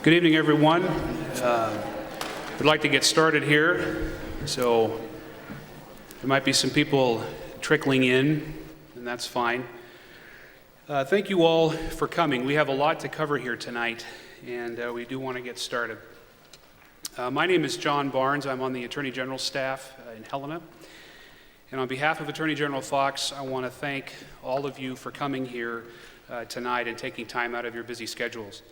Good evening, everyone. We'd like to get started here, so there might be some people trickling in, and that's fine. Thank you all for coming. We have a lot to cover here tonight, and we do want to get started. My name is John Barnes. I'm on the Attorney General's staff in Helena. And on behalf of Attorney General Fox, I want to thank all of you for coming here tonight and taking time out of your busy schedules.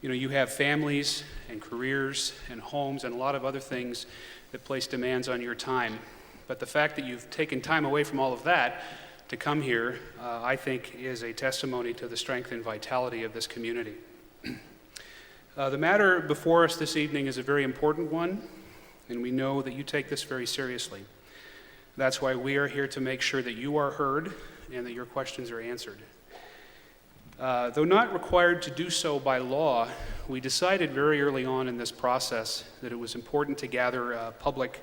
You know, you have families and careers and homes and a lot of other things that place demands on your time. But the fact that you've taken time away from all of that to come here, I think, is a testimony to the strength and vitality of this community. The matter before us this evening is a very important one, and we know that you take this very seriously. That's why we are here to make sure that you are heard and that your questions are answered. Though not required to do so by law, we decided very early on in this process that it was important to gather public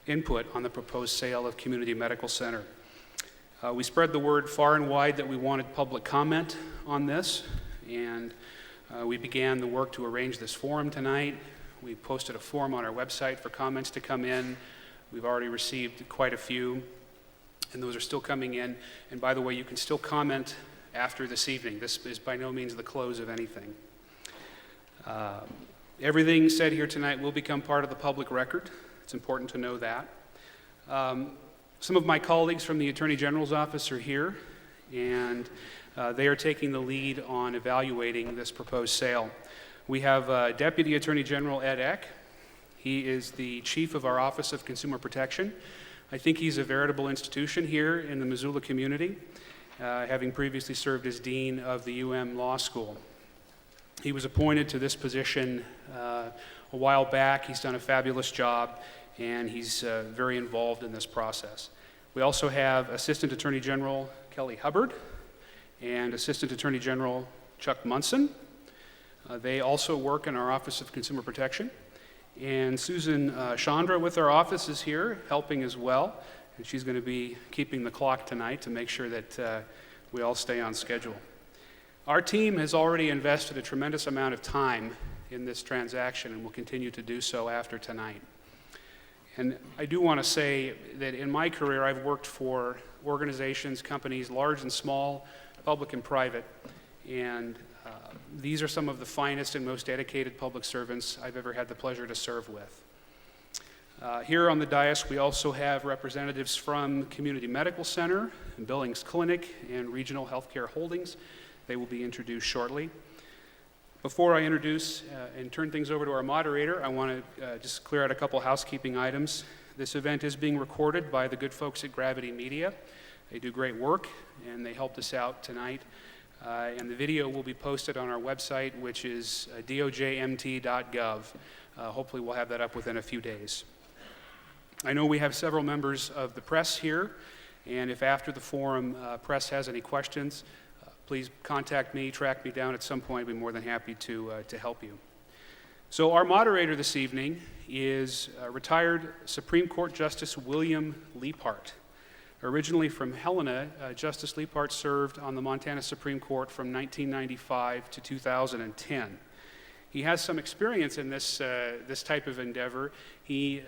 input on the proposed sale of Community Medical Center. We spread the word far and wide that we wanted public comment on this, and we began the work to arrange this forum tonight. We posted a form on our website for comments to come in. We've already received quite a few, and those are still coming in. And by the way, you can still comment after this evening. This is by no means the close of anything. Everything said here tonight will become part of the public record. It's important to know that. Some of my colleagues from the Attorney General's office are here, and they are taking the lead on evaluating this proposed sale. We have Deputy Attorney General Ed Eck. He is the chief of our Office of Consumer Protection. I think he's a veritable institution here in the Missoula community, having previously served as dean of the Law School. He was appointed to this position a while back. He's done a fabulous job, and he's very involved in this process. We also have Assistant Attorney General Kelly Hubbard and Assistant Attorney General Chuck Munson. They also work in our Office of Consumer Protection. And Susan Chandra with our office is here helping as well, and she's going to be keeping the clock tonight to make sure that we all stay on schedule. Our team has already invested a tremendous amount of time in this transaction and will continue to do so after tonight. And I do want to say that in my career, I've worked for organizations, companies, large and small, public and private, and these are some of the finest and most dedicated public servants I've ever had the pleasure to serve with. Here on the dais, we also have representatives from Community Medical Center, and Billings Clinic, and Regional Healthcare Holdings. They will be introduced shortly. Before I introduce and turn things over to our moderator, I want to just clear out a couple housekeeping items. This event is being recorded by the good folks at Gravity Media. They do great work, and they helped us out tonight. And the video will be posted on our website, which is dojmt.gov. Hopefully we'll have that up within a few days. I know we have several members of the press here, and if after the forum press has any questions, please contact me, track me down at some point. I'd be more than happy to help you. So our moderator this evening is retired Supreme Court Justice William Leapart. Originally from Helena, Justice Leapart served on the Montana Supreme Court from 1995 to 2010. He has some experience in this type of endeavor. He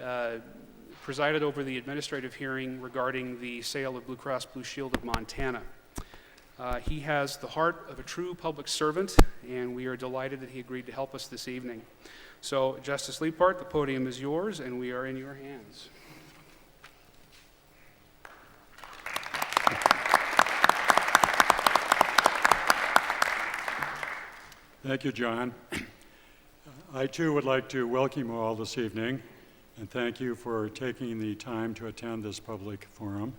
presided over the administrative hearing regarding the sale of Blue Cross Blue Shield of Montana. He has the heart of a true public servant, and we are delighted that he agreed to help us this evening. So, Justice Leapart, the podium is yours, and we are in your hands. Thank you, John. I too would like to welcome you all this evening and thank you for taking the time to attend this public forum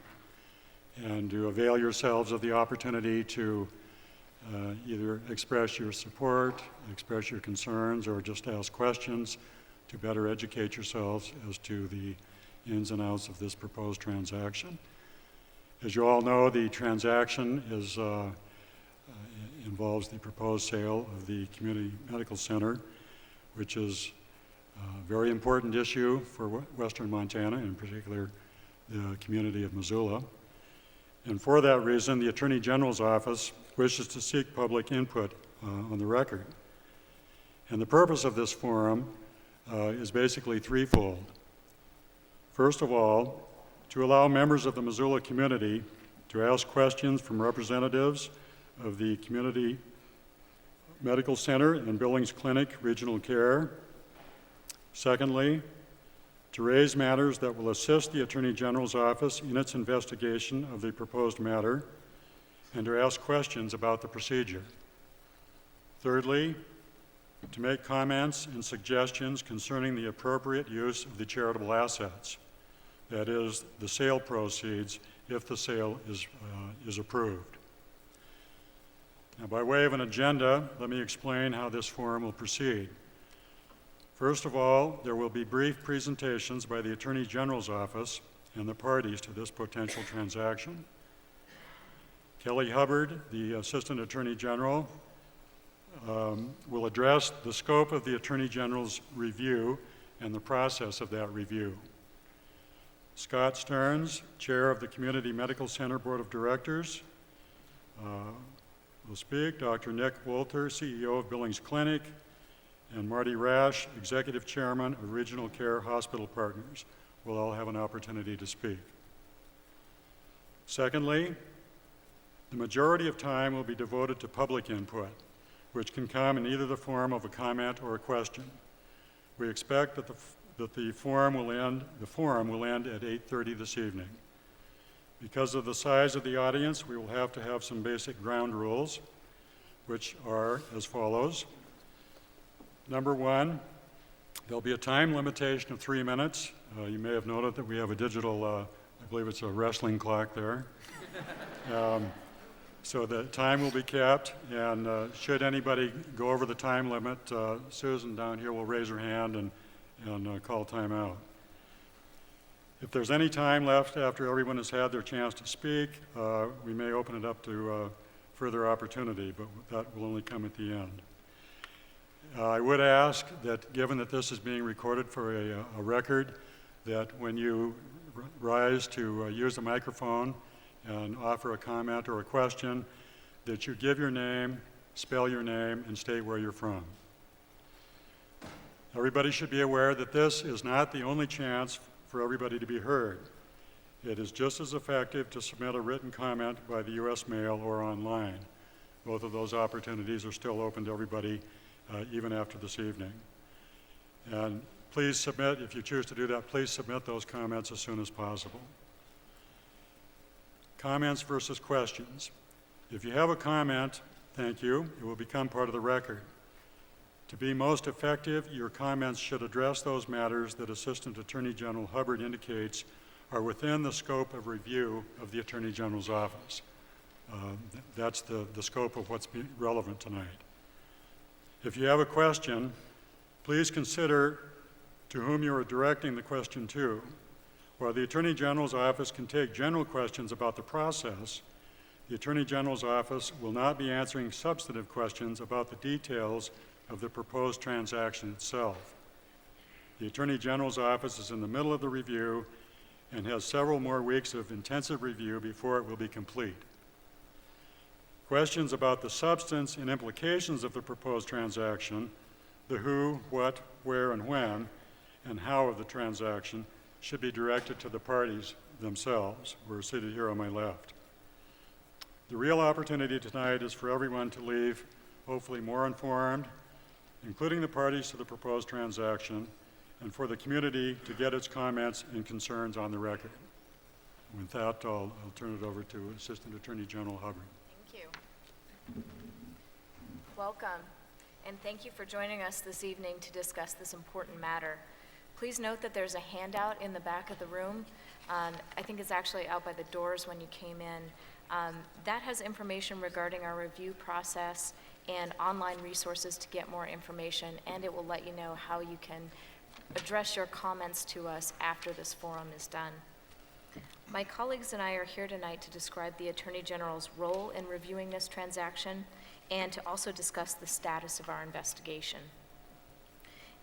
and to avail yourselves of the opportunity to either express your support, express your concerns, or just ask questions to better educate yourselves as to the ins and outs of this proposed transaction. As you all know, the transaction involves the proposed sale of the Community Medical Center, which is a very important issue for Western Montana, in particular the community of Missoula. And for that reason, the Attorney General's office, wishes to seek public input on the record. And the purpose of this forum is basically threefold. First of all, to allow members of the Missoula community to ask questions from representatives of the Community Medical Center and Billings Clinic Regional Care. Secondly, to raise matters that will assist the Attorney General's office in its investigation of the proposed matter, and to ask questions about the procedure. Thirdly, to make comments and suggestions concerning the appropriate use of the charitable assets, that is, the sale proceeds, if the sale is approved. Now, by way of an agenda, let me explain how this forum will proceed. First of all, there will be brief presentations by the Attorney General's office and the parties to this potential transaction. Kelly Hubbard, the Assistant Attorney General, will address the scope of the Attorney General's review and the process of that review. Scott Stearns, Chair of the Community Medical Center Board of Directors, will speak. Dr. Nick Wolter, CEO of Billings Clinic, and Marty Rash, Executive Chairman of Regional Care Hospital Partners, will all have an opportunity to speak. Secondly, the majority of time will be devoted to public input, which can come in either the form of a comment or a question. We expect that the forum will end at 8:30 this evening. Because of the size of the audience, we will have to have some basic ground rules, which are as follows. Number one, there'll be a time limitation of 3 minutes. You may have noted that we have a digital, I believe it's a wrestling clock there. So the time will be kept, and should anybody go over the time limit, Susan down here will raise her hand and call time out. If there's any time left after everyone has had their chance to speak, we may open it up to further opportunity, but that will only come at the end. I would ask that, given that this is being recorded for a record, that when you rise to use the microphone and offer a comment or a question, that you give your name, spell your name, and state where you're from. Everybody should be aware that this is not the only chance for everybody to be heard. It is just as effective to submit a written comment by the U.S. mail or online. Both of those opportunities are still open to everybody, even after this evening. And please submit, if you choose to do that, please submit those comments as soon as possible. Comments versus questions. If you have a comment, thank you. It will become part of the record. To be most effective, your comments should address those matters that Assistant Attorney General Hubbard indicates are within the scope of review of the Attorney General's office. That's the scope of what's relevant tonight. If you have a question, please consider to whom you are directing the question to. While the Attorney General's office can take general questions about the process, the Attorney General's office will not be answering substantive questions about the details of the proposed transaction itself. The Attorney General's office is in the middle of the review and has several more weeks of intensive review before it will be complete. Questions about the substance and implications of the proposed transaction, the who, what, where, and when, and how of the transaction should be directed to the parties themselves. We're seated here on my left. The real opportunity tonight is for everyone to leave hopefully more informed, including the parties to the proposed transaction, and for the community to get its comments and concerns on the record. With that, I'll turn it over to Assistant Attorney General Hubbard. Thank you. Welcome, and thank you for joining us this evening to discuss this important matter. Please note that there's a handout in the back of the room. I think it's actually out by the doors when you came in. That has information regarding our review process and online resources to get more information, and it will let you know how you can address your comments to us after this forum is done. My colleagues and I are here tonight to describe the Attorney General's role in reviewing this transaction and to also discuss the status of our investigation.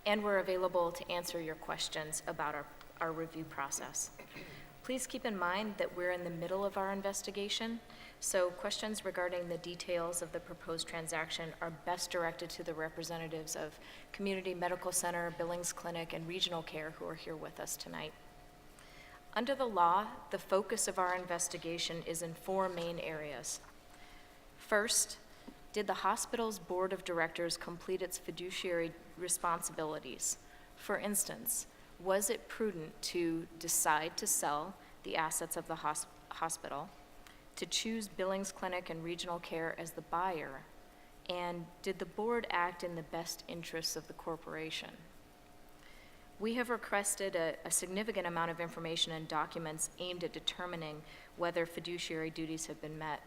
And we're available to answer your questions about our review process. Please keep in mind that we're in the middle of our investigation, so questions regarding the details of the proposed transaction are best directed to the representatives of Community Medical Center, Billings Clinic, and Regional Care who are here with us tonight. Under the law, the focus of our investigation is in 4 main areas. First, did the hospital's board of directors complete its fiduciary responsibilities? For instance, was it prudent to decide to sell the assets of the hospital, to choose Billings Clinic and Regional Care as the buyer, and did the board act in the best interests of the corporation? We have requested a significant amount of information and documents aimed at determining whether fiduciary duties have been met.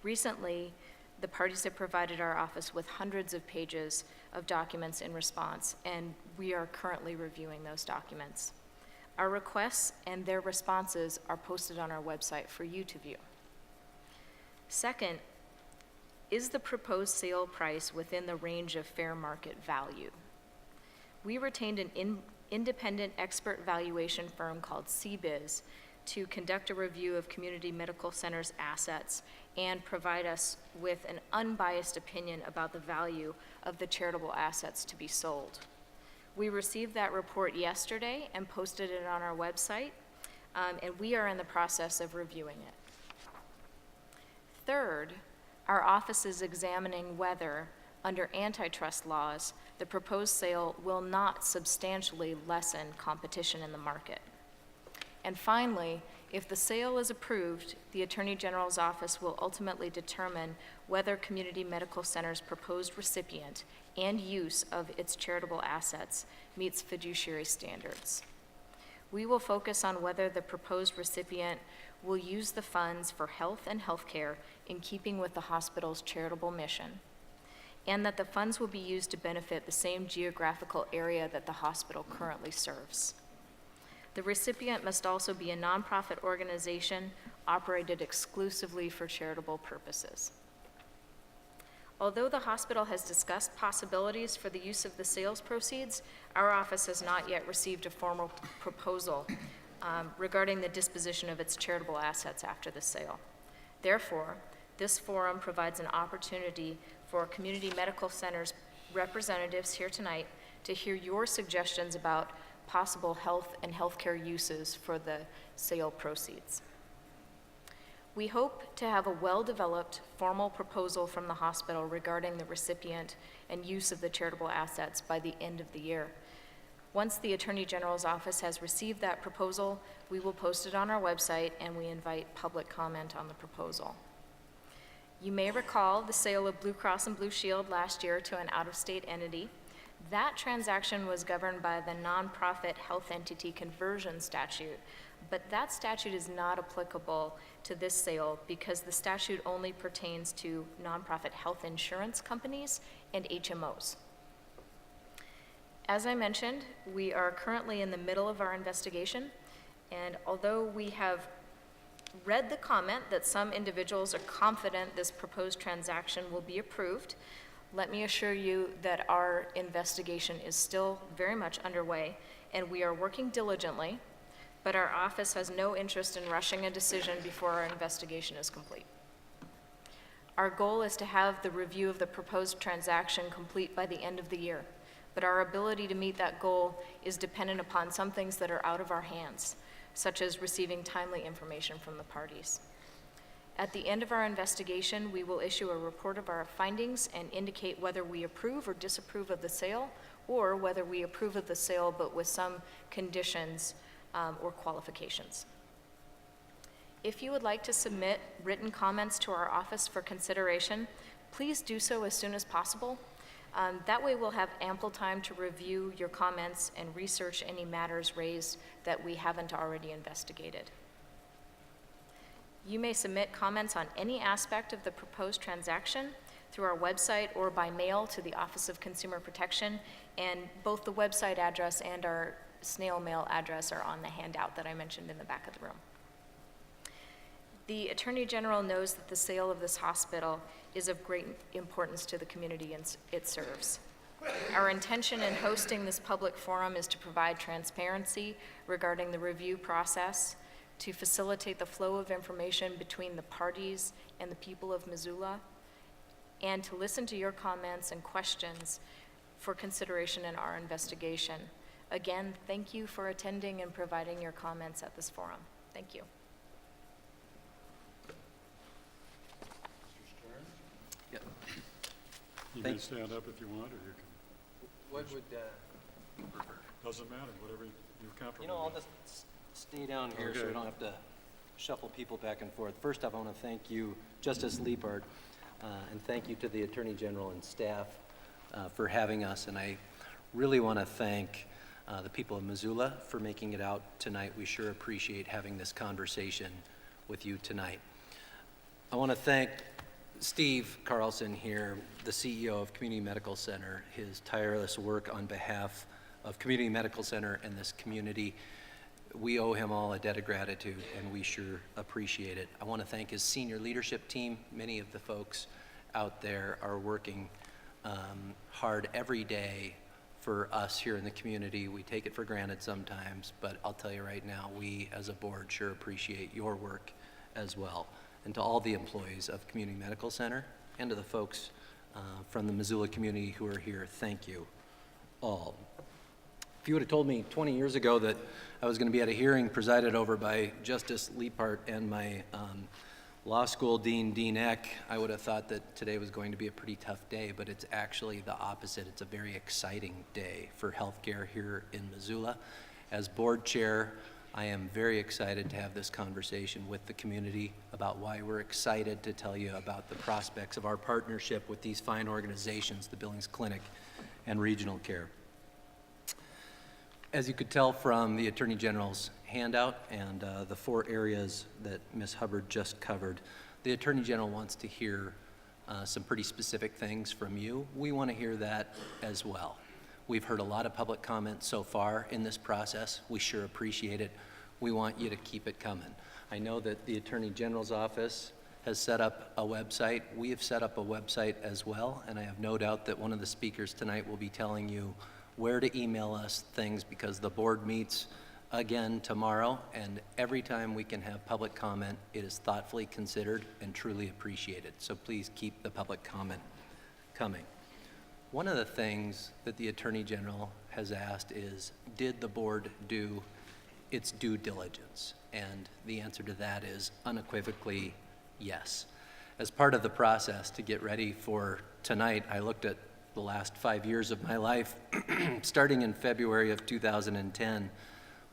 Recently, the parties have provided our office with hundreds of pages of documents in response, and we are currently reviewing those documents. Our requests and their responses are posted on our website for you to view. Second, is the proposed sale price within the range of fair market value? We retained an independent expert valuation firm called CBIZ to conduct a review of Community Medical Center's assets and provide us with an unbiased opinion about the value of the charitable assets to be sold. We received that report yesterday and posted it on our website, and we are in the process of reviewing it. Third, our office is examining whether, under antitrust laws, the proposed sale will not substantially lessen competition in the market. And finally, if the sale is approved, the Attorney General's office will ultimately determine whether Community Medical Center's proposed recipient and use of its charitable assets meets fiduciary standards. We will focus on whether the proposed recipient will use the funds for health and healthcare in keeping with the hospital's charitable mission, and that the funds will be used to benefit the same geographical area that the hospital currently serves. The recipient must also be a nonprofit organization operated exclusively for charitable purposes. Although the hospital has discussed possibilities for the use of the sales proceeds, our office has not yet received a formal proposal regarding the disposition of its charitable assets after the sale. Therefore, this forum provides an opportunity for Community Medical Center's representatives here tonight to hear your suggestions about possible health and healthcare uses for the sale proceeds. We hope to have a well-developed formal proposal from the hospital regarding the recipient and use of the charitable assets by the end of the year. Once the Attorney General's office has received that proposal, we will post it on our website, and we invite public comment on the proposal. You may recall the sale of Blue Cross and Blue Shield last year to an out-of-state entity. That transaction was governed by the Nonprofit Health Entity Conversion Statute, but that statute is not applicable to this sale because the statute only pertains to nonprofit health insurance companies and HMOs. As I mentioned, we are currently in the middle of our investigation, and although we have read the comment that some individuals are confident this proposed transaction will be approved, let me assure you that our investigation is still very much underway, and we are working diligently, but our office has no interest in rushing a decision before our investigation is complete. Our goal is to have the review of the proposed transaction complete by the end of the year, but our ability to meet that goal is dependent upon some things that are out of our hands, such as receiving timely information from the parties. At the end of our investigation, we will issue a report of our findings and indicate whether we approve or disapprove of the sale, or whether we approve of the sale but with some conditions or qualifications. If you would like to submit written comments to our office for consideration, please do so as soon as possible. That way we'll have ample time to review your comments and research any matters raised that we haven't already investigated. You may submit comments on any aspect of the proposed transaction through our website or by mail to the Office of Consumer Protection, and both the website address and our snail mail address are on the handout that I mentioned in the back of the room. The Attorney General knows that the sale of this hospital is of great importance to the community it serves. Our intention in hosting this public forum is to provide transparency regarding the review process, to facilitate the flow of information between the parties and the people of Missoula, and to listen to your comments and questions for consideration in our investigation. Again, thank you for attending and providing your comments at this forum. Thank you. Yeah. You Thank- can stand up if you want, or you can, What would, doesn't matter, whatever you're comfortable you know, I'll with. just stay down here so Okay. we don't have to shuffle people back and forth. First off, I want to thank you, Justice Liepard, and thank you to the Attorney General and staff for having us. And I really want to thank the people of Missoula for making it out tonight. We sure appreciate having this conversation with you tonight. I want to thank Steve Carlson here, the CEO of Community Medical Center, his tireless work on behalf of Community Medical Center and this community. We owe him all a debt of gratitude, and we sure appreciate it. I want to thank his senior leadership team. Many of the folks out there are working hard every day for us here in the community. We take it for granted sometimes, but I'll tell you right now, we as a board sure appreciate your work as well. And to all the employees of Community Medical Center and to the folks from the Missoula community who are here, thank you all. If you would have told me 20 years ago that I was going to be at a hearing presided over by Justice Liepard and my law school dean, Dean Eck, I would have thought that today was going to be a pretty tough day, but it's actually the opposite. It's a very exciting day for healthcare here in Missoula. As board chair, I am very excited to have this conversation with the community about why we're excited to tell you about the prospects of our partnership with these fine organizations, the Billings Clinic and Regional Care. As you could tell from the Attorney General's handout and the 4 areas that Ms. Hubbard just covered, the Attorney General wants to hear some pretty specific things from you. We want to hear that as well. We've heard a lot of public comments so far in this process. We sure appreciate it. We want you to keep it coming. I know that the Attorney General's office has set up a website. We have set up a website as well, and I have no doubt that one of the speakers tonight will be telling you where to email us things, because the board meets again tomorrow, and every time we can have public comment, it is thoughtfully considered and truly appreciated. So please keep the public comment coming. One of the things that the Attorney General has asked is, did the board do its due diligence? And the answer to that is unequivocally yes. As part of the process to get ready for tonight, I looked at the last 5 years of my life, starting in February of 2010,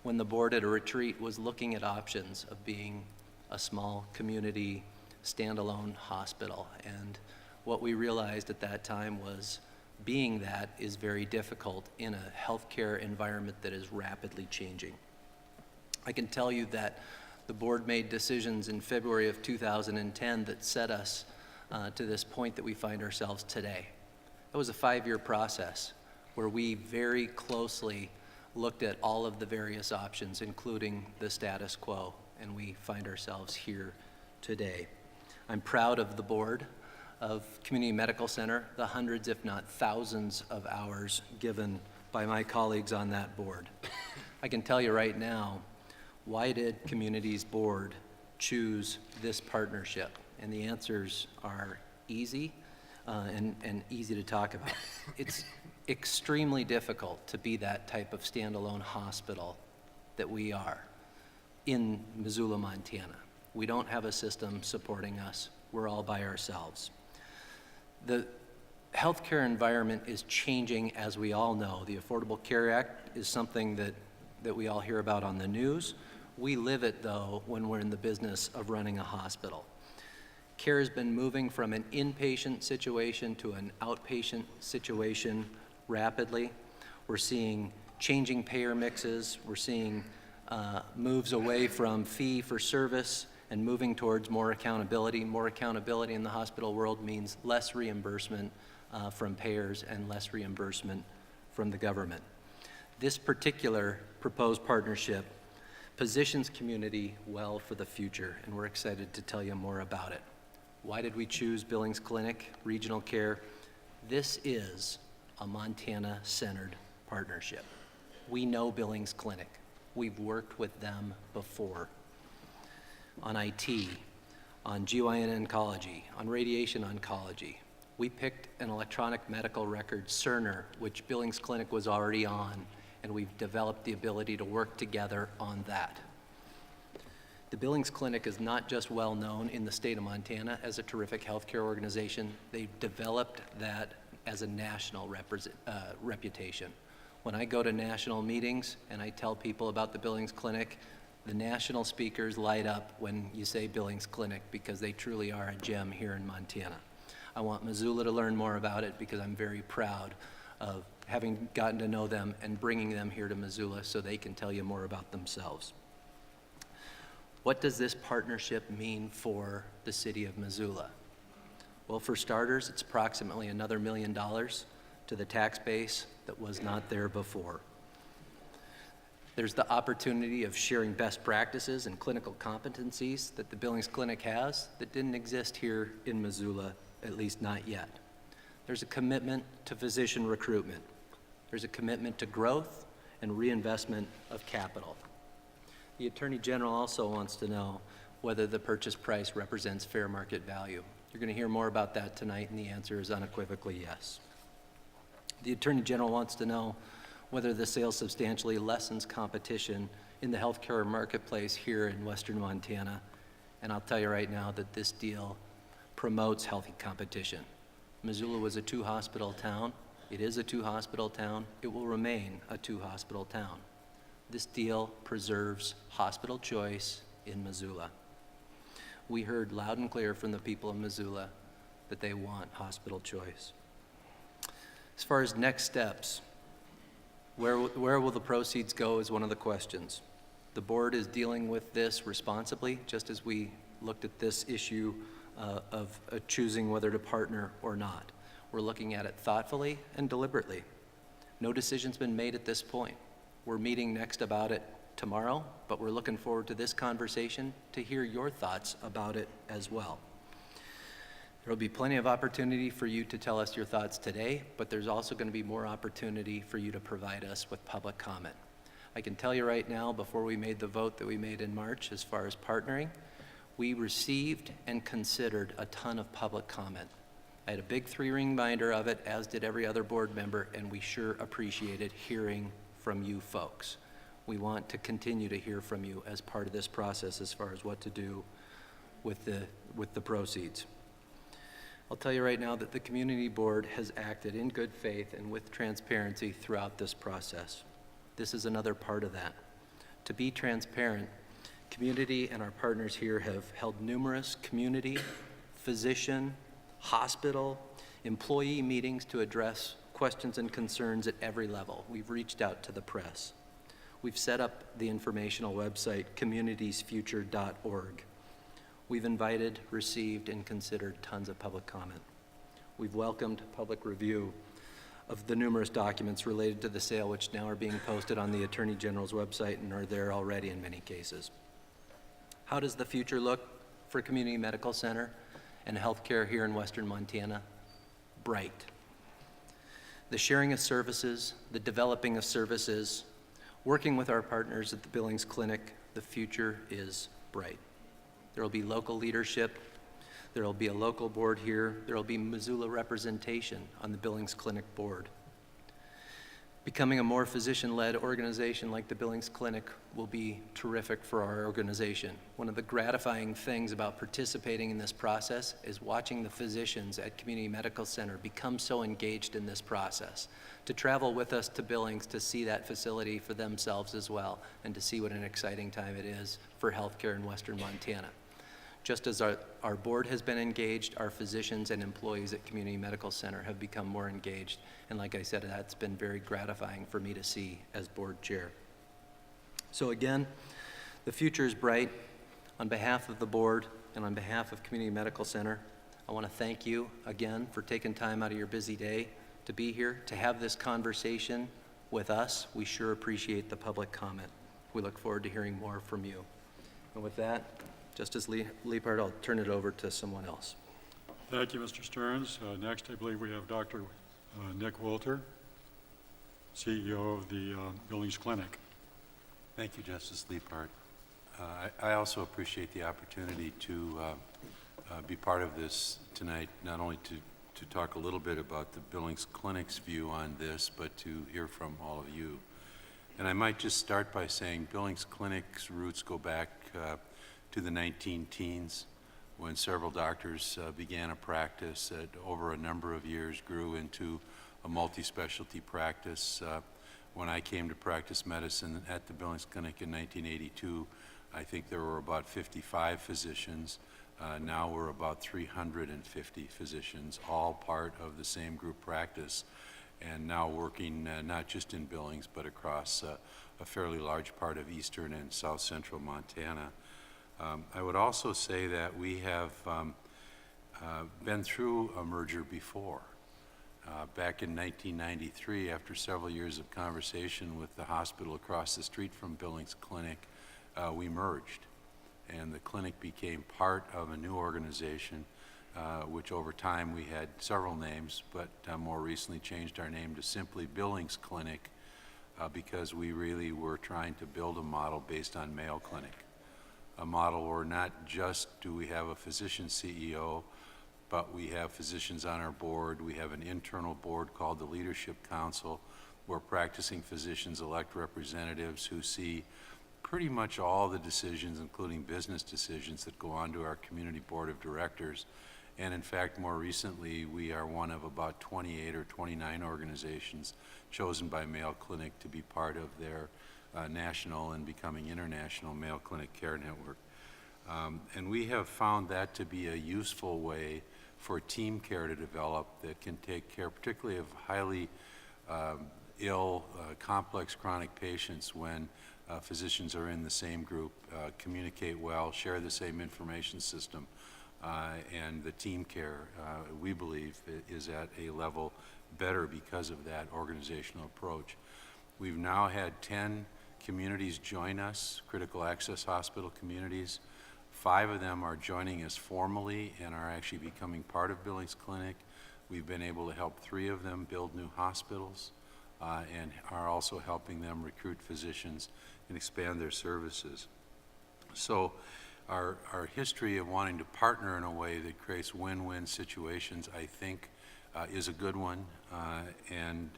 when the board at a retreat was looking at options of being a small community standalone hospital. And what we realized at that time was being that is very difficult in a healthcare environment that is rapidly changing. I can tell you that the board made decisions in February of 2010 that set us to this point that we find ourselves today. It was a 5-year process where we very closely looked at all of the various options, including the status quo, and we find ourselves here today. I'm proud of the board of Community Medical Center, the hundreds, if not thousands, of hours given by my colleagues on that board. I can tell you right now, why did Community's board choose this partnership? And the answers are easy and easy to talk about. It's extremely difficult to be that type of standalone hospital that we are in Missoula, Montana. We don't have a system supporting us. We're all by ourselves. The healthcare environment is changing, as we all know. The Affordable Care Act is something that we all hear about on the news. We live it, though, when we're in the business of running a hospital. Care has been moving from an inpatient situation to an outpatient situation rapidly. We're seeing changing payer mixes. We're seeing moves away from fee for service and moving towards more accountability. More accountability in the hospital world means less reimbursement from payers and less reimbursement from the government. This particular proposed partnership positions Community well for the future, and we're excited to tell you more about it. Why did we choose Billings Clinic, Regional Care? This is a Montana-centered partnership. We know Billings Clinic. We've worked with them before on IT, on GYN oncology, on radiation oncology. We picked an electronic medical record, Cerner, which Billings Clinic was already on, and we've developed the ability to work together on that. The Billings Clinic is not just well known in the state of Montana as a terrific healthcare organization, they've developed that as a national reputation. When I go to national meetings and I tell people about the Billings Clinic, the national speakers light up when you say Billings Clinic because they truly are a gem here in Montana. I want Missoula to learn more about it because I'm very proud of having gotten to know them and bringing them here to Missoula so they can tell you more about themselves. What does this partnership mean for the city of Missoula? Well, for starters, it's approximately another $1 million to the tax base that was not there before. There's the opportunity of sharing best practices and clinical competencies that the Billings Clinic has that didn't exist here in Missoula, at least not yet. There's a commitment to physician recruitment. There's a commitment to growth and reinvestment of capital. The Attorney General also wants to know whether the purchase price represents fair market value. You're going to hear more about that tonight, and the answer is unequivocally yes. The Attorney General wants to know whether the sale substantially lessens competition in the healthcare marketplace here in Western Montana, and I'll tell you right now that this deal promotes healthy competition. Missoula was a 2-hospital town. It is a 2-hospital town. It will remain a 2-hospital town. This deal preserves hospital choice in Missoula. We heard loud and clear from the people of Missoula that they want hospital choice. As far as next steps, where will the proceeds go is one of the questions. The board is dealing with this responsibly, just as we looked at this issue of choosing whether to partner or not. We're looking at it thoughtfully and deliberately. No decision's been made at this point. We're meeting next about it tomorrow, but we're looking forward to this conversation to hear your thoughts about it as well. There will be plenty of opportunity for you to tell us your thoughts today, but there's also going to be more opportunity for you to provide us with public comment. I can tell you right now, before we made the vote that we made in March as far as partnering, we received and considered a ton of public comment. I had a big 3-ring binder of it, as did every other board member, and we sure appreciated hearing from you folks. We want to continue to hear from you as part of this process as far as what to do with the proceeds. I'll tell you right now that the community board has acted in good faith and with transparency throughout this process. This is another part of that. To be transparent, community and our partners here have held numerous community, physician, hospital, employee meetings to address questions and concerns at every level. We've reached out to the press. We've set up the informational website, communitiesfuture.org. We've invited, received, and considered tons of public comment. We've welcomed public review of the numerous documents related to the sale, which now are being posted on the Attorney General's website and are there already in many cases. How does the future look for Community Medical Center and healthcare here in Western Montana? Bright. The sharing of services, the developing of services, working with our partners at the Billings Clinic, the future is bright. There will be local leadership. There will be a local board here. There will be Missoula representation on the Billings Clinic board. Becoming a more physician-led organization like the Billings Clinic will be terrific for our organization. One of the gratifying things about participating in this process is watching the physicians at Community Medical Center become so engaged in this process, to travel with us to Billings to see that facility for themselves as well, and to see what an exciting time it is for healthcare in Western Montana. Just as our board has been engaged, our physicians and employees at Community Medical Center have become more engaged. And like I said, that's been very gratifying for me to see as board chair. So again, the future is bright. On behalf of the board and on behalf of Community Medical Center, I want to thank you again for taking time out of your busy day to be here, to have this conversation with us. We sure appreciate the public comment. We look forward to hearing more from you. And with that, Justice Liepard, I'll turn it over to someone else. Thank you, Mr. Stearns. Next, I believe we have Dr. Nick Wolter, CEO of the Billings Clinic. Thank you, Justice Leapart. I also appreciate the opportunity to be part of this tonight, not only to talk a little bit about the Billings Clinic's view on this, but to hear from all of you. And I might just start by saying Billings Clinic's roots go back to the 19-teens, when several doctors began a practice that over a number of years grew into a multi-specialty practice. When I came to practice medicine at the Billings Clinic in 1982, I think there were about 55 physicians. Now we're about 350 physicians, all part of the same group practice, and now working not just in Billings, but across a fairly large part of eastern and south central Montana. I would also say that we have been through a merger before. Back in 1993, after several years of conversation with the hospital across the street from Billings Clinic, we merged. And the clinic became part of a new organization, which over time we had several names, but more recently changed our name to simply Billings Clinic because we really were trying to build a model based on Mayo Clinic. A model where not just do we have a physician CEO, but we have physicians on our board. We have an internal board called the Leadership Council, where practicing physicians elect representatives who see pretty much all the decisions, including business decisions, that go on to our community board of directors. And in fact, more recently, we are one of about 28 or 29 organizations chosen by Mayo Clinic to be part of their national and becoming international Mayo Clinic Care Network. And we have found that to be a useful way for team care to develop that can take care particularly of highly ill, complex chronic patients when physicians are in the same group, communicate well, share the same information system, and the team care, we believe, is at a level better because of that organizational approach. We've now had 10 communities join us, critical access hospital communities. 5 of them are joining us formally and are actually becoming part of Billings Clinic. We've been able to help 3 of them build new hospitals and are also helping them recruit physicians and expand their services. So our history of wanting to partner in a way that creates win-win situations, I think, is a good one, and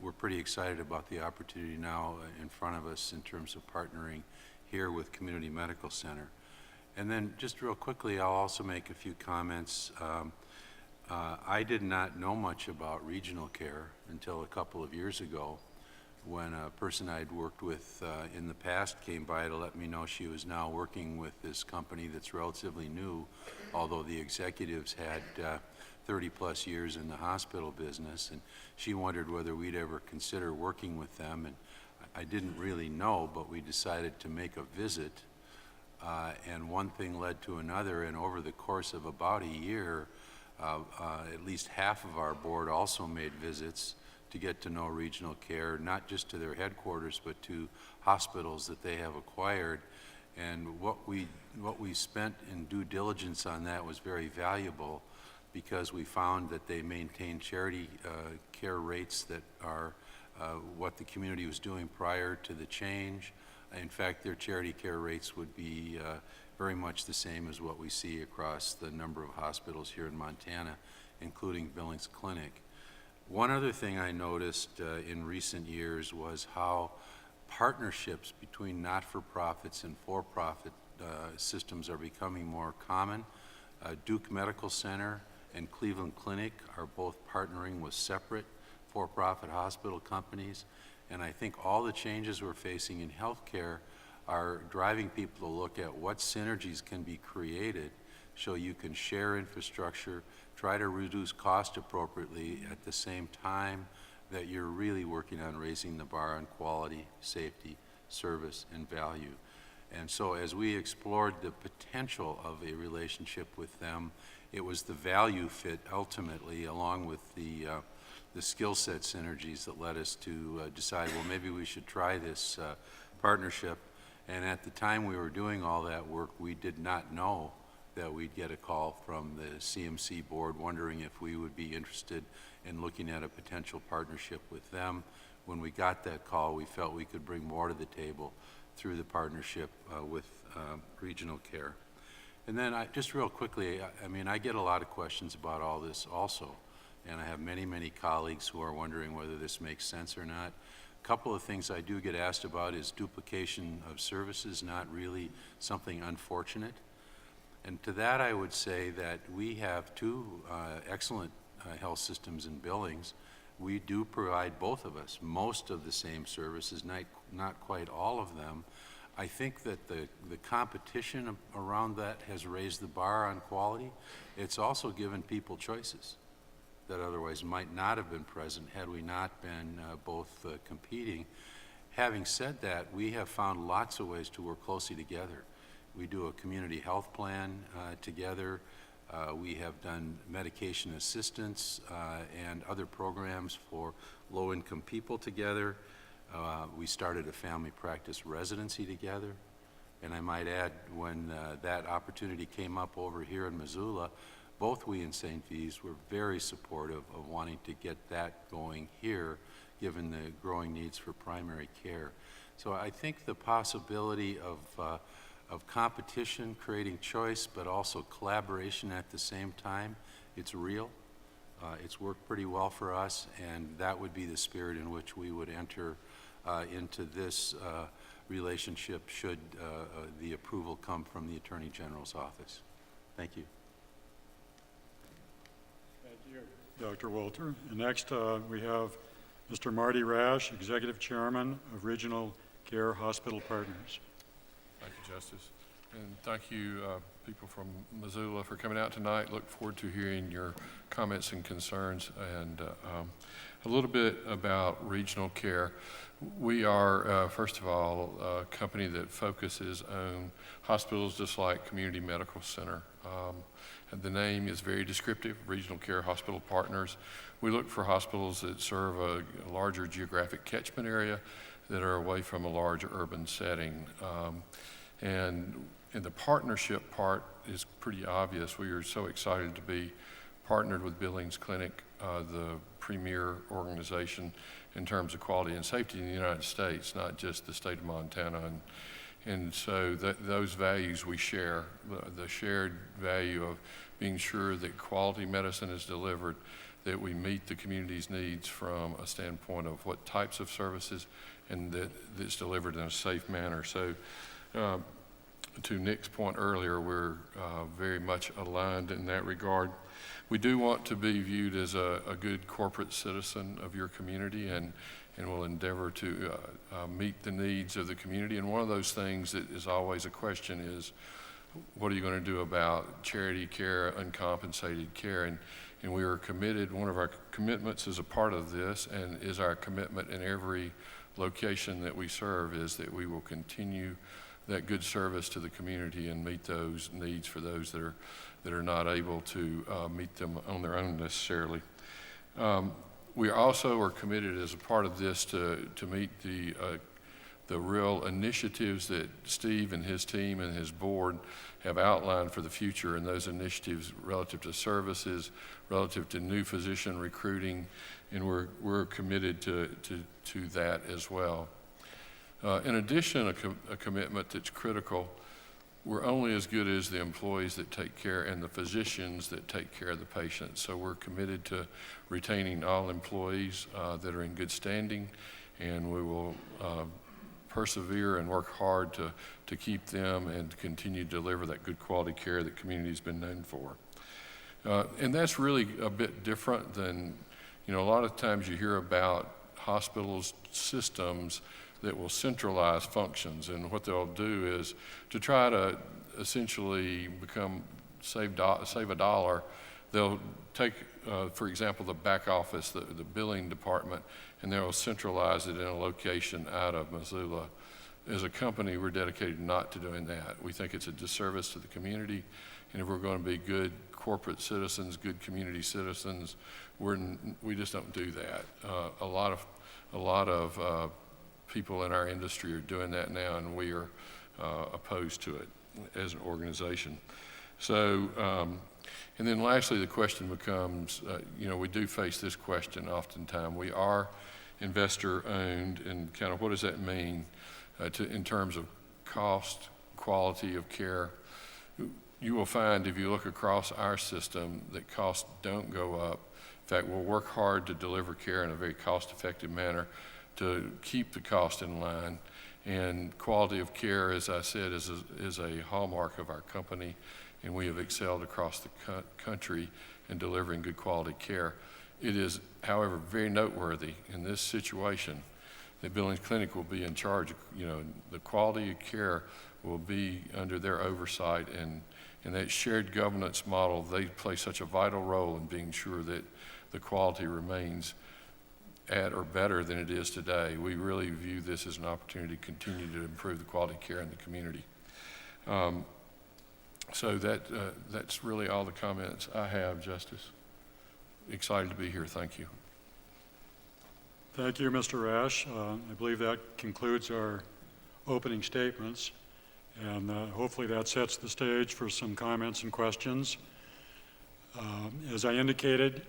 we're pretty excited about the opportunity now in front of us in terms of partnering here with Community Medical Center. And then just real quickly, I'll also make a few comments. I did not know much about regional care until a couple of years ago when a person I'd worked with in the past came by to let me know she was now working with this company that's relatively new, although the executives had 30 plus years in the hospital business, and she wondered whether we'd ever consider working with them. And I didn't really know, but we decided to make a visit, and one thing led to another, and over the course of about a year, at least half of our board also made visits to get to know regional care, not just to their headquarters, but to hospitals that they have acquired. And what we spent in due diligence on that was very valuable, because we found that they maintained charity care rates that are what the community was doing prior to the change. In fact, their charity care rates would be very much the same as what we see across the number of hospitals here in Montana, including Billings Clinic. One other thing I noticed in recent years was how partnerships between not-for-profits and for-profit systems are becoming more common. Duke Medical Center and Cleveland Clinic are both partnering with separate for-profit hospital companies, and I think all the changes we're facing in healthcare are driving people to look at what synergies can be created so you can share infrastructure, try to reduce cost appropriately at the same time that you're really working on raising the bar on quality, safety, service, and value. And so as we explored the potential of a relationship with them, it was the value fit ultimately, along with the skill set synergies, that led us to decide, well, maybe we should try this partnership. And at the time we were doing all that work, we did not know that we'd get a call from the CMC board wondering if we would be interested in looking at a potential partnership with them. When we got that call, we felt we could bring more to the table through the partnership with Regional Care. And then just real quickly, I mean, I get a lot of questions about all this also, and I have many, many colleagues who are wondering whether this makes sense or not. A couple of things I do get asked about is duplication of services not really something unfortunate? And to that I would say that we have two excellent health systems in Billings. We do provide, both of us, most of the same services, not quite all of them. I think that the competition around that has raised the bar on quality. It's also given people choices that otherwise might not have been present had we not been both competing. Having said that, we have found lots of ways to work closely together. We do a community health plan together. We have done medication assistance and other programs for low-income people together. We started a family practice residency together. And I might add, when that opportunity came up over here in Missoula, both we and St. V's were very supportive of wanting to get that going here, given the growing needs for primary care. So I think the possibility of competition, creating choice, but also collaboration at the same time, it's real. It's worked pretty well for us, and that would be the spirit in which we would enter into this relationship should the approval come from the Attorney General's office. Thank you. Thank you, Dr. Wolter. And next, we have Mr. Marty Rash, Executive Chairman of Regional Care Hospital Partners. Thank you, Justice. And thank you, people from Missoula, for coming out tonight. Look forward to hearing your comments and concerns. And a little bit about Regional Care. We are, first of all, a company that focuses on hospitals just like Community Medical Center. And the name is very descriptive, Regional Care Hospital Partners. We look for hospitals that serve a larger geographic catchment area that are away from a large urban setting. And the partnership part is pretty obvious. We are so excited to be partnered with Billings Clinic, the premier organization in terms of quality and safety in the United States, not just the state of Montana. And so those values we share, the shared value of being sure that quality medicine is delivered, that we meet the community's needs from a standpoint of what types of services, and that it's delivered in a safe manner. So to Nick's point earlier, we're very much aligned in that regard. We do want to be viewed as a good corporate citizen of your community, and will endeavor to meet the needs of the community. And one of those things that is always a question is, what are you going to do about charity care, uncompensated care? And we are committed, one of our commitments as a part of this, and is our commitment in every location that we serve, is that we will continue that good service to the community and meet those needs for those that are not able to meet them on their own necessarily. We also are committed as a part of this to meet the real initiatives that Steve and his team and his board have outlined for the future, and those initiatives relative to services, relative to new physician recruiting, and we're committed to that as well. In addition, a commitment that's critical, we're only as good as the employees that take care and the physicians that take care of the patients. So we're committed to retaining all employees that are in good standing, and we will persevere and work hard to keep them and to continue to deliver that good quality care that community's been known for. And that's really a bit different than, a lot of times you hear about hospitals, systems that will centralize functions, and what they'll do is to try to essentially save a dollar. They'll take, for example, the back office, the billing department, and they'll centralize it in a location out of Missoula. As a company, we're dedicated not to doing that. We think it's a disservice to the community, and if we're going to be good corporate citizens, good community citizens, we just don't do that. A lot of people in our industry are doing that now, and we are opposed to it as an organization. So, and then lastly, the question becomes, we do face this question oftentimes. We are investor-owned, and kind of what does that mean in terms of cost, quality of care? You will find if you look across our system that costs don't go up. In fact, we'll work hard to deliver care in a very cost-effective manner to keep the cost in line. And quality of care, as I said, is a hallmark of our company, and we have excelled across the country in delivering good quality care. It is, however, very noteworthy in this situation that Billings Clinic will be in charge. The quality of care will be under their oversight, and in that shared governance model, they play such a vital role in being sure that the quality remains at or better than it is today. We really view this as an opportunity to continue to improve the quality of care in the community. So that's really all the comments I have, Justice. Excited to be here. Thank you. Thank you, Mr. Rash. I believe that concludes our opening statements, and hopefully that sets the stage for some comments and questions. As I indicated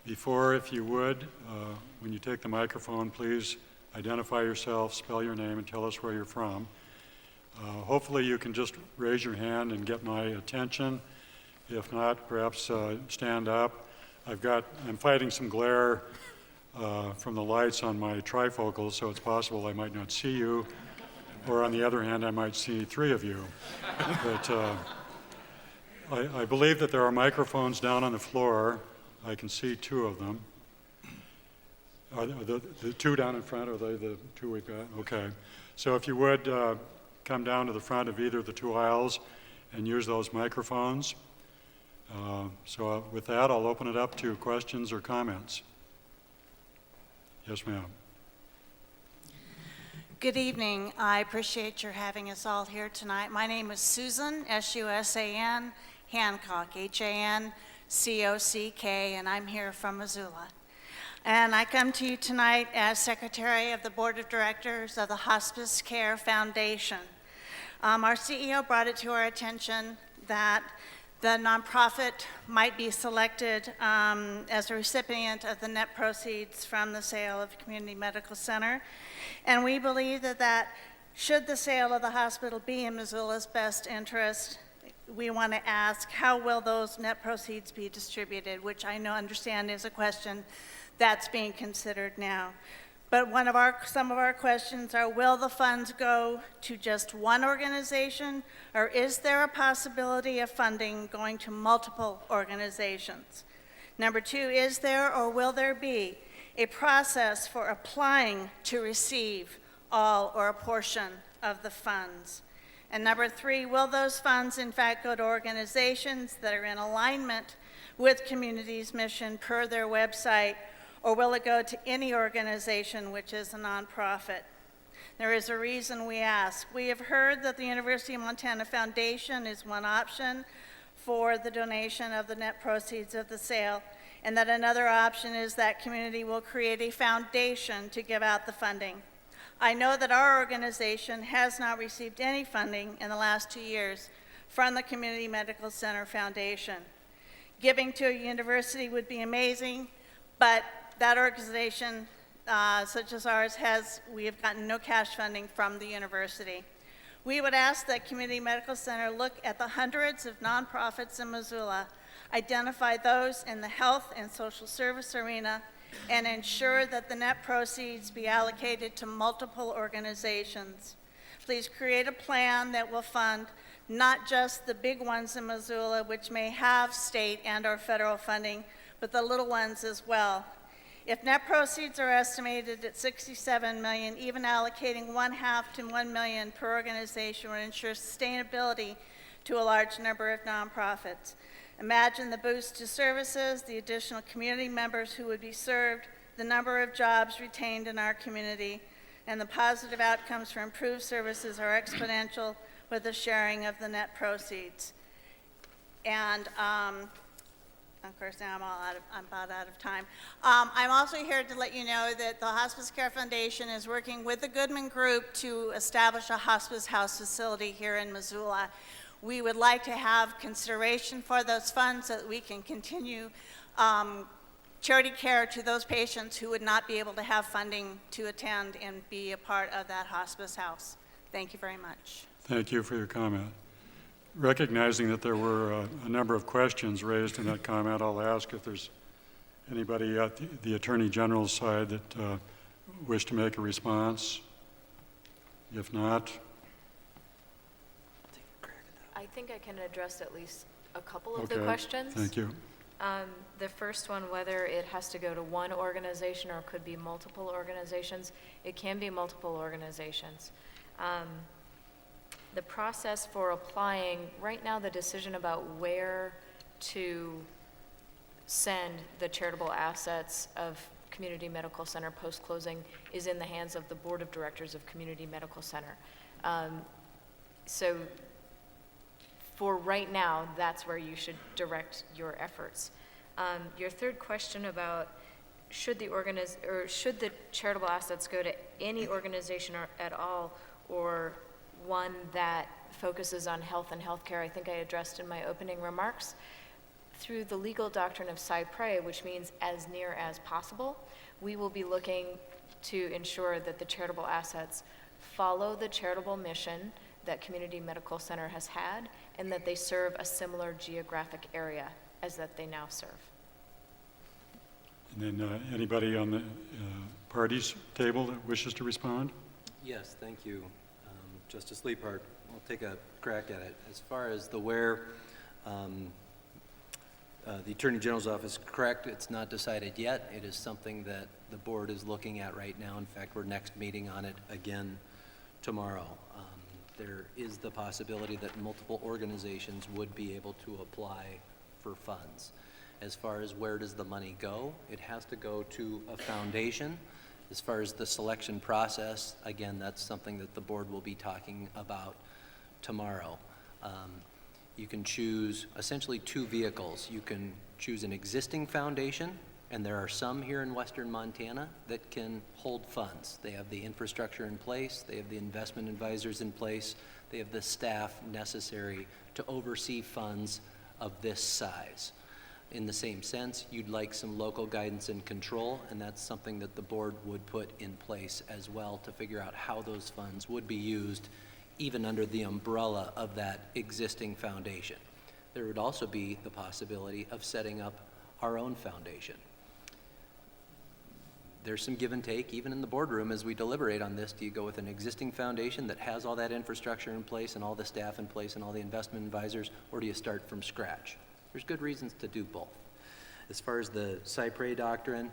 before, if you would, when you take the microphone, please identify yourself, spell your name, and tell us where you're from. Hopefully you can just raise your hand and get my attention. If not, perhaps stand up. I'm fighting some glare from the lights on my trifocals, so it's possible I might not see you, or on the other hand, I might see three of you. But I believe that there are microphones down on the floor. I can see two of them. Are the two down in front, are they the two we've got? Okay. So if you would come down to the front of either of the two aisles and use those microphones. So with that, I'll open it up to questions or comments. Yes, ma'am. Good evening. I appreciate your having us all here tonight. My name is Susan, S-U-S-A-N, Hancock, H-A-N-C-O-C-K, and I'm here from Missoula. And I come to you tonight as Secretary of the Board of Directors of the Hospice Care Foundation. Our CEO brought it to our attention that the nonprofit might be selected as a recipient of the net proceeds from the sale of the Community Medical Center. And we believe that should the sale of the hospital be in Missoula's best interest, we want to ask, how will those net proceeds be distributed, which I understand is a question that's being considered now. But some of our questions are, will the funds go to just one organization, or is there a possibility of funding going to multiple organizations? Number two, is there or will there be a process for applying to receive all or a portion of the funds? And number three, will those funds in fact go to organizations that are in alignment with Community's mission per their website, or will it go to any organization which is a nonprofit? There is a reason we ask. We have heard that the University of Montana Foundation is one option for the donation of the net proceeds of the sale, and that another option is that Community will create a foundation to give out the funding. I know that our organization has not received any funding in the last 2 years from the Community Medical Center Foundation. Giving to a university would be amazing, but that organization, such as ours, we have gotten no cash funding from the university. We would ask that Community Medical Center look at the hundreds of nonprofits in Missoula, identify those in the health and social service arena, and ensure that the net proceeds be allocated to multiple organizations. Please create a plan that will fund not just the big ones in Missoula, which may have state and/or federal funding, but the little ones as well. If net proceeds are estimated at $67 million, even allocating 1/2 to $1 million per organization would ensure sustainability to a large number of nonprofits. Imagine the boost to services, the additional community members who would be served, the number of jobs retained in our community, and the positive outcomes for improved services are exponential with the sharing of the net proceeds. And of course, now I'm about out of time. I'm also here to let you know that the Hospice Care Foundation is working with the Goodman Group to establish a hospice house facility here in Missoula. we would like to have consideration for those funds so that we can continue charity care to those patients who would not be able to have funding to attend and be a part of that hospice house. Thank you very much. Thank you for your comment. Recognizing that there were a number of questions raised in that comment, I'll ask if there's anybody at the Attorney General's side that wish to make a response. If not, I think I can address at least a couple of the okay, questions. thank you. The first one, whether it has to go to one organization or could be multiple organizations, it can be multiple organizations. The process for applying, right now the decision about where to send the charitable assets of Community Medical Center post-closing is in the hands of the Board of Directors of Community Medical Center. So for right now, that's where you should direct your efforts. Your third question about should the charitable assets go to any organization at all, or one that focuses on health and healthcare, I think I addressed in my opening remarks. Through the legal doctrine of cypre, which means as near as possible, we will be looking to ensure that the charitable assets follow the charitable mission that Community Medical Center has had, and that they serve a similar geographic area as that they now serve. And then anybody on the parties table that wishes to respond? Yes, thank you, Justice Leapart. I'll take a crack at it. As far as the where, the Attorney General's office, correct, it's not decided yet. It is something that the board is looking at right now. In fact, we're next meeting on it again tomorrow. There is the possibility that multiple organizations would be able to apply for funds. As far as where does the money go, it has to go to a foundation. As far as the selection process, again, that's something that the board will be talking about tomorrow. You can choose essentially two vehicles. You can choose an existing foundation, and there are some here in Western Montana that can hold funds. They have the infrastructure in place, they have the investment advisors in place, they have the staff necessary to oversee funds of this size. In the same sense, you'd like some local guidance and control, and that's something that the board would put in place as well to figure out how those funds would be used even under the umbrella of that existing foundation. There would also be the possibility of setting up our own foundation. There's some give and take even in the boardroom as we deliberate on this. Do you go with an existing foundation that has all that infrastructure in place and all the staff in place and all the investment advisors, or do you start from scratch? There's good reasons to do both. As far as the cypre doctrine,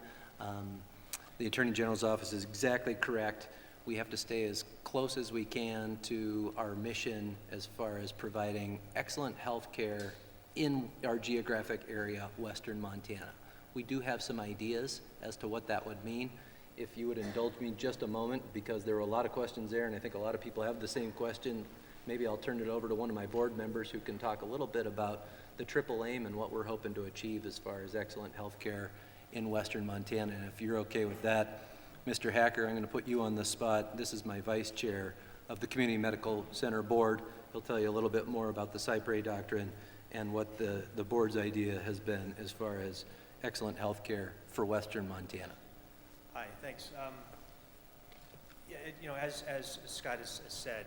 the Attorney General's office is exactly correct. We have to stay as close as we can to our mission as far as providing excellent health care in our geographic area, Western Montana. We do have some ideas as to what that would mean. If you would indulge me just a moment, because there were a lot of questions there, and I think a lot of people have the same question, maybe I'll turn it over to one of my board members who can talk a little bit about the triple aim and what we're hoping to achieve as far as excellent health care in Western Montana. And if you're okay with that, Mr. Hacker, I'm going to put you on the spot. This is my vice chair of the Community Medical Center Board. He'll tell you a little bit more about the cypre doctrine and what the board's idea has been as far as excellent health care for Western Montana. Hi, thanks. As Scott has said,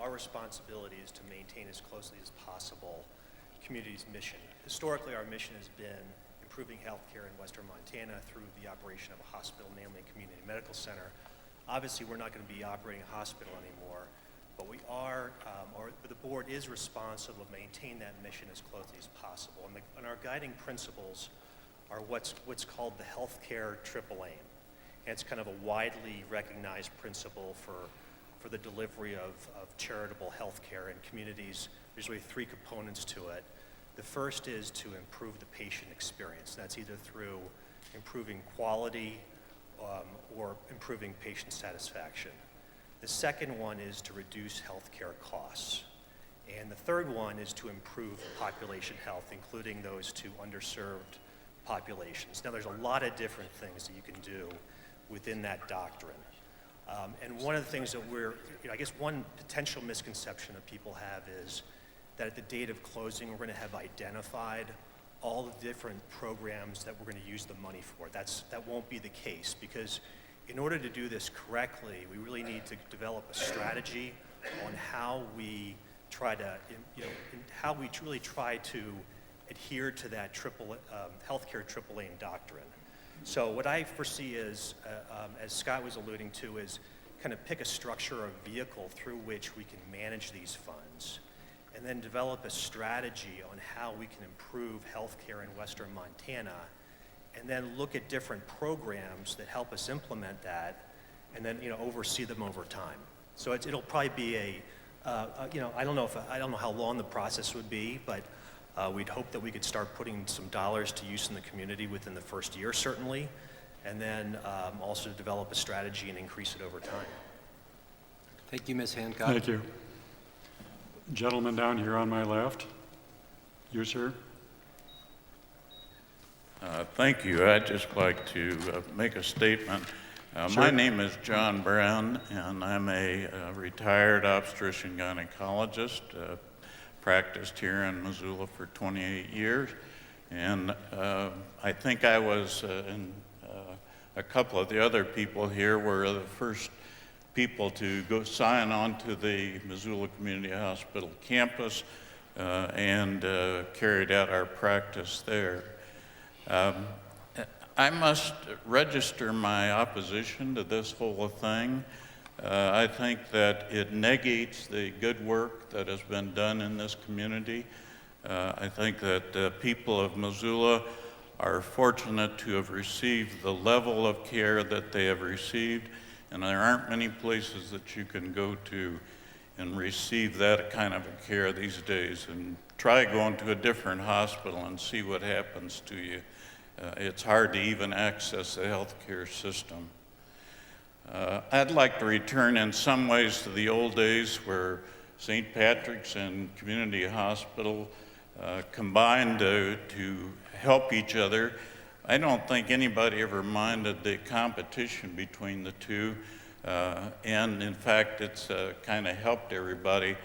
our responsibility is to maintain as closely as possible community's mission. Historically, our mission has been improving health care in Western Montana through the operation of a hospital, namely a community medical center. Obviously, we're not going to be operating a hospital anymore, but we are, or the board is responsible to maintain that mission as closely as possible. And our guiding principles are what's called the healthcare triple aim. And it's kind of a widely recognized principle for the delivery of charitable health care in communities. There's really three components to it. The first is to improve the patient experience. That's either through improving quality or improving patient satisfaction. The second one is to reduce healthcare costs. And the third one is to improve population health, including those to underserved populations. Now, there's a lot of different things that you can do within that doctrine. And one of the things that I guess one potential misconception that people have is that at the date of closing, we're going to have identified all the different programs that we're going to use the money for. That won't be the case, because in order to do this correctly, we really need to develop a strategy on how we try to, how we really try to adhere to that healthcare triple aim doctrine. So what I foresee is, as Scott was alluding to, is kind of pick a structure or vehicle through which we can manage these funds, and then develop a strategy on how we can improve healthcare in Western Montana, and then look at different programs that help us implement that, and then oversee them over time. So it'll probably be I don't know how long the process would be, but we'd hope that we could start putting some dollars to use in the community within the first year, certainly, and then also develop a strategy and increase it over time. Thank you, Ms. Hancock. Thank you. Gentleman down here on my left. You, sir. Thank you. I'd just like to make a statement. Sure. My name is John Brown, and I'm a retired obstetrician gynecologist. Practiced here in Missoula for 28 years, and I think I was, and a couple of the other people here were the first people to go sign on to the Missoula Community Hospital campus and carried out our practice there. I must register my opposition to this whole thing. I think that it negates the good work that has been done in this community. I think that the people of Missoula are fortunate to have received the level of care that they have received, and there aren't many places that you can go to and receive that kind of a care these days. And try going to a different hospital and see what happens to you. It's hard to even access the healthcare system. I'd like to return in some ways to the old days where St. Patrick's and Community Hospital combined to help each other. I don't think anybody ever minded the competition between the two, and in fact it's kind of helped everybody.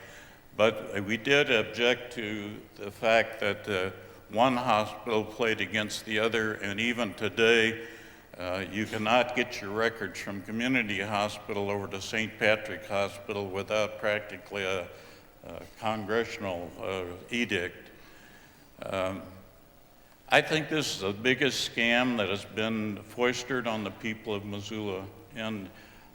But we did object to the fact that one hospital played against the other, and even today you cannot get your records from Community Hospital over to St. Patrick Hospital without practically a congressional edict. I think this is the biggest scam that has been foisted on the people of Missoula, and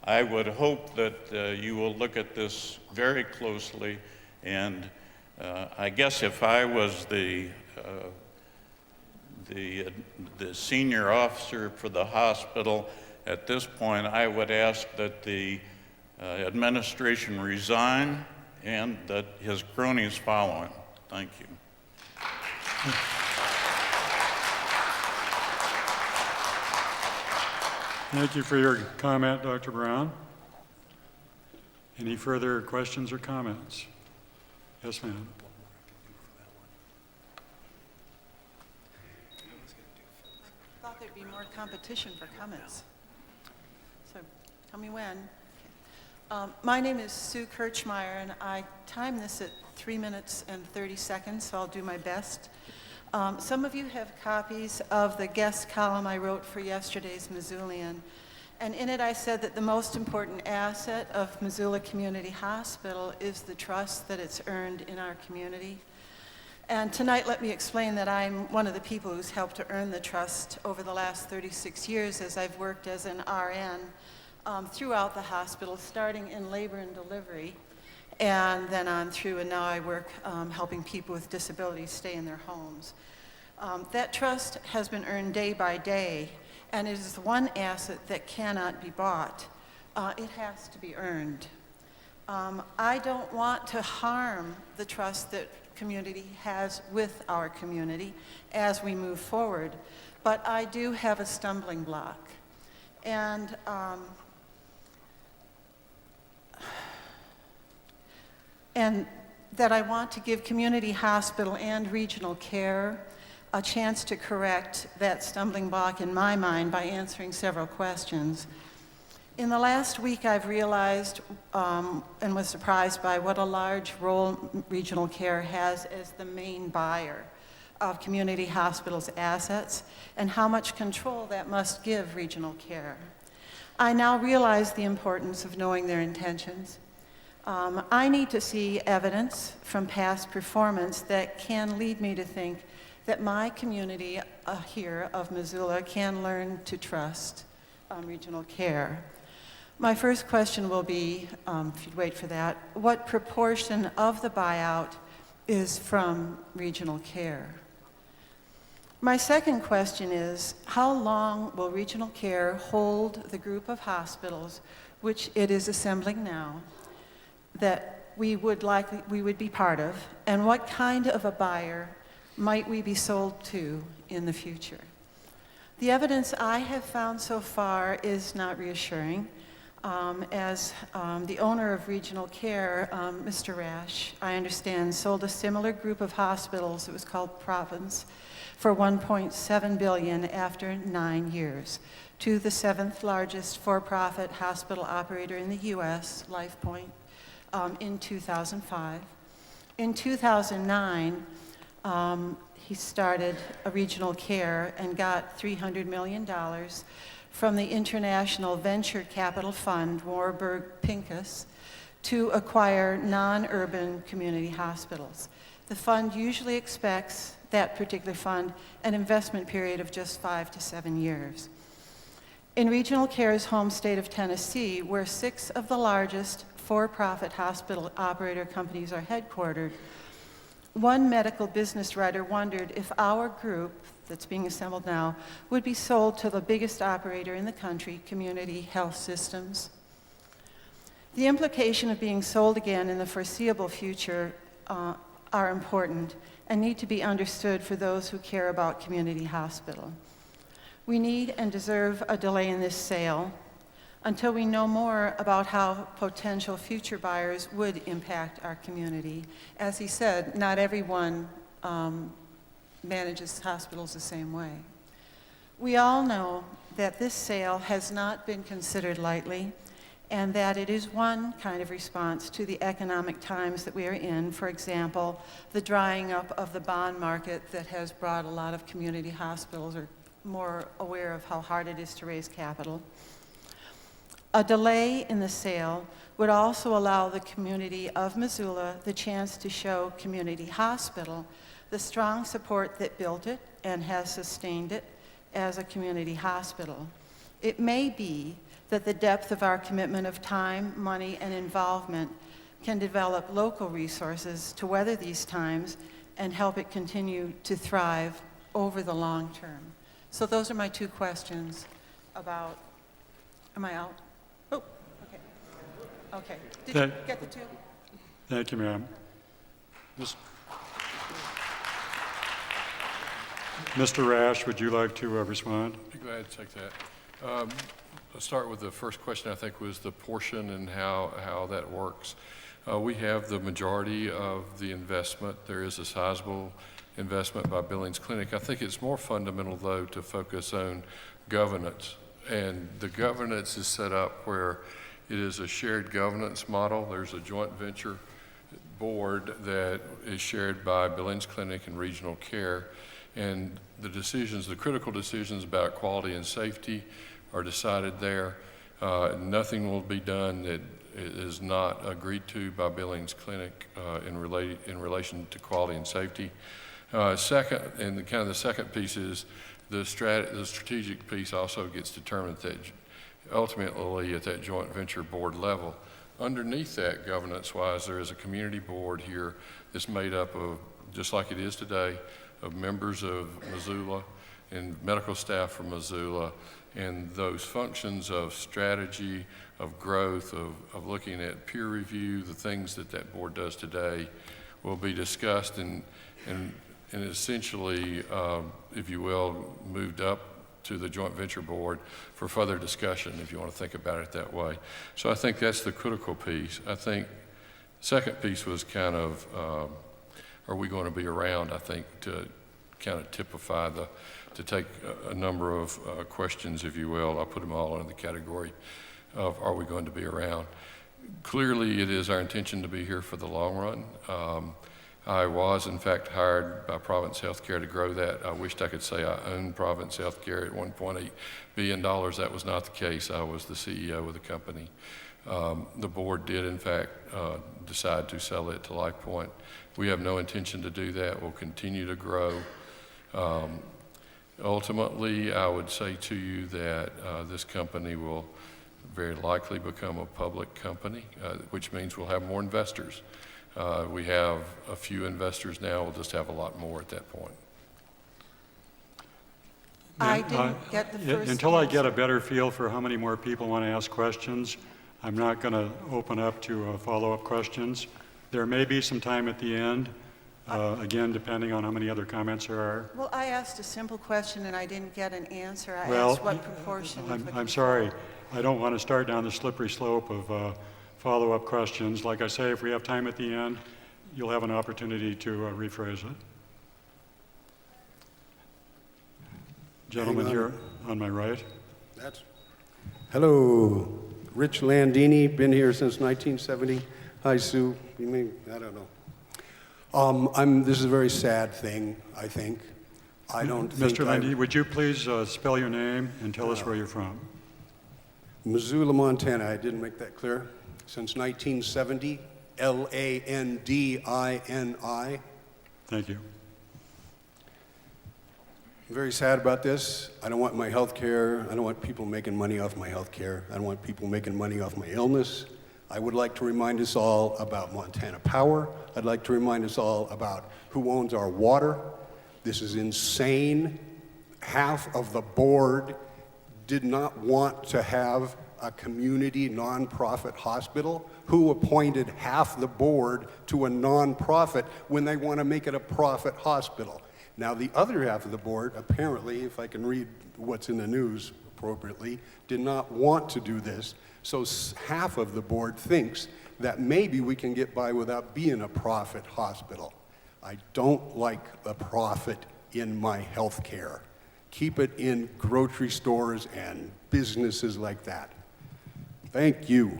I would hope that you will look at this very closely, and I guess if I was the senior officer for the hospital at this point, I would ask that the administration resign and that his cronies follow him. Thank you. Thank you for your comment, Dr. Brown. Any further questions or comments? Yes, ma'am. I thought there'd be more competition for comments. So tell me when. Okay. My name is Sue Kirchmeyer, and I timed this at 3 minutes and 30 seconds, so I'll do my best. Some of you have copies of the guest column I wrote for yesterday's Missoulian, and in it I said that the most important asset of Missoula Community Hospital is the trust that it's earned in our community. And tonight, let me explain that I'm one of the people who's helped to earn the trust over the last 36 years as I've worked as an RN throughout the hospital, starting in labor and delivery, and then on through, and now I work helping people with disabilities stay in their homes. That trust has been earned day by day, and it is the one asset that cannot be bought. It has to be earned. I don't want to harm the trust that community has with our community as we move forward, but I do have a stumbling block. And that I want to give community hospital and regional care a chance to correct that stumbling block in my mind by answering several questions. In the last week, I've realized and was surprised by what a large role regional care has as the main buyer of community hospitals' assets and how much control that must give regional care. I now realize the importance of knowing their intentions. I need to see evidence from past performance that can lead me to think that my community here of Missoula can learn to trust regional care. My first question will be, if you'd wait for that, what proportion of the buyout is from regional care? My second question is, how long will regional care hold the group of hospitals, which it is assembling now, that we would be part of, and what kind of a buyer might we be sold to in the future? The evidence I have found so far is not reassuring. As the owner of regional care, Mr. Rash, I understand, sold a similar group of hospitals, it was called Province, for $1.7 billion after 9 years to the 7th largest for-profit hospital operator in the U.S., LifePoint, in 2005. In 2009, he started a regional care and got $300 million from the International Venture Capital Fund, Warburg Pincus, to acquire non-urban community hospitals. The fund usually expects, that particular fund, an investment period of just 5 to 7 years. In regional care's home state of Tennessee, where 6 of the largest for-profit hospital operator companies are headquartered, one medical business writer wondered if our group that's being assembled now would be sold to the biggest operator in the country, Community Health Systems. The implication of being sold again in the foreseeable future are important and need to be understood for those who care about community hospital. We need and deserve a delay in this sale until we know more about how potential future buyers would impact our community. As he said, not everyone manages hospitals the same way. We all know that this sale has not been considered lightly and that it is one kind of response to the economic times that we are in. For example, the drying up of the bond market that has brought a lot of community hospitals are more aware of how hard it is to raise capital. A delay in the sale would also allow the community of Missoula the chance to show Community Hospital the strong support that built it and has sustained it as a community hospital. It may be that the depth of our commitment of time, money, and involvement can develop local resources to weather these times and help it continue to thrive over the long term. So those are my 2 questions about, am I out? Oh, okay. Okay. Did you get the 2? Thank you, ma'am. Mr. Rash, would you like to respond? I'd be glad to take that. Let's start with the first question, I think, was the portion and how that works. We have the majority of the investment. There is a sizable investment by Billings Clinic. I think it's more fundamental, though, to focus on governance. And the governance is set up where it is a shared governance model. There's a joint venture board that is shared by Billings Clinic and Regional Care. And the decisions, the critical decisions about quality and safety are decided there. Nothing will be done that is not agreed to by Billings Clinic in relation to quality and safety. Second, and the second piece is the strategic piece also gets determined ultimately at that joint venture board level. Underneath that, governance-wise, there is a community board here that's made up of, just like it is today, of members of Missoula and medical staff from Missoula, and those functions of strategy, of growth, of looking at peer review, the things that board does today will be discussed and essentially, if you will, moved up to the joint venture board for further discussion, if you want to think about it that way. So I think that's the critical piece. I think the second piece was kind of, are we going to be around, I think, to kind of typify to take a number of questions, if you will. I'll put them all under the category of are we going to be around. Clearly, it is our intention to be here for the long run. I was, in fact, hired by Providence Healthcare to grow that. I wished I could say I owned Providence Healthcare at $1.8 billion. That was not the case. I was the CEO of the company. The board did, in fact, decide to sell it to LifePoint. We have no intention to do that. We'll continue to grow. Ultimately, I would say to you that this company will very likely become a public company, which means we'll have more investors. We have a few investors now. We'll just have a lot more at that point. I didn't get the first Until I get a answer. better feel for how many more people want to ask questions, I'm not going to open up to follow-up questions. There may be some time at the end, again, depending on how many other comments there are. Well, I asked a simple question and I didn't get an answer. I Well, asked what proportion of the I'm sorry. I don't want to start down the slippery slope of follow-up questions. Like I say, if we have time at the end, you'll have an opportunity to rephrase it. Gentleman here on my right. Hello, Rich Landini, been here since 1970. Hi, Sue. You mean, I don't know. This is a very sad thing, I think. I don't think Mr. Landini, would you please spell your name and tell us where you're from? Missoula, Montana. I didn't make that clear. Since 1970, Landini. Thank you. I'm very sad about this. I don't want my health care. I don't want people making money off my health care. I don't want people making money off my illness. I would like to remind us all about Montana Power. I'd like to remind us all about who owns our water. This is insane. Half of the board did not want to have a community nonprofit hospital. Who appointed half the board to a nonprofit when they want to make it a profit hospital? Now, the other half of the board, apparently, if I can read what's in the news appropriately, did not want to do this. So half of the board thinks that maybe we can get by without being a profit hospital. I don't like the profit in my health care. Keep it in grocery stores and businesses like that. Thank you.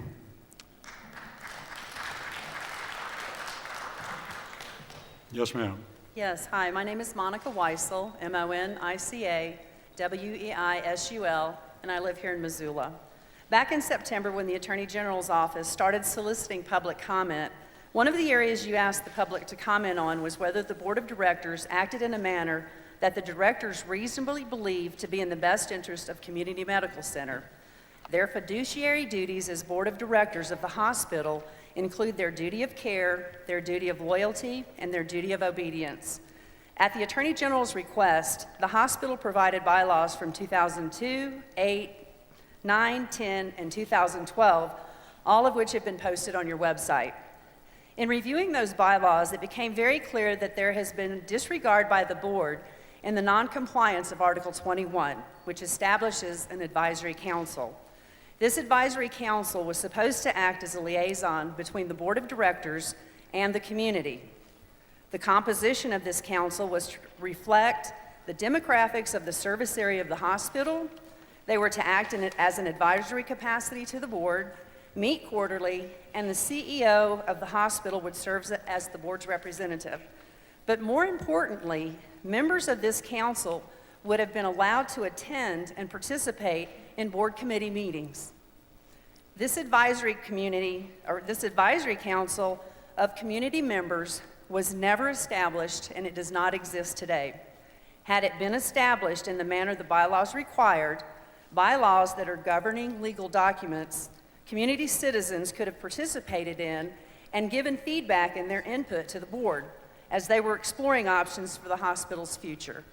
Yes, ma'am. Yes, hi, my name is Monica Weissel, M-O-N-I-C-A-W-E-I-S-U-L, and I live here in Missoula. Back in September, when the Attorney General's office started soliciting public comment, one of the areas you asked the public to comment on was whether the Board of Directors acted in a manner that the directors reasonably believed to be in the best interest of Community Medical Center. Their fiduciary duties as Board of Directors of the hospital include their duty of care, their duty of loyalty, and their duty of obedience. At the Attorney General's request, the hospital provided bylaws from 2002, 8, 9, 10, and 2012, all of which have been posted on your website. In reviewing those bylaws, it became very clear that there has been disregard by the board in the noncompliance of Article 21, which establishes an advisory council. This advisory council was supposed to act as a liaison between the board of directors and the community. The composition of this council was to reflect the demographics of the service area of the hospital. They were to act as an advisory capacity to the board, meet quarterly, and the CEO of the hospital would serve as the board's representative. But more importantly, members of this council would have been allowed to attend and participate in board committee meetings. This advisory council of community members was never established, and it does not exist today. Had it been established in the manner the bylaws required, bylaws that are governing legal documents, community citizens could have participated in and given feedback and their input to the board as they were exploring options for the hospital's future.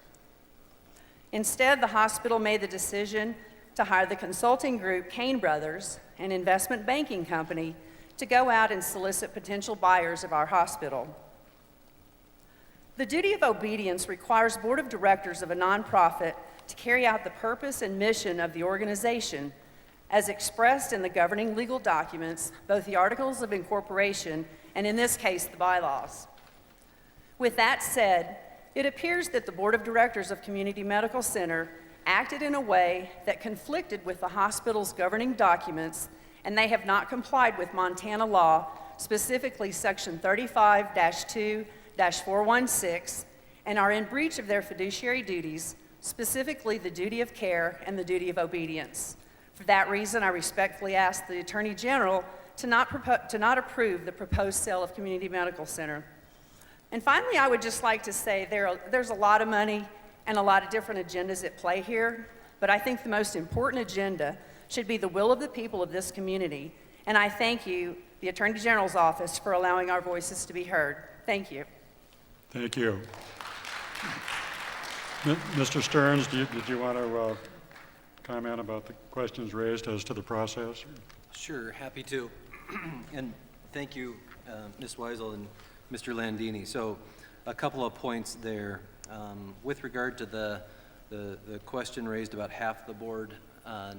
Instead, the hospital made the decision to hire the consulting group Kane Brothers, an investment banking company, to go out and solicit potential buyers of our hospital. The duty of obedience requires board of directors of a nonprofit to carry out the purpose and mission of the organization as expressed in the governing legal documents, both the articles of incorporation and, in this case, the bylaws. With that said, it appears that the board of directors of Community Medical Center acted in a way that conflicted with the hospital's governing documents, and they have not complied with Montana law, specifically Section 35-2-416, and are in breach of their fiduciary duties, specifically the duty of care and the duty of obedience. For that reason, I respectfully ask the Attorney General to not approve the proposed sale of Community Medical Center. And finally, I would just like to say there's a lot of money and a lot of different agendas at play here, but I think the most important agenda should be the will of the people of this community. And I thank you, the Attorney General's office, for allowing our voices to be heard. Thank you. Thank you. Mr. Stearns, did you want to comment about the questions raised as to the process? Sure, happy to. And thank you, Ms. Weisel and Mr. Landini. So a couple of points there. With regard to the question raised about half the board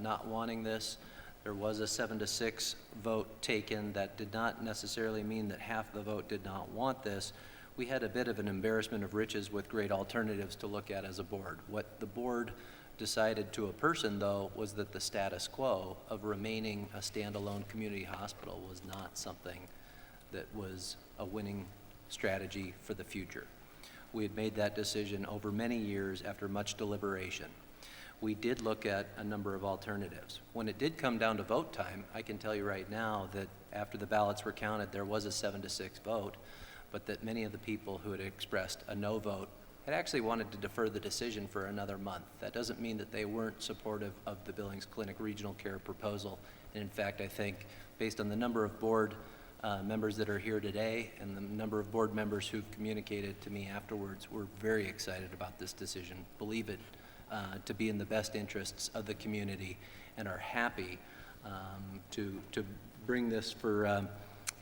not wanting this, there was a 7-6 vote taken. That did not necessarily mean that half the vote did not want this. We had a bit of an embarrassment of riches with great alternatives to look at as a board. What the board decided to a person, though, was that the status quo of remaining a standalone community hospital was not something that was a winning strategy for the future. We had made that decision over many years after much deliberation. We did look at a number of alternatives. When it did come down to vote time, I can tell you right now that after the ballots were counted, there was a 7-6 vote, but that many of the people who had expressed a no vote had actually wanted to defer the decision for another month. That doesn't mean that they weren't supportive of the Billings Clinic Regional Care proposal. And in fact, I think based on the number of board members that are here today and the number of board members who've communicated to me afterwards, we're very excited about this decision, believe it to be in the best interests of the community, and are happy to bring this for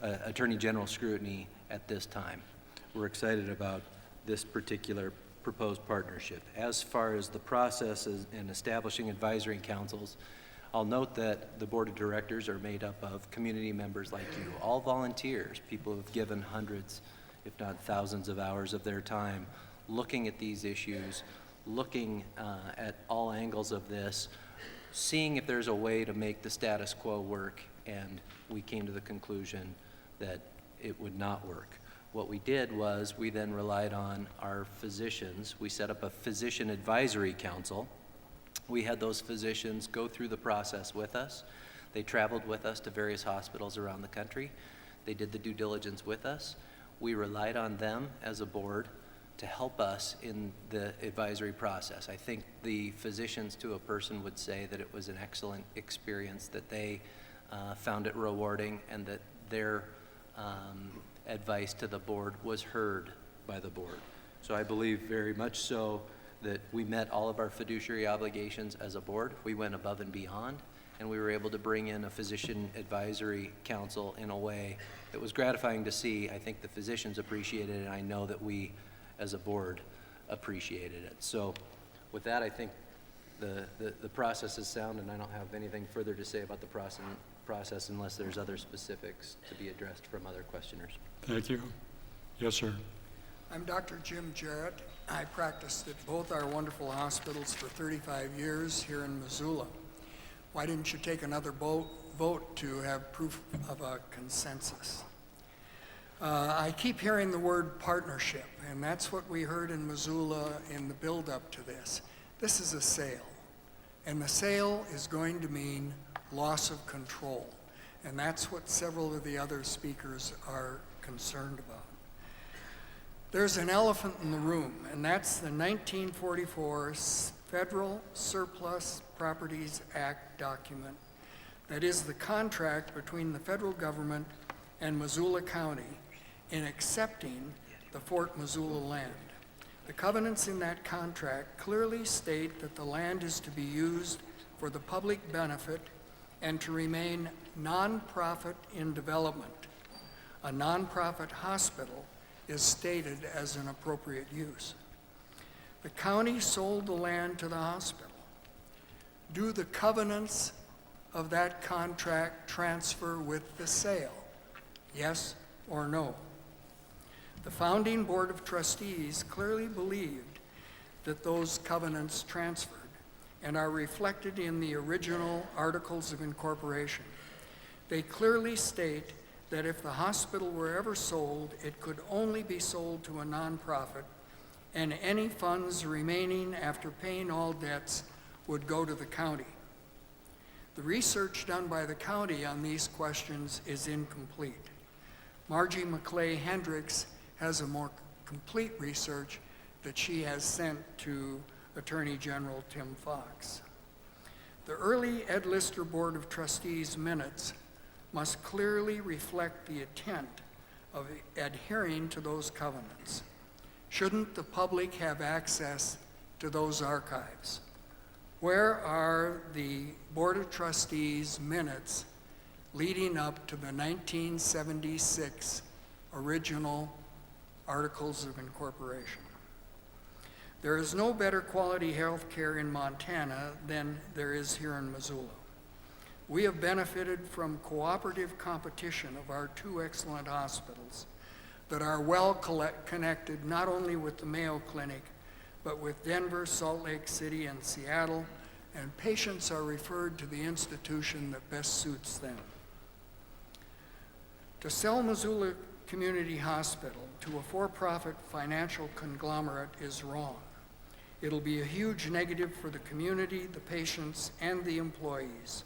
Attorney General scrutiny at this time. We're excited about this particular proposed partnership. As far as the process in establishing advisory councils, I'll note that the board of directors are made up of community members like you, all volunteers, people who've given hundreds, if not thousands of hours of their time looking at these issues, looking at all angles of this, seeing if there's a way to make the status quo work, and we came to the conclusion that it would not work. What we did was we then relied on our physicians. We set up a physician advisory council. We had those physicians go through the process with us. They traveled with us to various hospitals around the country. They did the due diligence with us. We relied on them as a board to help us in the advisory process. I think the physicians to a person would say that it was an excellent experience, that they found it rewarding, and that their advice to the board was heard by the board. So I believe very much so that we met all of our fiduciary obligations as a board. We went above and beyond, and we were able to bring in a physician advisory council in a way that was gratifying to see. I think the physicians appreciated it, and I know that we as a board appreciated it. So with that, I think the process is sound, and I don't have anything further to say about the process unless there's other specifics to be addressed from other questioners. Thank you. Yes, sir. I'm Dr. Jim Jarrett. I practiced at both our wonderful hospitals for 35 years here in Missoula. Why didn't you take another vote to have proof of a consensus? I keep hearing the word partnership, and that's what we heard in Missoula in the build-up to this. This is a sale, and the sale is going to mean loss of control, and that's what several of the other speakers are concerned about. There's an elephant in the room, and that's the 1944 Federal Surplus Properties Act document. That is the contract between the federal government and Missoula County in accepting the Fort Missoula land. The covenants in that contract clearly state that the land is to be used for the public benefit and to remain nonprofit in development. A nonprofit hospital is stated as an appropriate use. The county sold the land to the hospital. Do the covenants of that contract transfer with the sale? Yes or no? The founding Board of Trustees clearly believed that those covenants transferred, and are reflected in the original Articles of Incorporation. They clearly state that if the hospital were ever sold, it could only be sold to a nonprofit, and any funds remaining after paying all debts would go to the county. The research done by the county on these questions is incomplete. Margie McClay Hendricks has a more complete research that she has sent to Attorney General Tim Fox. The early Ed Lister Board of Trustees minutes must clearly reflect the intent of adhering to those covenants. Shouldn't the public have access to those archives? Where are the Board of Trustees minutes leading up to the 1976 original Articles of Incorporation? There is no better quality health care in Montana than there is here in Missoula. We have benefited from cooperative competition of our two excellent hospitals that are well connected not only with the Mayo Clinic, but with Denver, Salt Lake City, and Seattle, and patients are referred to the institution that best suits them. To sell Missoula Community Hospital to a for-profit financial conglomerate is wrong. It'll be a huge negative for the community, the patients, and the employees.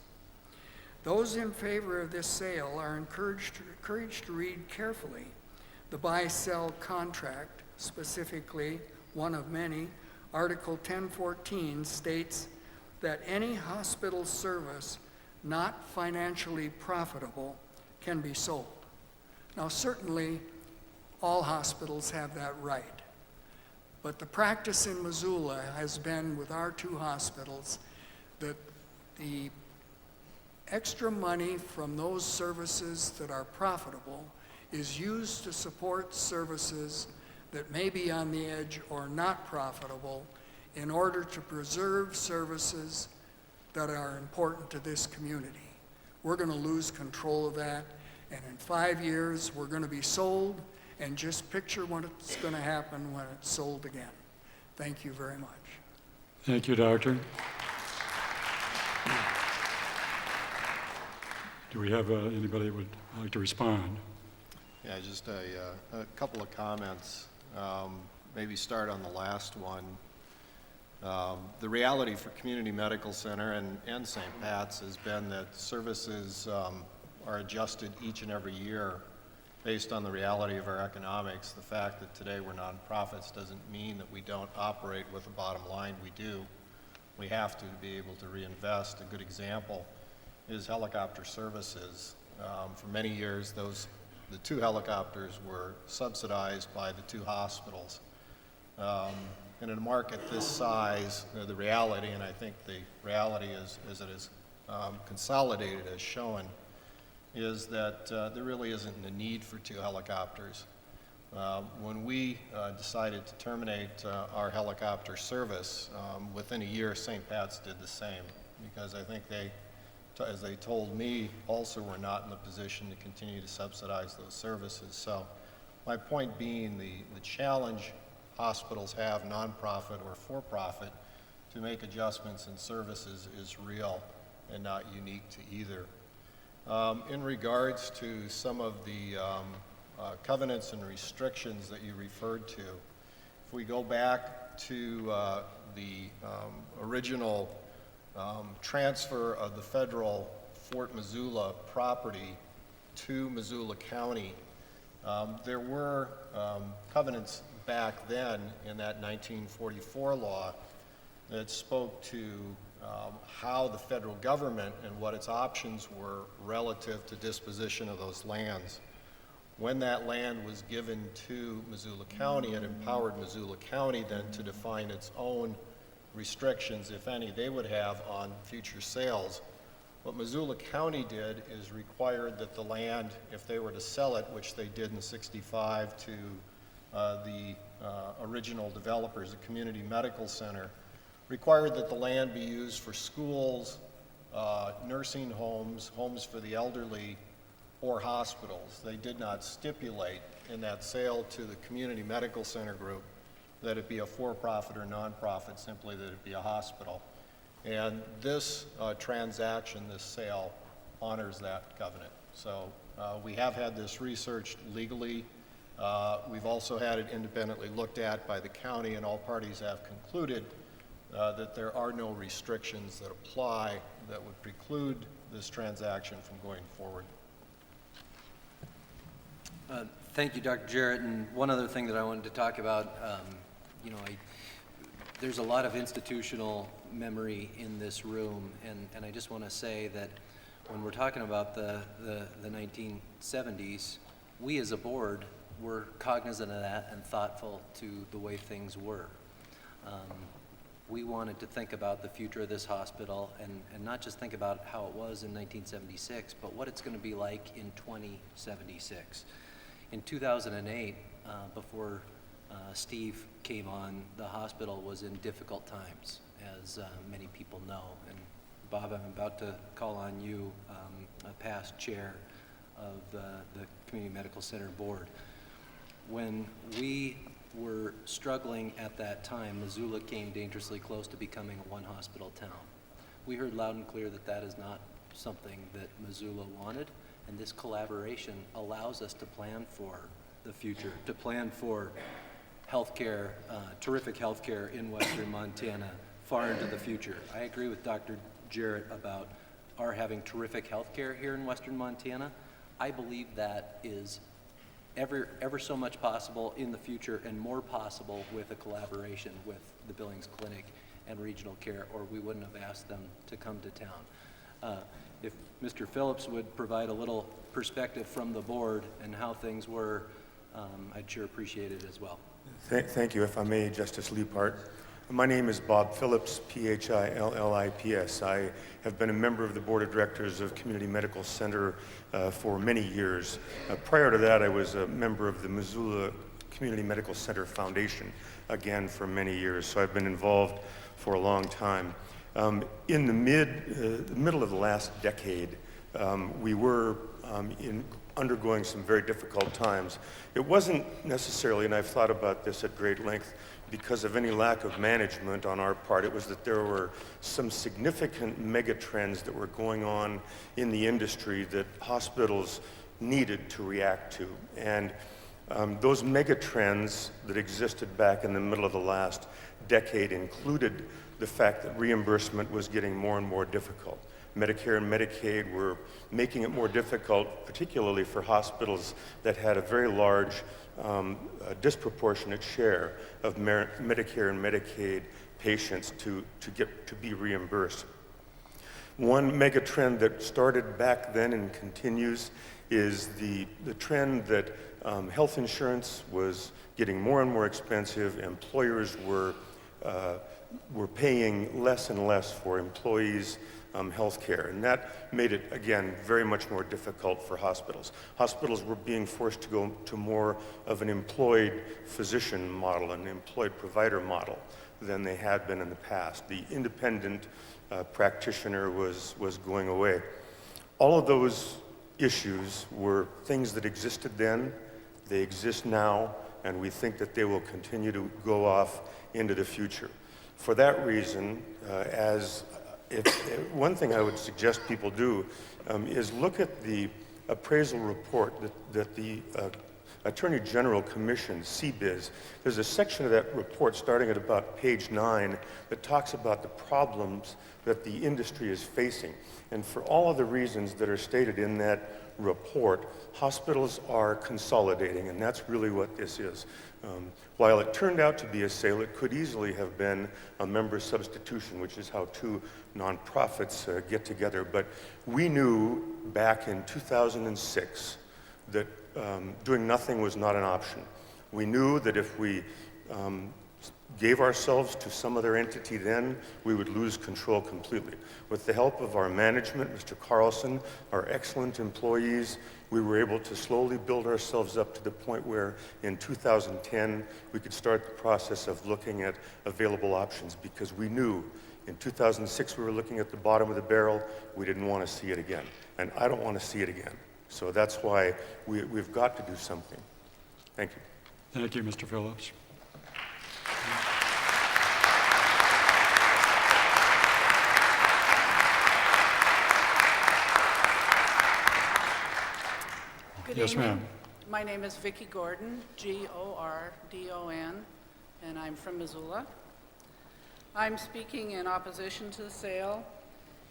Those in favor of this sale are encouraged to read carefully the buy-sell contract, specifically one of many. Article 1014 states that any hospital service not financially profitable can be sold. Now, certainly, all hospitals have that right. But the practice in Missoula has been with our two hospitals that the extra money from those services that are profitable is used to support services that may be on the edge or not profitable in order to preserve services that are important to this community. We're going to lose control of that, and in 5 years, we're going to be sold, and just picture what's going to happen when it's sold again. Thank you very much. Thank you, Doctor. Do we have anybody who would like to respond? Yeah, just a couple of comments. Maybe start on the last one. The reality for Community Medical Center and St. Pat's has been that services are adjusted each and every year based on the reality of our economics. The fact that today we're nonprofits doesn't mean that we don't operate with a bottom line. We do. We have to be able to reinvest. A good example is helicopter services. For many years, the two helicopters were subsidized by the two hospitals. And in a market this size, the reality, and I think the reality is it is consolidated as shown, is that there really isn't a need for two helicopters. When we decided to terminate our helicopter service, within a year, St. Pat's did the same, because I think they, as they told me, also were not in the position to continue to subsidize those services. So my point being, the challenge hospitals have, nonprofit or for-profit, to make adjustments in services is real and not unique to either. In regards to some of the covenants and restrictions that you referred to, if we go back to the original transfer of the federal Fort Missoula property to Missoula County, there were covenants back then in that 1944 law that spoke to how the federal government and what its options were relative to disposition of those lands. When that land was given to Missoula County, it empowered Missoula County then to define its own restrictions, if any, they would have on future sales. What Missoula County did is required that the land, if they were to sell it, which they did in '65 to the original developers, the Community Medical Center, required that the land be used for schools, nursing homes, homes for the elderly, or hospitals. They did not stipulate in that sale to the Community Medical Center group that it be a for-profit or non-profit, simply that it be a hospital. And this transaction, this sale, honors that covenant. So we have had this researched legally. We've also had it independently looked at by the county, and all parties have concluded that there are no restrictions that apply that would preclude this transaction from going forward. Thank you, Dr. Jarrett. And one other thing that I wanted to talk about, there's a lot of institutional memory in this room, and I just want to say that when we're talking about the 1970s, we as a board were cognizant of that and thoughtful to the way things were. We wanted to think about the future of this hospital and not just think about how it was in 1976, but what it's going to be like in 2076. In 2008, before Steve came on, the hospital was in difficult times, as many people know. And Bob, I'm about to call on you, a past chair of the Community Medical Center Board. When we were struggling at that time, Missoula came dangerously close to becoming a one-hospital town. We heard loud and clear that that is not something that Missoula wanted, and this collaboration allows us to plan for the future, to plan for healthcare, terrific healthcare in Western Montana far into the future. I agree with Dr. Jarrett about our having terrific healthcare here in Western Montana. I believe that is ever so much possible in the future, and more possible with a collaboration with the Billings Clinic and Regional Care, or we wouldn't have asked them to come to town. If Mr. Phillips would provide a little perspective from the board and how things were, I'd sure appreciate it as well. Thank you. If I may, Justice Liepart. My name is Bob Phillips, Phillips. I have been a member of the Board of Directors of Community Medical Center for many years. Prior to that, I was a member of the Missoula Community Medical Center Foundation, again, for many years. So I've been involved for a long time. In the middle of the last decade, we were undergoing some very difficult times. It wasn't necessarily, and I've thought about this at great length, because of any lack of management on our part. It was that there were some significant mega trends that were going on in the industry that hospitals needed to react to. And those mega trends that existed back in the middle of the last decade included the fact that reimbursement was getting more and more difficult. Medicare and Medicaid were making it more difficult, particularly for hospitals that had a very large, disproportionate share of Medicare and Medicaid patients to be reimbursed. One mega trend that started back then and continues is the trend that health insurance was getting more and more expensive. Employers were paying less and less for employees' health care, and that made it, again, very much more difficult for hospitals. Hospitals were being forced to go to more of an employed physician model, an employed provider model, than they had been in the past. The independent practitioner was going away. All of those issues were things that existed then, they exist now, and we think that they will continue to go off into the future. For that reason, one thing I would suggest people do is look at the appraisal report that the Attorney General commissioned, CBIZ. There's a section of that report starting at about page 9 that talks about the problems that the industry is facing. And for all of the reasons that are stated in that report, hospitals are consolidating, and that's really what this is. While it turned out to be a sale, it could easily have been a member substitution, which is how two nonprofits get together. But we knew back in 2006 that doing nothing was not an option. We knew that if we gave ourselves to some other entity then, we would lose control completely. With the help of our management, Mr. Carlson, our excellent employees, we were able to slowly build ourselves up to the point where in 2010 we could start the process of looking at available options, because we knew in 2006 we were looking at the bottom of the barrel. We didn't want to see it again, and I don't want to see it again. So that's why we've got to do something. Thank you. Thank you, Mr. Phillips. Thank you. 「。Good Yes, evening. ma'am. My name is Vicki Gordon, Gordon, and I'm from Missoula. I'm speaking in opposition to the sale.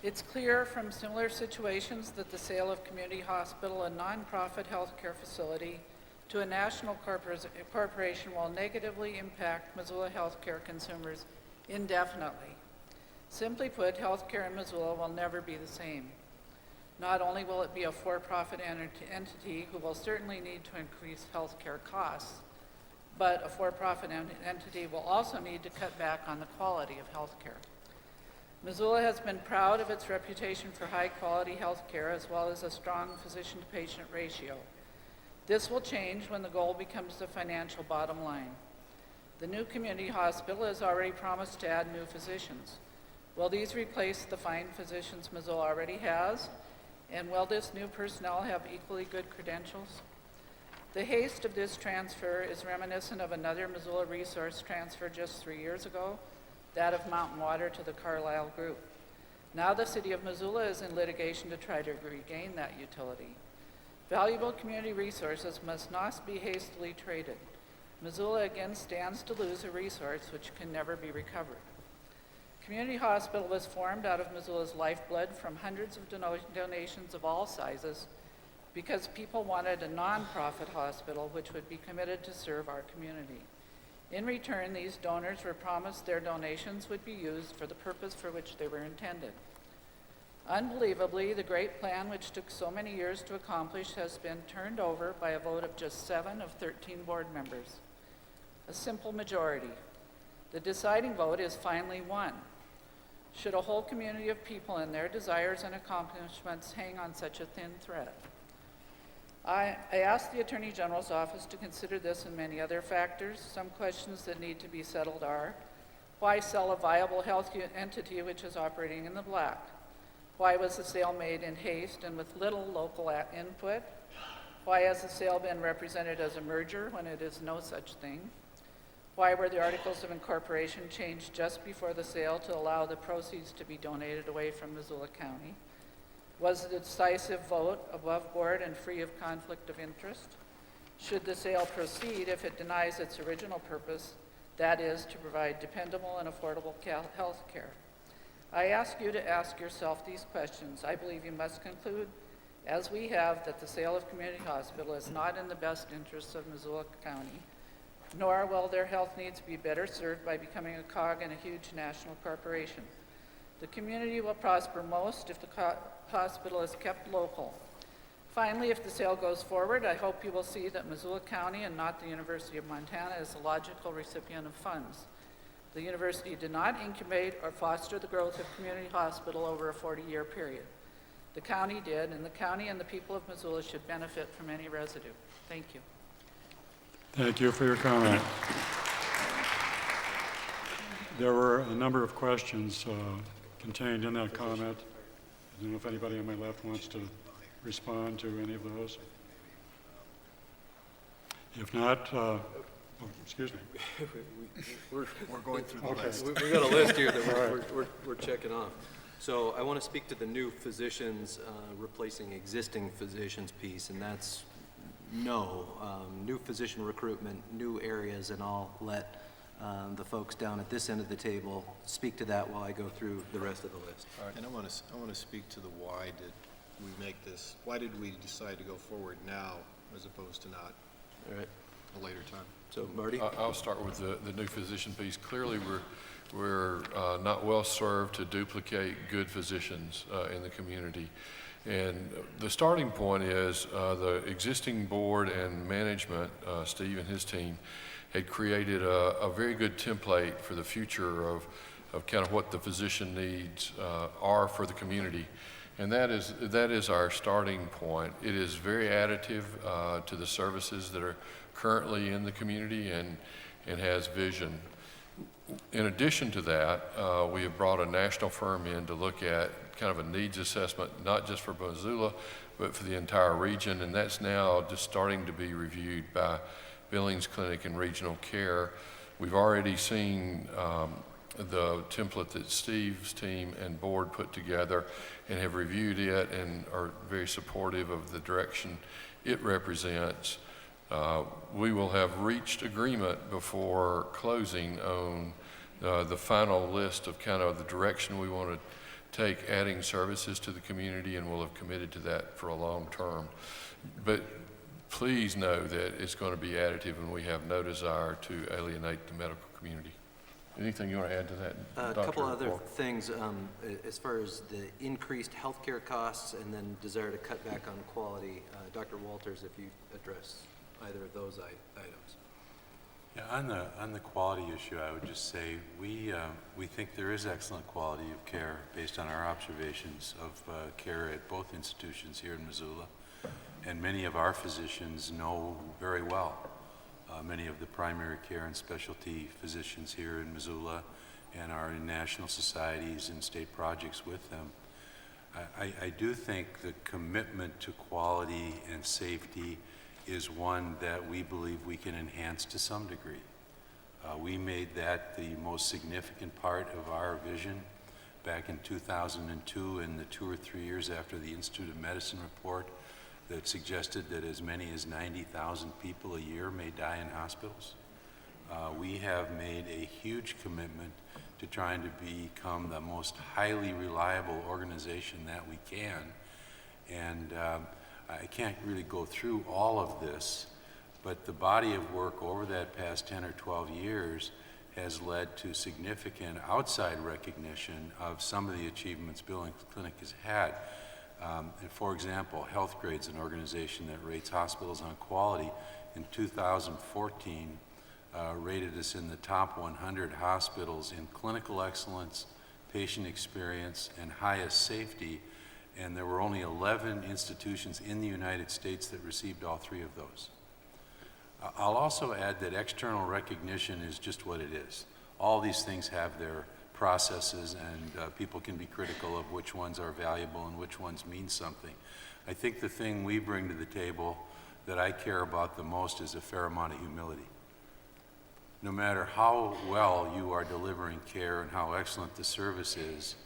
It's clear from similar situations that the sale of Community Hospital, a nonprofit healthcare facility, to a national corporation will negatively impact Missoula healthcare consumers indefinitely. Simply put, healthcare in Missoula will never be the same. Not only will it be a for-profit entity who will certainly need to increase healthcare costs, but a for-profit entity will also need to cut back on the quality of healthcare. Missoula has been proud of its reputation for high-quality healthcare as well as a strong physician-to-patient ratio. This will change when the goal becomes the financial bottom line. The new community hospital has already promised to add new physicians. Will these replace the fine physicians Missoula already has? And will this new personnel have equally good credentials? The haste of this transfer is reminiscent of another Missoula resource transfer just 3 years ago, that of Mountain Water to the Carlisle Group. Now the city of Missoula is in litigation to try to regain that utility. Valuable community resources must not be hastily traded. Missoula again stands to lose a resource which can never be recovered. Community Hospital was formed out of Missoula's lifeblood from hundreds of donations of all sizes because people wanted a nonprofit hospital which would be committed to serve our community. In return, these donors were promised their donations would be used for the purpose for which they were intended. Unbelievably, the great plan which took so many years to accomplish has been turned over by a vote of just 7 of 13 board members. A simple majority. The deciding vote is finally won. Should a whole community of people and their desires and accomplishments hang on such a thin thread? I asked the Attorney General's office to consider this and many other factors. Some questions that need to be settled are, why sell a viable health entity which is operating in the black? Why was the sale made in haste and with little local input? Why has the sale been represented as a merger when it is no such thing? Why were the articles of incorporation changed just before the sale to allow the proceeds to be donated away from Missoula County? Was it a decisive vote above board and free of conflict of interest? Should the sale proceed if it denies its original purpose, that is, to provide dependable and affordable health care? I ask you to ask yourself these questions. I believe you must conclude, as we have, that the sale of Community Hospital is not in the best interests of Missoula County, nor will their health needs be better served by becoming a cog in a huge national corporation. The community will prosper most if the hospital is kept local. Finally, if the sale goes forward, I hope you will see that Missoula County and not the University of Montana is the logical recipient of funds. The university did not incubate or foster the growth of Community Hospital over a 40-year period. The county did, and the county and the people of Missoula should benefit from any residue. Thank you. Thank you for your comment. There were a number of questions contained in that comment. I don't know if anybody on my left wants to respond to any of those. If not, excuse me. We're going through the Okay. list. We got a list here that we're checking off. So I want to speak to the new physicians replacing existing physicians piece, and that's no. New physician recruitment, new areas, and I'll let the folks down at this end of the table speak to that while I go through the rest of the list. And I want to speak to the why did we make this, why did we decide to go forward now as opposed to not All right. a later time? So Marty? I'll start with the new physician piece. Clearly, we're not well served to duplicate good physicians in the community. And the starting point is the existing board and management, Steve and his team, had created a very good template for the future of kind of what the physician needs are for the community. And that is our starting point. It is very additive to the services that are currently in the community and has vision. In addition to that, we have brought a national firm in to look at kind of a needs assessment, not just for Missoula, but for the entire region, and that's now just starting to be reviewed by Billings Clinic and Regional Care. We've already seen the template that Steve's team and board put together and have reviewed it and are very supportive of the direction it represents, we will have reached agreement before closing on the final list of kind of the direction we want to take adding services to the community, and we'll have committed to that for a long term. But please know that it's going to be additive, and we have no desire to alienate the medical community. Anything you want to add to that, A Dr. couple other Walker? things, as far as the increased healthcare costs and then desire to cut back on quality. Dr. Walters, if you address either of those items. Yeah, on the quality issue, I would just say we think there is excellent quality of care based on our observations of care at both institutions here in Missoula, and many of our physicians know very well many of the primary care and specialty physicians here in Missoula, and are in national societies and state projects with them. I do think the commitment to quality and safety is one that we believe we can enhance to some degree. We made that the most significant part of our vision back in 2002, in the 2 or 3 years after the Institute of Medicine report that suggested that as many as 90,000 people a year may die in hospitals. We have made a huge commitment to trying to become the most highly reliable organization that we can. And I can't really go through all of this, but the body of work over that past 10 or 12 years has led to significant outside recognition of some of the achievements Billings Clinic has had. For example, HealthGrade's an organization that rates hospitals on quality. In 2014, rated us in the top 100 hospitals in clinical excellence, patient experience, and highest safety. And there were only 11 institutions in the United States that received all 3 of those. I'll also add that external recognition is just what it is. All these things have their processes, and people can be critical of which ones are valuable and which ones mean something. I think the thing we bring to the table that I care about the most is a fair amount of humility. No matter how well you are delivering care and how excellent the service is,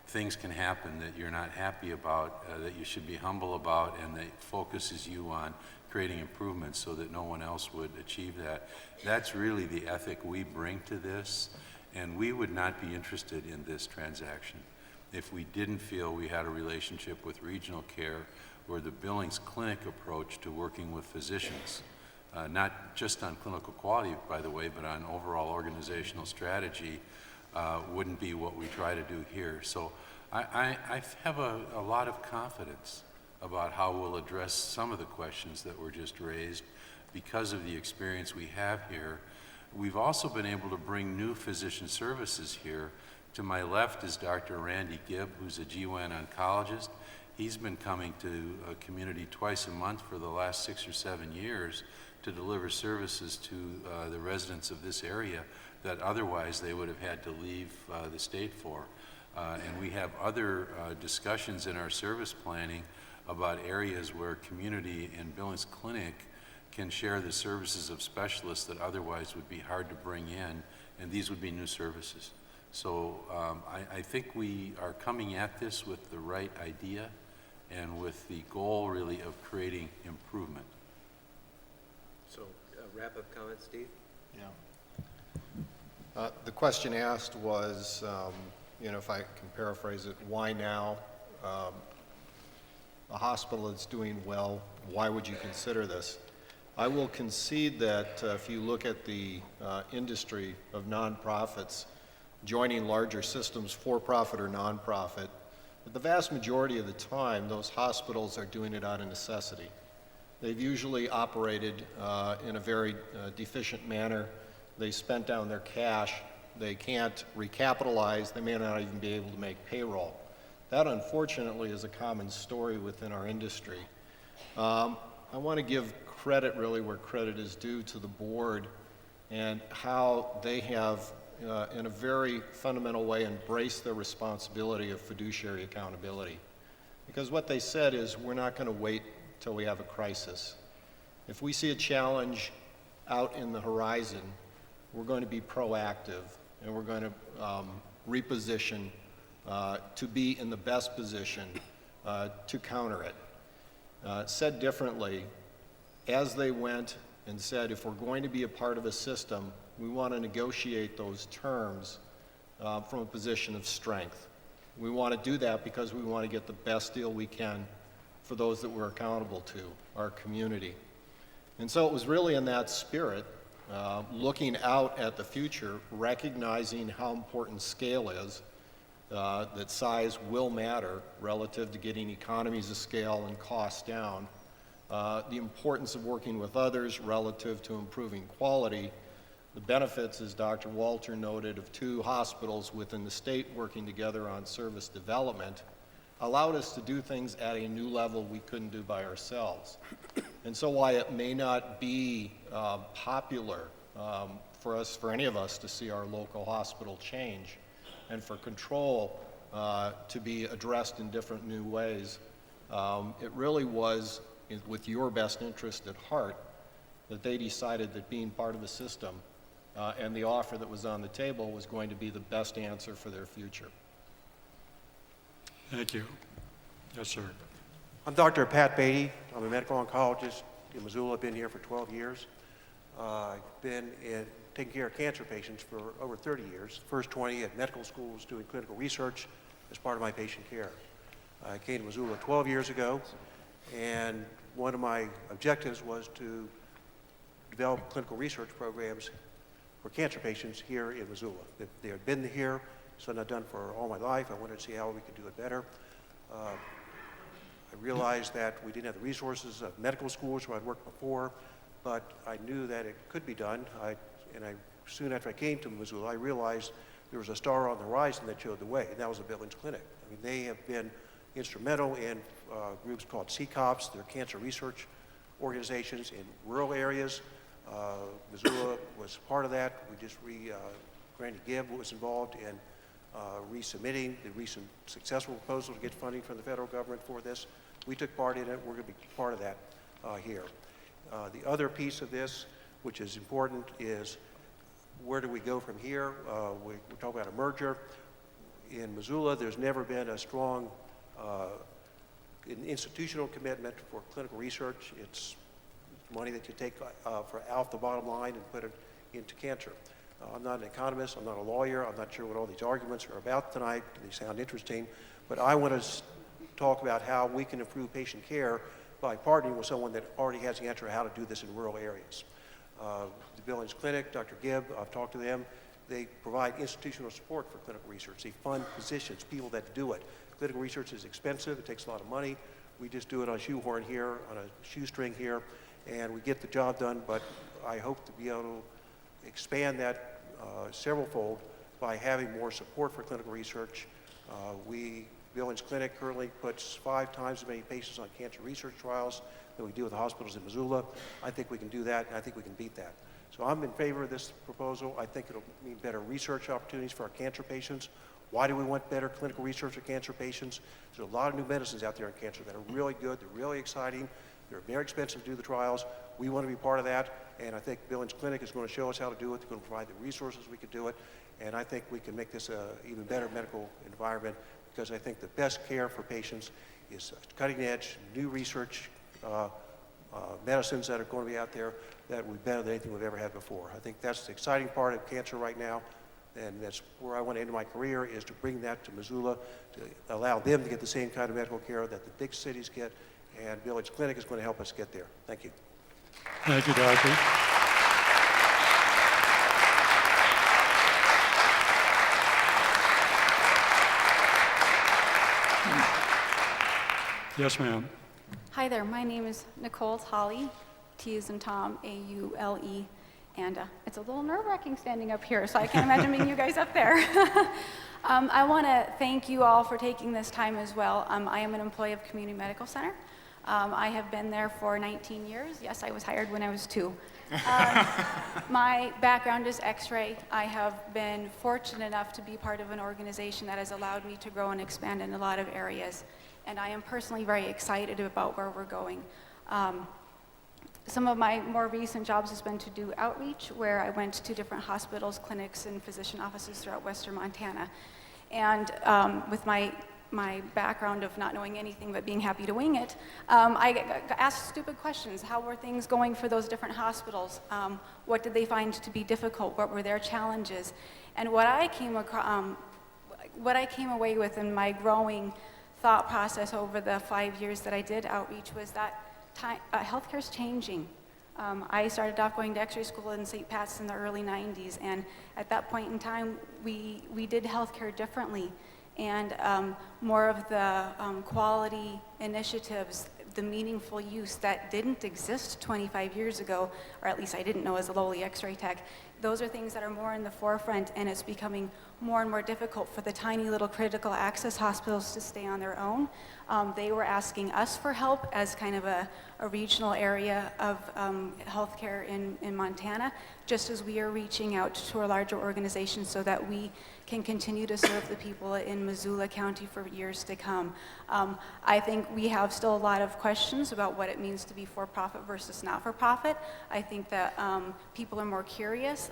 things can happen that you're not happy about, that you should be humble about, and that focuses you on creating improvements so that no one else would achieve that. That's really the ethic we bring to this, and we would not be interested in this transaction if we didn't feel we had a relationship with regional care or the Billings Clinic approach to working with physicians, not just on clinical quality, by the way, but on overall organizational strategy, wouldn't be what we try to do here. So I have a lot of confidence about how we'll address some of the questions that were just raised because of the experience we have here. We've also been able to bring new physician services here. To my left is Dr. Randy Gibb, who's a GYN oncologist. He's been coming to a community twice a month for the last 6 or 7 years to deliver services to the residents of this area that otherwise they would have had to leave the state for. And we have other discussions in our service planning about areas where community and Billings Clinic can share the services of specialists that otherwise would be hard to bring in, and these would be new services. So I think we are coming at this with the right idea and with the goal really of creating improvement. So wrap-up comments, Steve? Yeah. The question asked was, if I can paraphrase it, why now? A hospital that's doing well, why would you consider this? I will concede that if you look at the industry of nonprofits joining larger systems, for-profit or nonprofit, but the vast majority of the time, those hospitals are doing it out of necessity. They've usually operated in a very deficient manner. They spent down their cash. They can't recapitalize. They may not even be able to make payroll. That, unfortunately, is a common story within our industry. I want to give credit really where credit is due to the board and how they have, in a very fundamental way, embraced their responsibility of fiduciary accountability. Because what they said is, we're not going to wait till we have a crisis. If we see a challenge out in the horizon, we're going to be proactive and we're going to reposition to be in the best position to counter it. Said differently, as they went and said, if we're going to be a part of a system, we want to negotiate those terms from a position of strength. We want to do that because we want to get the best deal we can for those that we're accountable to, our community. And so it was really in that spirit, looking out at the future, recognizing how important scale is, that size will matter relative to getting economies of scale and costs down, the importance of working with others relative to improving quality, the benefits, as Dr. Walter noted, of 2 hospitals within the state working together on service development allowed us to do things at a new level we couldn't do by ourselves. And so while it may not be popular for any of us to see our local hospital change and for control to be addressed in different new ways, it really was with your best interest at heart that they decided that being part of the system and the offer that was on the table was going to be the best answer for their future. Thank you. Yes, sir. I'm Dr. Pat Beatty. I'm a medical oncologist in Missoula. I've been here for 12 years. I've been taking care of cancer patients for over 30 years. The first 20 at medical schools doing clinical research as part of my patient care. I came to Missoula 12 years ago, and one of my objectives was to develop clinical research programs for cancer patients here in Missoula. They had been here, something I've done for all my life. I wanted to see how we could do it better. I realized that we didn't have the resources of medical schools where I'd worked before, but I knew that it could be done. Soon after I came to Missoula, I realized there was a star on the horizon that showed the way, and that was the Billings Clinic. I mean, they have been instrumental in groups called CCOPs, they're cancer research organizations in rural areas. Missoula was part of that. We just Randy Gibb was involved in resubmitting the recent successful proposal to get funding from the federal government for this. We took part in it. We're going to be part of that here. The other piece of this, which is important, is where do we go from here? We're talking about a merger. In Missoula, there's never been a strong institutional commitment for clinical research. It's money that you take off the bottom line and put it into cancer. I'm not an economist, I'm not a lawyer, I'm not sure what all these arguments are about tonight. They sound interesting, but I want to talk about how we can improve patient care by partnering with someone that already has the answer how to do this in rural areas. The Billings Clinic, Dr. Gibb, I've talked to them. They provide institutional support for clinical research. They fund physicians, people that do it. Clinical research is expensive, it takes a lot of money. We just do it on a shoehorn here, on a shoestring here, and we get the job done, but I hope to be able to expand that several-fold by having more support for clinical research. Billings Clinic currently puts 5 times as many patients on cancer research trials than we do with the hospitals in Missoula. I think we can do that, and I think we can beat that. So I'm in favor of this proposal. I think it'll mean better research opportunities for our cancer patients. Why do we want better clinical research for cancer patients? There's a lot of new medicines out there in cancer that are really good, they're really exciting, they're very expensive to do the trials. We want to be part of that, and I think Billings Clinic is going to show us how to do it. They're going to provide the resources we can do it, and I think we can make this an even better medical environment because I think the best care for patients is cutting-edge, new research, medicines that are going to be out there that will be better than anything we've ever had before. I think that's the exciting part of cancer right now, and that's where I want to end my career, is to bring that to Missoula, to allow them to get the same kind of medical care that the big cities get, and Billings Clinic is going to help us get there. Thank you. Thank you, Doctor. Yes, ma'am. Hi there, my name is Nicole Tolley, T as in Tom, A-U-L-E, and it's a little nerve-wracking standing up here, so I can't imagine being you guys up there. I want to thank you all for taking this time as well. I am an employee of Community Medical Center. I have been there for 19 years. Yes, I was hired when I was 2. My background is X-ray. I have been fortunate enough to be part of an organization that has allowed me to grow and expand in a lot of areas. And I am personally very excited about where we're going. Some of my more recent jobs has been to do outreach, where I went to different hospitals, clinics, and physician offices throughout western Montana. And with my my background of not knowing anything but being happy to wing it, I got asked stupid questions. How were things going for those different hospitals? What did they find to be difficult? What were their challenges? And what I came away with in my growing thought process over the 5 years that I did outreach was that healthcare is changing. I started off going to X-ray school in St. Pat's in the early 90s, and at that point in time, we did healthcare differently, and more of the quality initiatives, the meaningful use that didn't exist 25 years ago, or at least I didn't know as a lowly X-ray tech. Those are things that are more in the forefront, and it's becoming more and more difficult for the tiny little critical access hospitals to stay on their own. They were asking us for help as kind of a regional area of healthcare in Montana, just as we are reaching out to a larger organization so that we can continue to serve the people in Missoula County for years to come. I think we have still a lot of questions about what it means to be for-profit versus not-for-profit. I think that people are more curious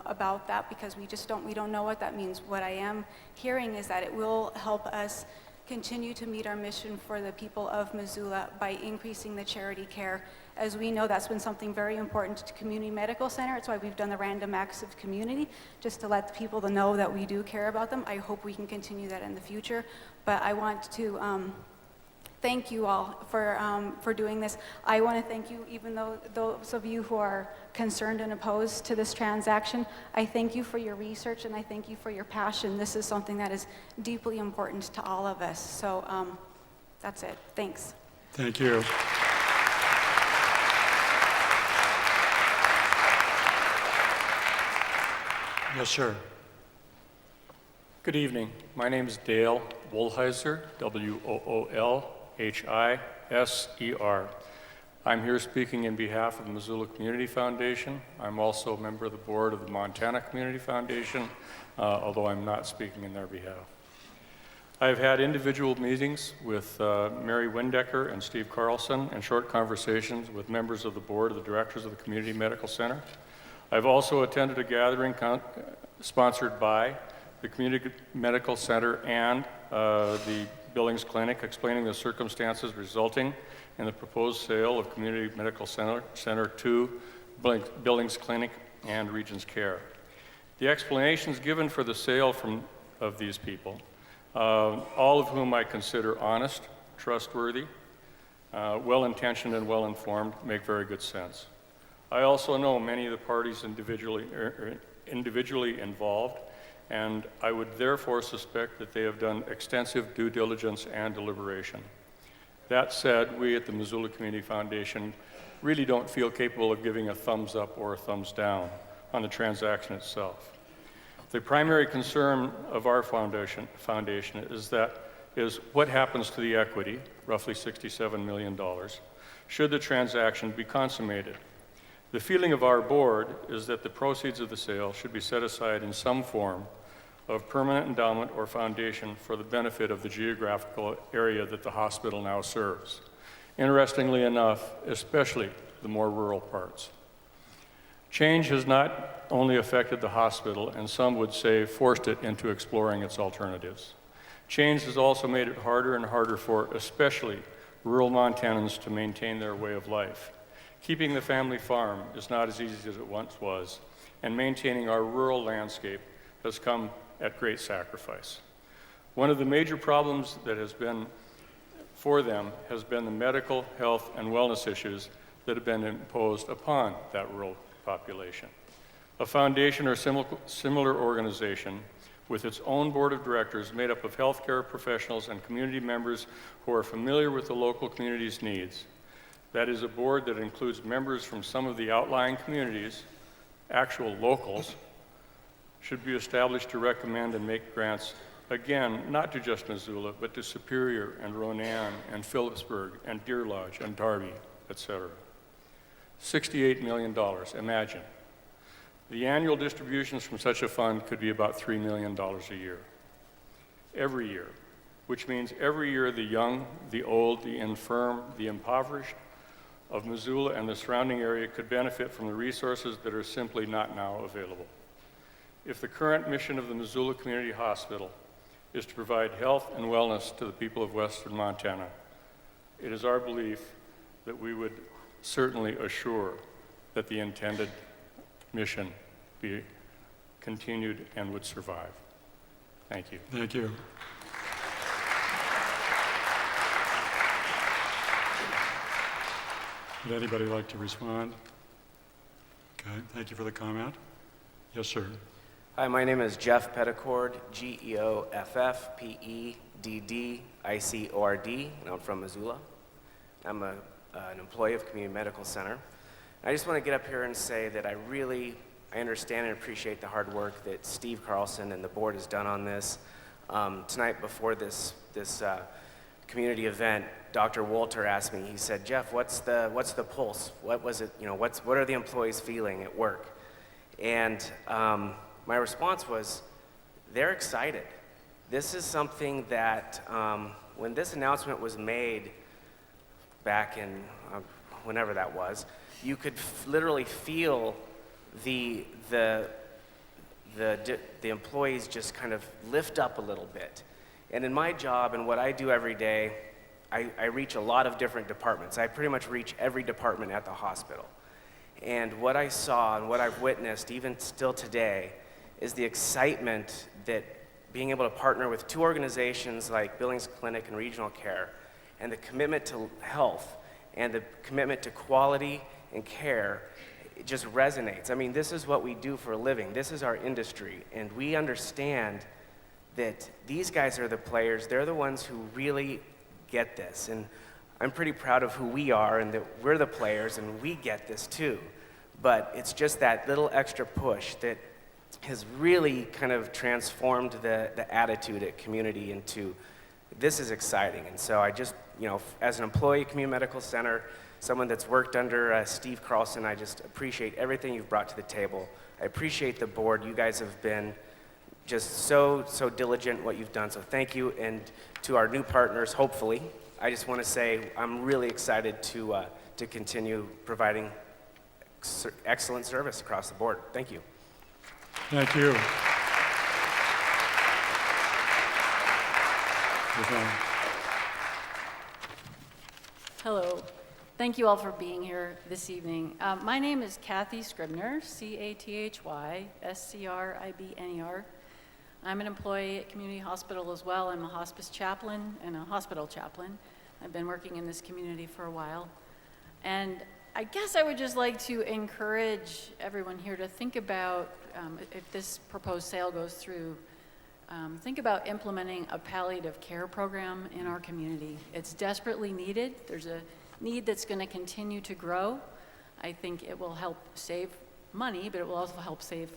about that because we don't know what that means. What I am hearing is that it will help us continue to meet our mission for the people of Missoula by increasing the charity care. As we know, that's been something very important to Community Medical Center. It's why we've done the Random Acts of Community, just to let the people to know that we do care about them. I hope we can continue that in the future. But I want to thank you all for doing this. I want to thank you, even though those of you who are concerned and opposed to this transaction, I thank you for your research and I thank you for your passion. This is something that is deeply important to all of us. So that's it. Thanks. Thank you. Yes, sir. Good evening. My name is Dale Woolheiser, W-O-O-L-H-I-S-E-R. I'm here speaking in behalf of the Missoula Community Foundation. I'm also a member of the board of the Montana Community Foundation, although I'm not speaking in their behalf. I've had individual meetings with Mary Windecker and Steve Carlson and short conversations with members of the board of the directors of the Community Medical Center. I've also attended a gathering sponsored by the Community Medical Center and the Billings Clinic explaining the circumstances resulting in the proposed sale of Community Medical Center to Billings Clinic and Regions Care. The explanations given for the sale of these people, all of whom I consider honest, trustworthy, well-intentioned, and well-informed, make very good sense. I also know many of the parties individually involved, and I would therefore suspect that they have done extensive due diligence and deliberation. That said, we at the Missoula Community Foundation really don't feel capable of giving a thumbs up or a thumbs down on the transaction itself. The primary concern of our foundation is what happens to the equity, roughly $67 million, should the transaction be consummated. The feeling of our board is that the proceeds of the sale should be set aside in some form of permanent endowment or foundation for the benefit of the geographical area that the hospital now serves. Interestingly enough, especially the more rural parts. Change has not only affected the hospital, and some would say forced it into exploring its alternatives. Change has also made it harder and harder for especially rural Montanans to maintain their way of life. Keeping the family farm is not as easy as it once was, and maintaining our rural landscape has come at great sacrifice. One of the major problems that has been for them has been the medical, health, and wellness issues that have been imposed upon that rural population. A foundation or similar organization with its own board of directors made up of healthcare professionals and community members who are familiar with the local community's needs. That is a board that includes members from some of the outlying communities, actual locals, should be established to recommend and make grants, again, not to just Missoula, but to Superior and Ronan and Phillipsburg and Deer Lodge and Darby, etc. $68 million, imagine. The annual distributions from such a fund could be about $3 million a year. Every year, which means every year the young, the old, the infirm, the impoverished of Missoula and the surrounding area could benefit from the resources that are simply not now available. If the current mission of the Missoula Community Hospital is to provide health and wellness to the people of Western Montana. It is our belief that we would certainly assure that the intended mission be continued and would survive. Thank you. Thank you. Would anybody like to respond? Okay, thank you for the comment. Yes, sir. Hi, my name is Jeff Petticord, Geoffpeddicord, and I'm from Missoula. I'm an employee of Community Medical Center. I just want to get up here and say that I understand and appreciate the hard work that Steve Carlson and the board has done on this. Tonight before this community event, Dr. Walter asked me, he said, Jeff, what's the pulse? What was it, what are the employees feeling at work? And my response was, they're excited. This is something that, when this announcement was made back in whenever that was, you could literally feel the employees just kind of lift up a little bit. And in my job and what I do every day, I reach a lot of different departments. I pretty much reach every department at the hospital. And what I saw and what I've witnessed, even still today, is the excitement that being able to partner with two organizations like Billings Clinic and Regional Care, and the commitment to health and the commitment to quality and care, it just resonates. I mean, this is what we do for a living. This is our industry, and we understand that these guys are the players. They're the ones who really get this, and I'm pretty proud of who we are and that we're the players and we get this too. But it's just that little extra push that has really kind of transformed the attitude at community into, this is exciting. And so I just, as an employee at Community Medical Center, someone that's worked under Steve Carlson, I just appreciate everything you've brought to the table. I appreciate the board. You guys have been just so diligent in what you've done. So thank you. And to our new partners, hopefully, I just want to say I'm really excited to continue providing excellent service across the board. Thank you. Thank you. Hello. Thank you all for being here this evening. My name is Kathy Scribner, CathyScribner. I'm an employee at Community Hospital as well. I'm a hospice chaplain and a hospital chaplain. I've been working in this community for a while. And I guess I would just like to encourage everyone here to think about, if this proposed sale goes through, think about implementing a palliative care program in our community. It's desperately needed. There's a need that's going to continue to grow. I think it will help save money, but it will also help save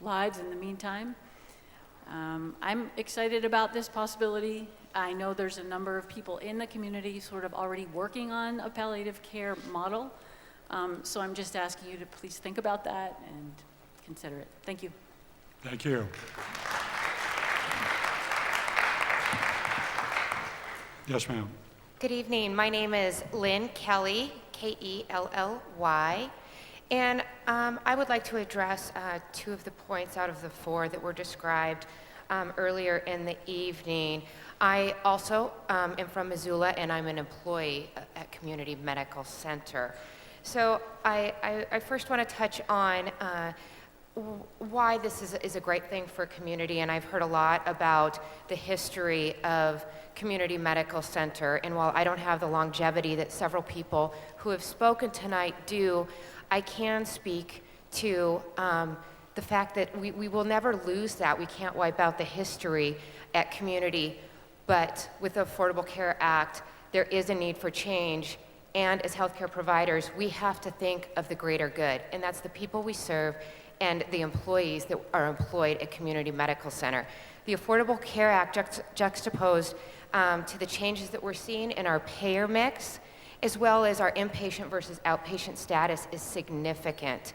lives in the meantime. I'm excited about this possibility. I know there's a number of people in the community sort of already working on a palliative care model. So I'm just asking you to please think about that and consider it. Thank you. Thank you. Yes, ma'am. Good evening. My name is Lynn Kelly, Kelly, and I would like to address two of the points out of the four that were described earlier in the evening. I also am from Missoula, and I'm an employee at Community Medical Center. So I first want to touch on why this is a great thing for community, and I've heard a lot about the history of Community Medical Center, and while I don't have the longevity that several people who have spoken tonight do, I can speak to the fact that we will never lose that. We can't wipe out the history at community, but with the Affordable Care Act, there is a need for change, and as healthcare providers, we have to think of the greater good, and that's the people we serve and the employees that are employed at Community Medical Center. The Affordable Care Act juxtaposed to the changes that we're seeing in our payer mix, as well as our inpatient versus outpatient status, is significant.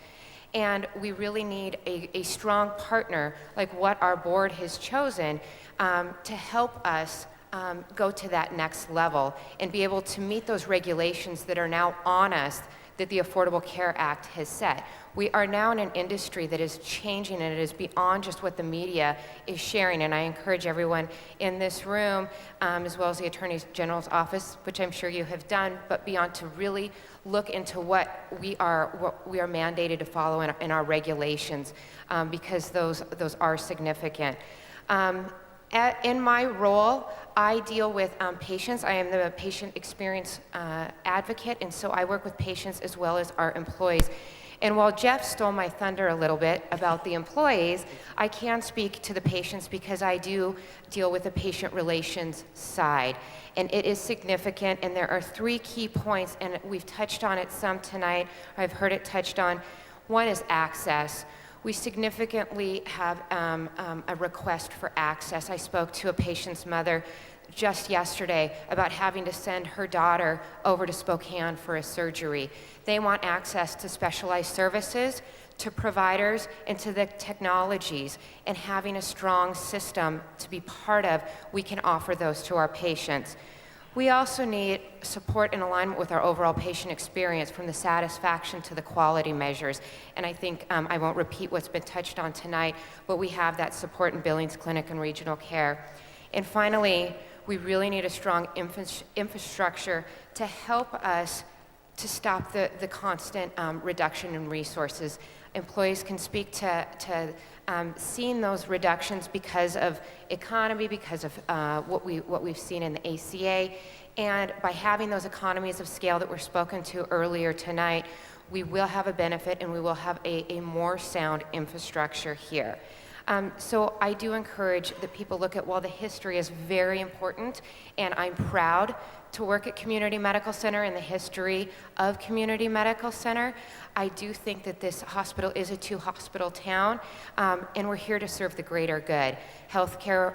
And we really need a strong partner like what our board has chosen to help us go to that next level and be able to meet those regulations that are now on us that the Affordable Care Act has set. We are now in an industry that is changing, and it is beyond just what the media is sharing. And I encourage everyone in this room, as well as the Attorney General's office, which I'm sure you have done, but beyond, to really look into what we are mandated to follow in our regulations, because those are significant. In my role, I deal with patients. I am the patient experience advocate, and so I work with patients as well as our employees. And while Jeff stole my thunder a little bit about the employees, I can speak to the patients because I do deal with the patient relations side. And it is significant, and there are 3 key points, and we've touched on it some tonight. I've heard it touched on. One is access. We significantly have a request for access. I spoke to a patient's mother just yesterday about having to send her daughter over to Spokane for a surgery. They want access to specialized services, to providers, and to the technologies, and having a strong system to be part of, we can offer those to our patients. We also need support in alignment with our overall patient experience, from the satisfaction to the quality measures. And I think I won't repeat what's been touched on tonight, but we have that support in Billings Clinic and regional care. And finally, we really need a strong infrastructure to help us to stop the constant reduction in resources. Employees can speak to seeing those reductions because of economy, because of what we've seen in the ACA, and by having those economies of scale that were spoken to earlier tonight, we will have a benefit, and we will have a more sound infrastructure here. So I do encourage that people look at, while the history is very important, and I'm proud to work at Community Medical Center and the history of Community Medical Center, I do think that this hospital is a 2-hospital town, and we're here to serve the greater good. Healthcare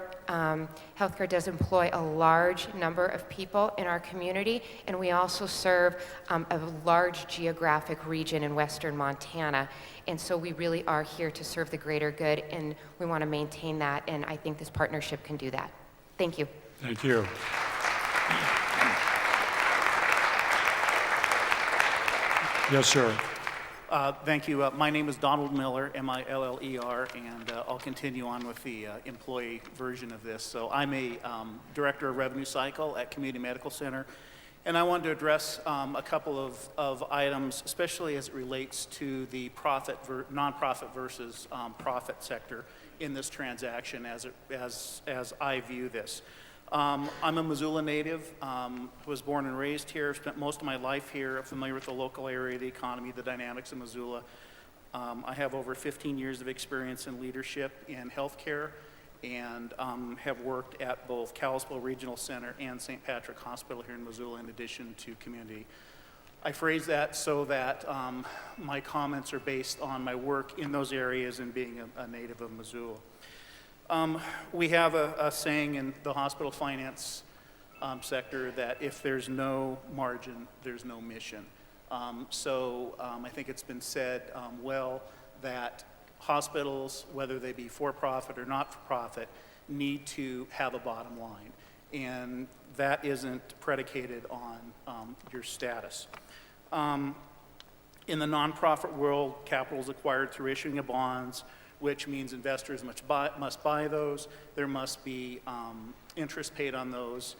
does employ a large number of people in our community, and we also serve a large geographic region in western Montana. And so we really are here to serve the greater good, and we want to maintain that, and I think this partnership can do that. Thank you. Thank you. Yes, sir. Thank you. My name is Donald Miller, M-I-L-L-E-R, and I'll continue on with the employee version of this. So I'm a director of revenue cycle at Community Medical Center, and I wanted to address a couple of items, especially as it relates to the nonprofit versus profit sector in this transaction as I view this. I'm a Missoula native, was born and raised here, spent most of my life here, familiar with the local area, the economy, the dynamics of Missoula. I have over 15 years of experience in leadership in healthcare, and have worked at both Kalispell Regional Center and St. Patrick Hospital here in Missoula, in addition to community. I phrase that so that my comments are based on my work in those areas and being a native of Missoula. We have a saying in the hospital finance sector that if there's no margin, there's no mission. So I think it's been said well that hospitals, whether they be for-profit or not-for-profit, need to have a bottom line. And that isn't predicated on your status. In the nonprofit world, capital is acquired through issuing of bonds, which means investors must buy those. There must be interest paid on those.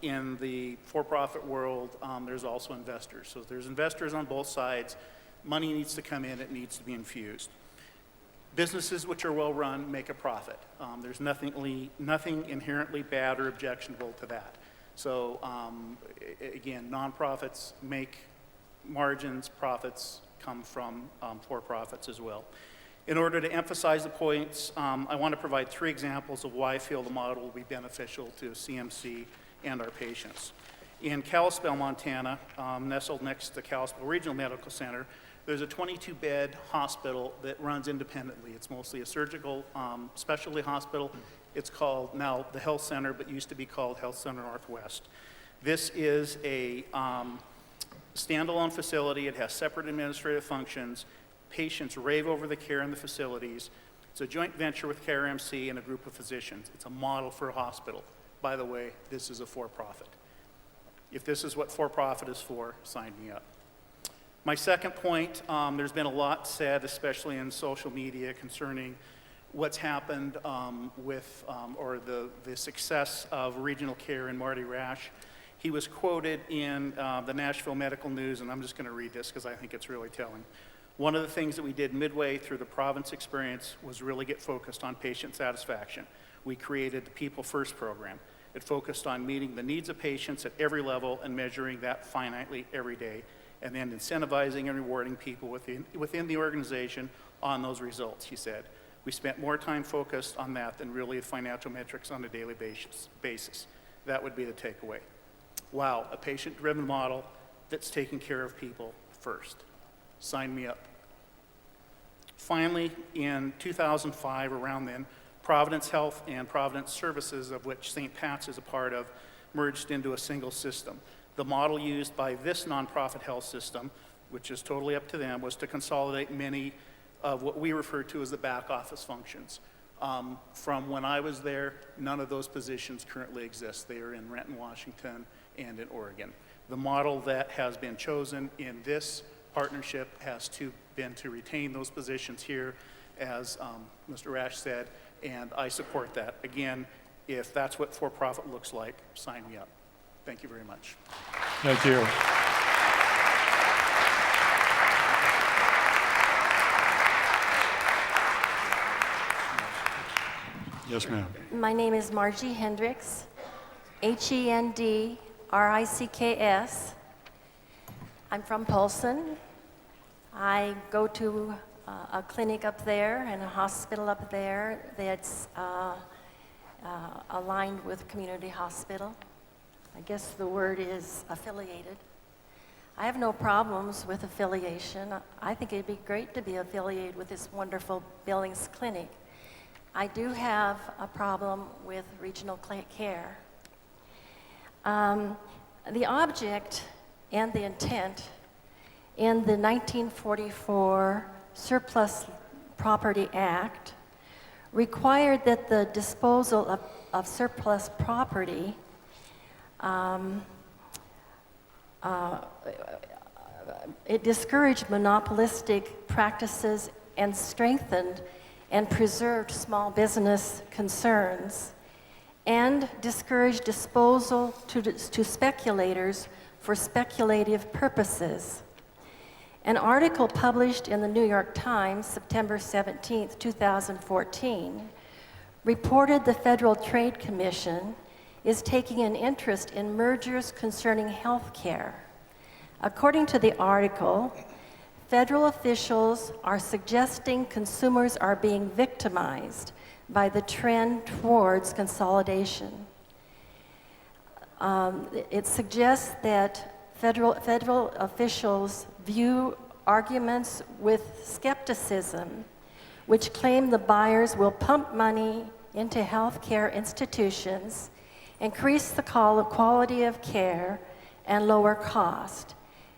In the for-profit world, there's also investors. So there's investors on both sides. Money needs to come in, it needs to be infused. Businesses which are well-run make a profit. There's nothing inherently bad or objectionable to that. So again, nonprofits make margins, profits come from for-profits as well. In order to emphasize the points, I want to provide 3 examples of why I feel the model will be beneficial to CMC and our patients. In Kalispell, Montana, nestled next to Kalispell Regional Medical Center, there's a 22-bed hospital that runs independently. It's mostly a surgical specialty hospital. It's called now the Health Center, but used to be called Health Center Northwest. This is a standalone facility. It has separate administrative functions. Patients rave over the care in the facilities. It's a joint venture with CareMC and a group of physicians. It's a model for a hospital. By the way, this is a for-profit. If this is what for-profit is for, sign me up. My second point, there's been a lot said, especially in social media, concerning what's happened or the success of regional care in Marty Rash. He was quoted in the Nashville Medical News, and I'm just going to read this because I think it's really telling. One of the things that we did midway through the province experience was really get focused on patient satisfaction. We created the People First program. It focused on meeting the needs of patients at every level and measuring that finitely every day, and then incentivizing and rewarding people within the organization on those results, he said. We spent more time focused on that than really the financial metrics on a daily basis. That would be the takeaway. Wow, a patient-driven model that's taking care of people first. Sign me up. Finally, in 2005, around then, Providence Health and Providence Services, of which St. Pat's is a part of, merged into a single system. The model used by this nonprofit health system, which is totally up to them, was to consolidate many of what we refer to as the back office functions. From when I was there, none of those positions currently exist. They are in Renton, Washington, and in Oregon. The model that has been chosen in this partnership has been to retain those positions here, as Mr. Rash said, and I support that. Again, if that's what for-profit looks like, sign me up. Thank you very much. Thank you. Yes, ma'am. My name is Margie Hendricks, Hendricks. I'm from Polson. I go to a clinic up there and a hospital up there that's aligned with community hospital. I guess the word is affiliated. I have no problems with affiliation. I think it'd be great to be affiliated with this wonderful Billings clinic. I do have a problem with regional care. The object and the intent in the 1944 Surplus Property Act required that the disposal of surplus property it discouraged monopolistic practices and strengthened and preserved small business concerns, and discouraged disposal to speculators for speculative purposes. An article published in the New York Times, September 17, 2014, reported the Federal Trade Commission is taking an interest in mergers concerning health care. According to the article, federal officials are suggesting consumers are being victimized by the trend towards consolidation. It suggests that federal officials view arguments with skepticism, which claim the buyers will pump money into healthcare institutions, increase the quality of care, and lower cost.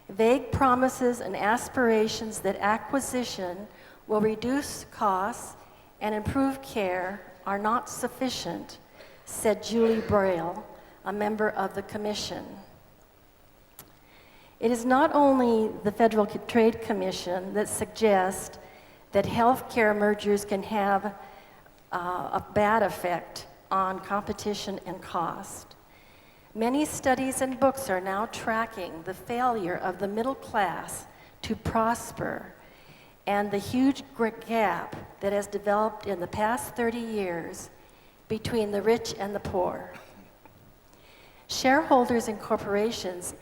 Vague promises and aspirations that acquisition will reduce costs and improve care are not sufficient, said Julie Braille, a member of the commission. It is not only the Federal Trade Commission that suggests that healthcare mergers can have a bad effect on competition and cost. Many studies and books are now tracking the failure of the middle class to prosper and the huge gap that has developed in the past 30 years between the rich and the poor. Shareholders and corporations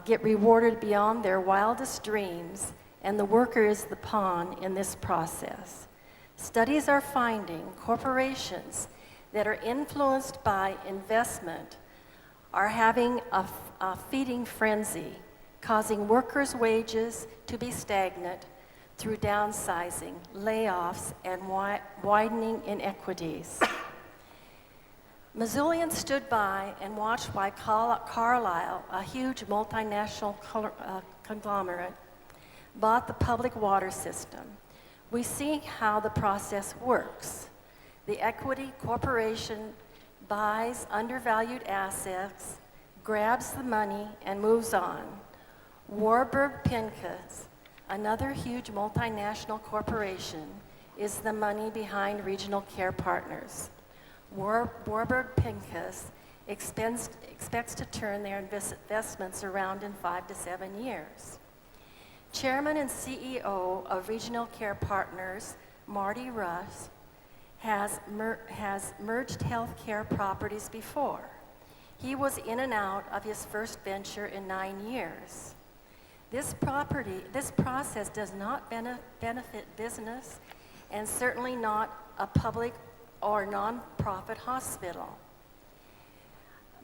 get rewarded beyond their wildest dreams, and the worker is the pawn in this process. Studies are finding corporations that are influenced by investment are having a feeding frenzy, causing workers' wages to be stagnant through downsizing, layoffs, and widening inequities. Missoulians stood by and watched why Carlyle, a huge multinational conglomerate, bought the public water system. We see how the process works. The equity corporation buys undervalued assets, grabs the money, and moves on. Warburg Pincus, another huge multinational corporation, is the money behind Regional Care Partners. Warburg Pincus expects to turn their investments around in 5 to 7 years. Chairman and CEO of Regional Care Partners, Marty Russ, has merged healthcare properties before. He was in and out of his first venture in 9 years. This process does not benefit business and certainly not a public or nonprofit hospital.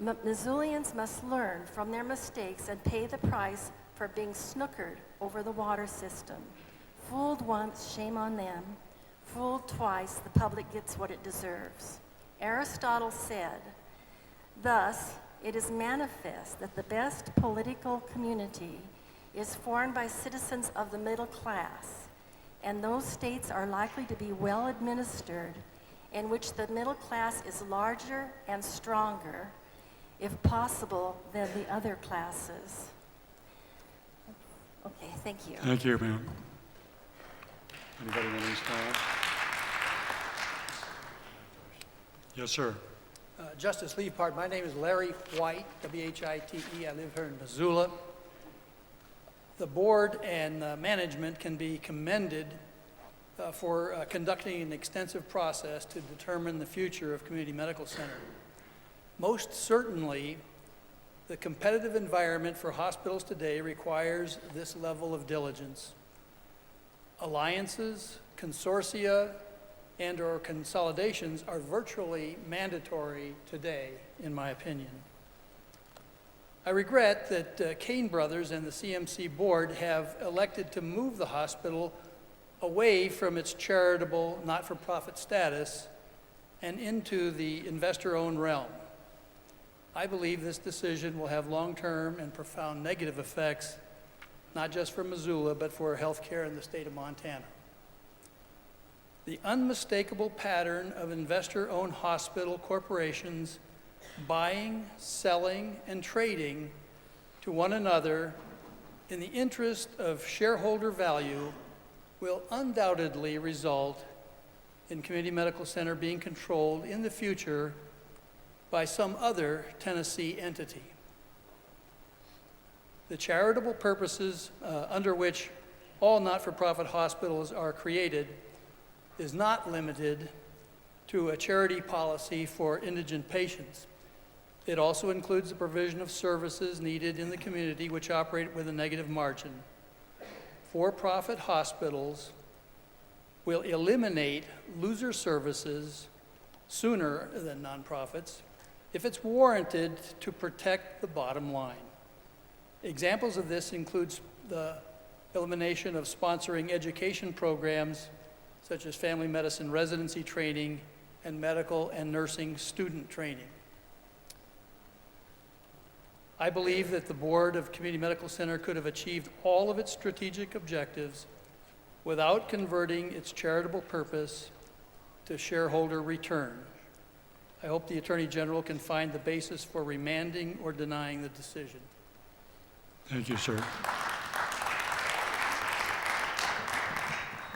Missoulians must learn from their mistakes and pay the price for being snookered over the water system. Fooled once, shame on them. Fooled twice, the public gets what it deserves. Aristotle said, "Thus, it is manifest that the best political community is formed by citizens of the middle class, and those states are likely to be well administered in which the middle class is larger and stronger, if possible, than the other classes." Okay, thank you. Thank you, ma'am. Anybody want to respond? Yes, sir. Justice Leapart, my name is Larry White, W-H-I-T-E. I live here in Missoula. The board and management can be commended for conducting an extensive process to determine the future of Community Medical Center. Most certainly, the competitive environment for hospitals today requires this level of diligence. Alliances, consortia, and/or consolidations are virtually mandatory today, in my opinion. I regret that Kane Brothers and the CMC board have elected to move the hospital away from its charitable, not-for-profit status and into the investor-owned realm. I believe this decision will have long-term and profound negative effects, not just for Missoula, but for healthcare in the state of Montana. The unmistakable pattern of investor-owned hospital corporations buying, selling, and trading to one another in the interest of shareholder value will undoubtedly result in Community Medical Center being controlled in the future by some other Tennessee entity. The charitable purposes under which all not-for-profit hospitals are created is not limited to a charity policy for indigent patients. It also includes the provision of services needed in the community which operate with a negative margin. For-profit hospitals will eliminate loser services sooner than nonprofits if it's warranted to protect the bottom line. Examples of this includes the elimination of sponsoring education programs such as family medicine residency training and medical and nursing student training. I believe that the board of Community Medical Center could have achieved all of its strategic objectives without converting its charitable purpose to shareholder return. I hope the Attorney General can find the basis for remanding or denying the decision. Thank you, sir.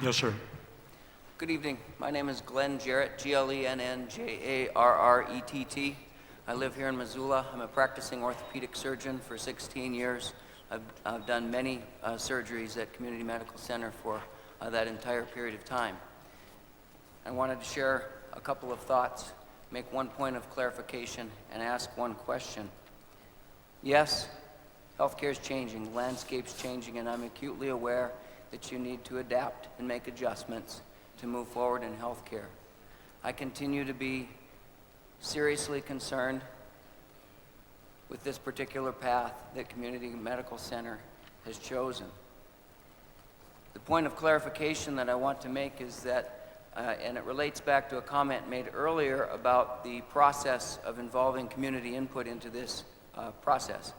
Yes, sir. Good evening. My name is Glenn Jarrett, G-L-E-N-N-J-A-R-R-E-T-T. I live here in Missoula. I'm a practicing orthopedic surgeon for 16 years. I've done many surgeries at Community Medical Center for that entire period of time. I wanted to share a couple of thoughts, make one point of clarification, and ask one question. Yes, healthcare is changing, the landscape's changing, and I'm acutely aware that you need to adapt and make adjustments to move forward in healthcare. I continue to be seriously concerned with this particular path that Community Medical Center has chosen. The point of clarification that I want to make is that, and it relates back to a comment made earlier about the process of involving community input into this process.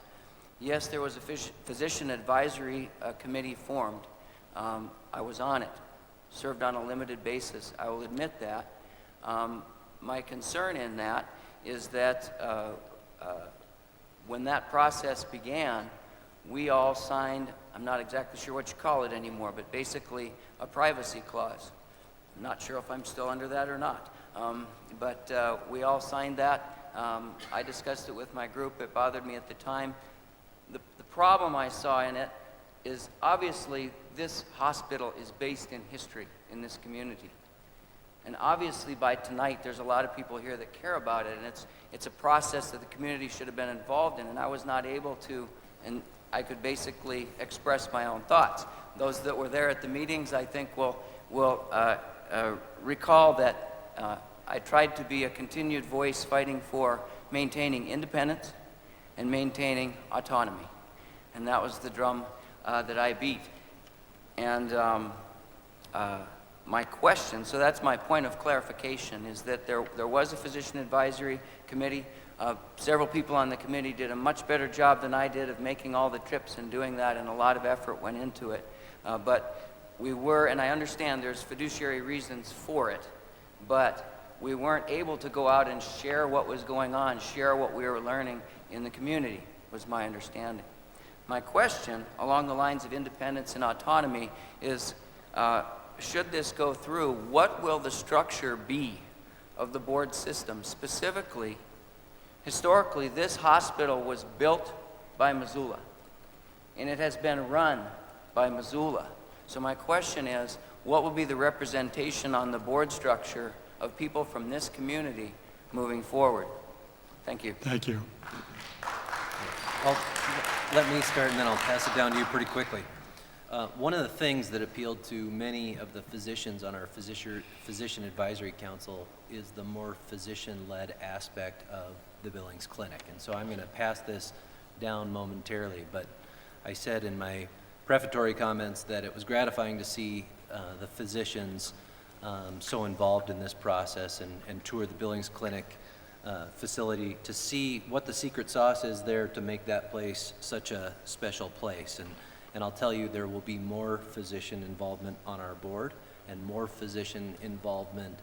Yes, there was a physician advisory committee formed. I was on it, served on a limited basis. I will admit that. My concern in that is that when that process began, we all signed, I'm not exactly sure what you call it anymore, but basically a privacy clause. I'm not sure if I'm still under that or not, but we all signed that. I discussed it with my group. It bothered me at the time. The problem I saw in it is obviously this hospital is based in history in this community. And obviously by tonight there's a lot of people here that care about it, and it's a process that the community should have been involved in, and I was not able to, and I could basically express my own thoughts. Those that were there at the meetings, I think, will recall that I tried to be a continued voice fighting for maintaining independence and maintaining autonomy. And that was the drum that I beat. And my question, so that's my point of clarification, is that there was a physician advisory committee. Several people on the committee did a much better job than I did of making all the trips and doing that, and a lot of effort went into it. But we were, and I understand there's fiduciary reasons for it, but we weren't able to go out and share what was going on, share what we were learning in the community, was my understanding. My question, along the lines of independence and autonomy, is should this go through, what will the structure be of the board system? Specifically, historically, this hospital was built by Missoula, and it has been run by Missoula. So my question is, what will be the representation on the board structure of people from this community moving forward? Thank you. Thank you. Let me start, and then I'll pass it down to you pretty quickly. One of the things that appealed to many of the physicians on our Physician Advisory Council is the more physician-led aspect of the Billings Clinic. And so I'm going to pass this down momentarily, but I said in my prefatory comments that it was gratifying to see the physicians so involved in this process and tour the Billings Clinic facility to see what the secret sauce is there to make that place such a special place. And I'll tell you, there will be more physician involvement on our board and more physician involvement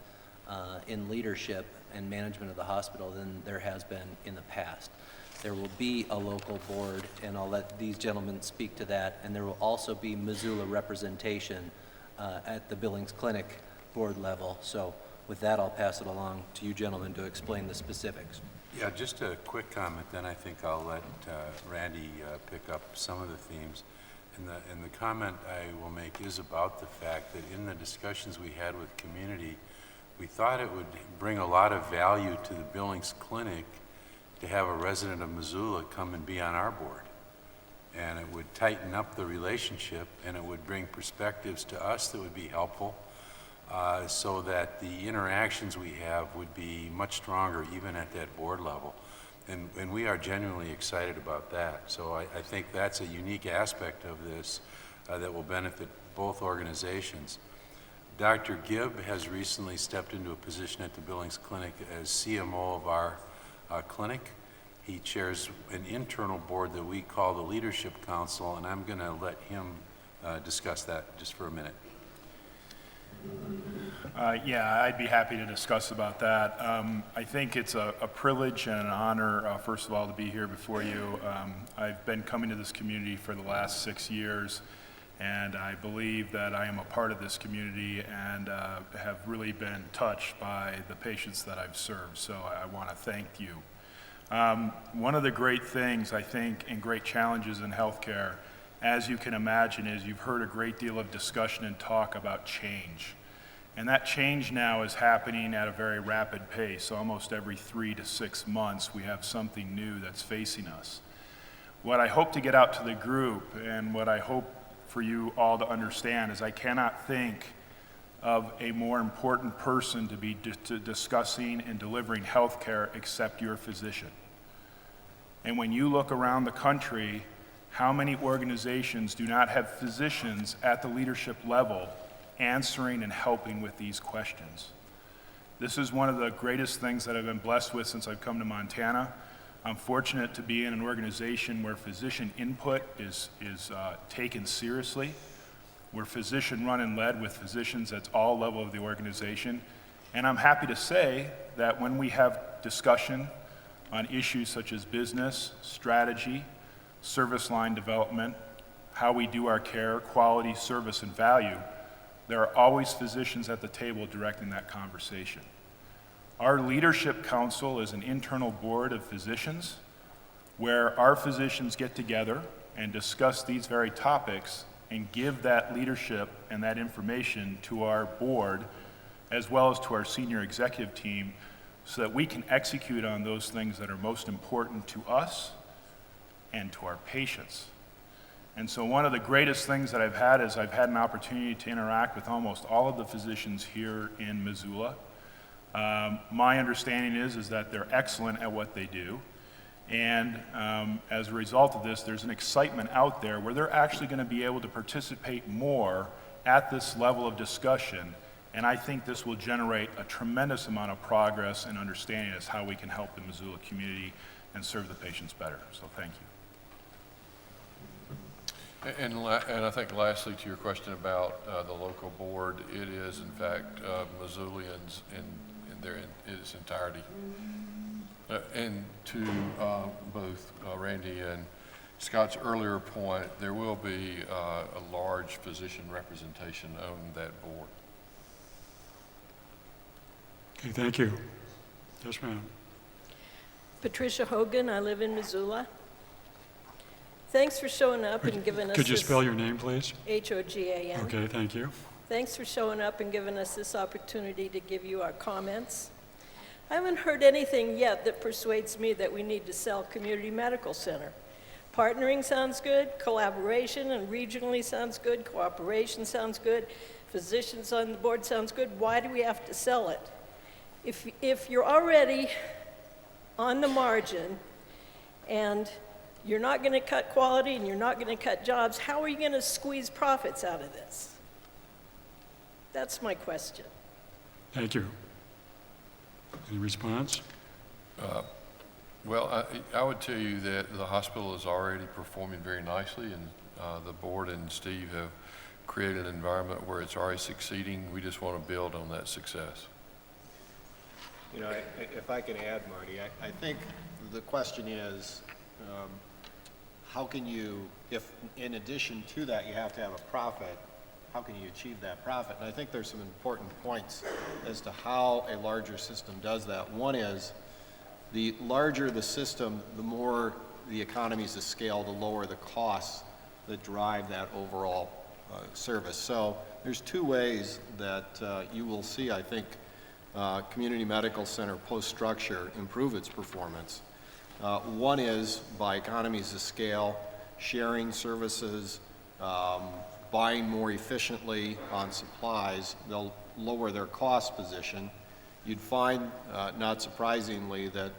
in leadership and management of the hospital than there has been in the past. There will be a local board, and I'll let these gentlemen speak to that, and there will also be Missoula representation at the Billings Clinic board level. So with that, I'll pass it along to you gentlemen to explain the specifics. Yeah, just a quick comment, then I think I'll let Randy pick up some of the themes. And the comment I will make is about the fact that in the discussions we had with community, we thought it would bring a lot of value to the Billings Clinic to have a resident of Missoula come and be on our board. And it would tighten up the relationship, and it would bring perspectives to us that would be helpful, so that the interactions we have would be much stronger even at that board level. And we are genuinely excited about that. So I think that's a unique aspect of this that will benefit both organizations. Dr. Gibb has recently stepped into a position at the Billings Clinic as CMO of our clinic. He chairs an internal board that we call the Leadership Council, and I'm going to let him discuss that just for a minute. Yeah, I'd be happy to discuss about that. I think it's a privilege and an honor, first of all, to be here before you. I've been coming to this community for the last 6 years, and I believe that I am a part of this community and have really been touched by the patients that I've served, so I want to thank you. One of the great things, I think, and great challenges in healthcare, as you can imagine, is you've heard a great deal of discussion and talk about change. And that change now is happening at a very rapid pace. Almost every 3 to 6 months, we have something new that's facing us. What I hope to get out to the group, and what I hope for you all to understand, is I cannot think of a more important person to be discussing and delivering health care except your physician. And when you look around the country, how many organizations do not have physicians at the leadership level answering and helping with these questions? This is one of the greatest things that I've been blessed with since I've come to Montana. I'm fortunate to be in an organization where physician input is taken seriously. We're physician run and led with physicians at all levels of the organization. And I'm happy to say that when we have discussion on issues such as business, strategy, service line development, how we do our care, quality, service, and value, there are always physicians at the table directing that conversation. Our leadership council is an internal board of physicians where our physicians get together and discuss these very topics and give that leadership and that information to our board as well as to our senior executive team so that we can execute on those things that are most important to us and to our patients. And so one of the greatest things that I've had is I've had an opportunity to interact with almost all of the physicians here in Missoula. My understanding is that they're excellent at what they do. And as a result of this, there's an excitement out there where they're actually going to be able to participate more at this level of discussion. And I think this will generate a tremendous amount of progress and understanding as how we can help the Missoula community and serve the patients better. So thank you. And I think lastly to your question about the local board, it is in fact Missoulians in its entirety. And to both Randy and Scott's earlier point, there will be a large physician representation on that board. Okay, thank you. Yes, ma'am. Patricia Hogan, I live in Missoula. Thanks for showing up and giving us Could you this- spell your name, please? Hogan. Okay, thank you. Thanks for showing up and giving us this opportunity to give you our comments. I haven't heard anything yet that persuades me that we need to sell Community Medical Center. Partnering sounds good, collaboration and regionally sounds good, cooperation sounds good, physicians on the board sounds good. Why do we have to sell it? If you're already on the margin and you're not going to cut quality and you're not going to cut jobs, how are you going to squeeze profits out of this? That's my question. Thank you. Any response? Well, I would tell you that the hospital is already performing very nicely, and the board and Steve have created an environment where it's already succeeding. We just want to build on that success. You know, if I can add, Marty, I think the question is, how can you, if in addition to that you have to have a profit, how can you achieve that profit? And I think there's some important points as to how a larger system does that. One is, the larger the system, the more the economies of scale, the lower the costs that drive that overall service. So there's two ways that you will see, I think, Community Medical Center post-structure improve its performance. One is by economies of scale, sharing services, buying more efficiently on supplies. They'll lower their cost position. You'd find, not surprisingly, that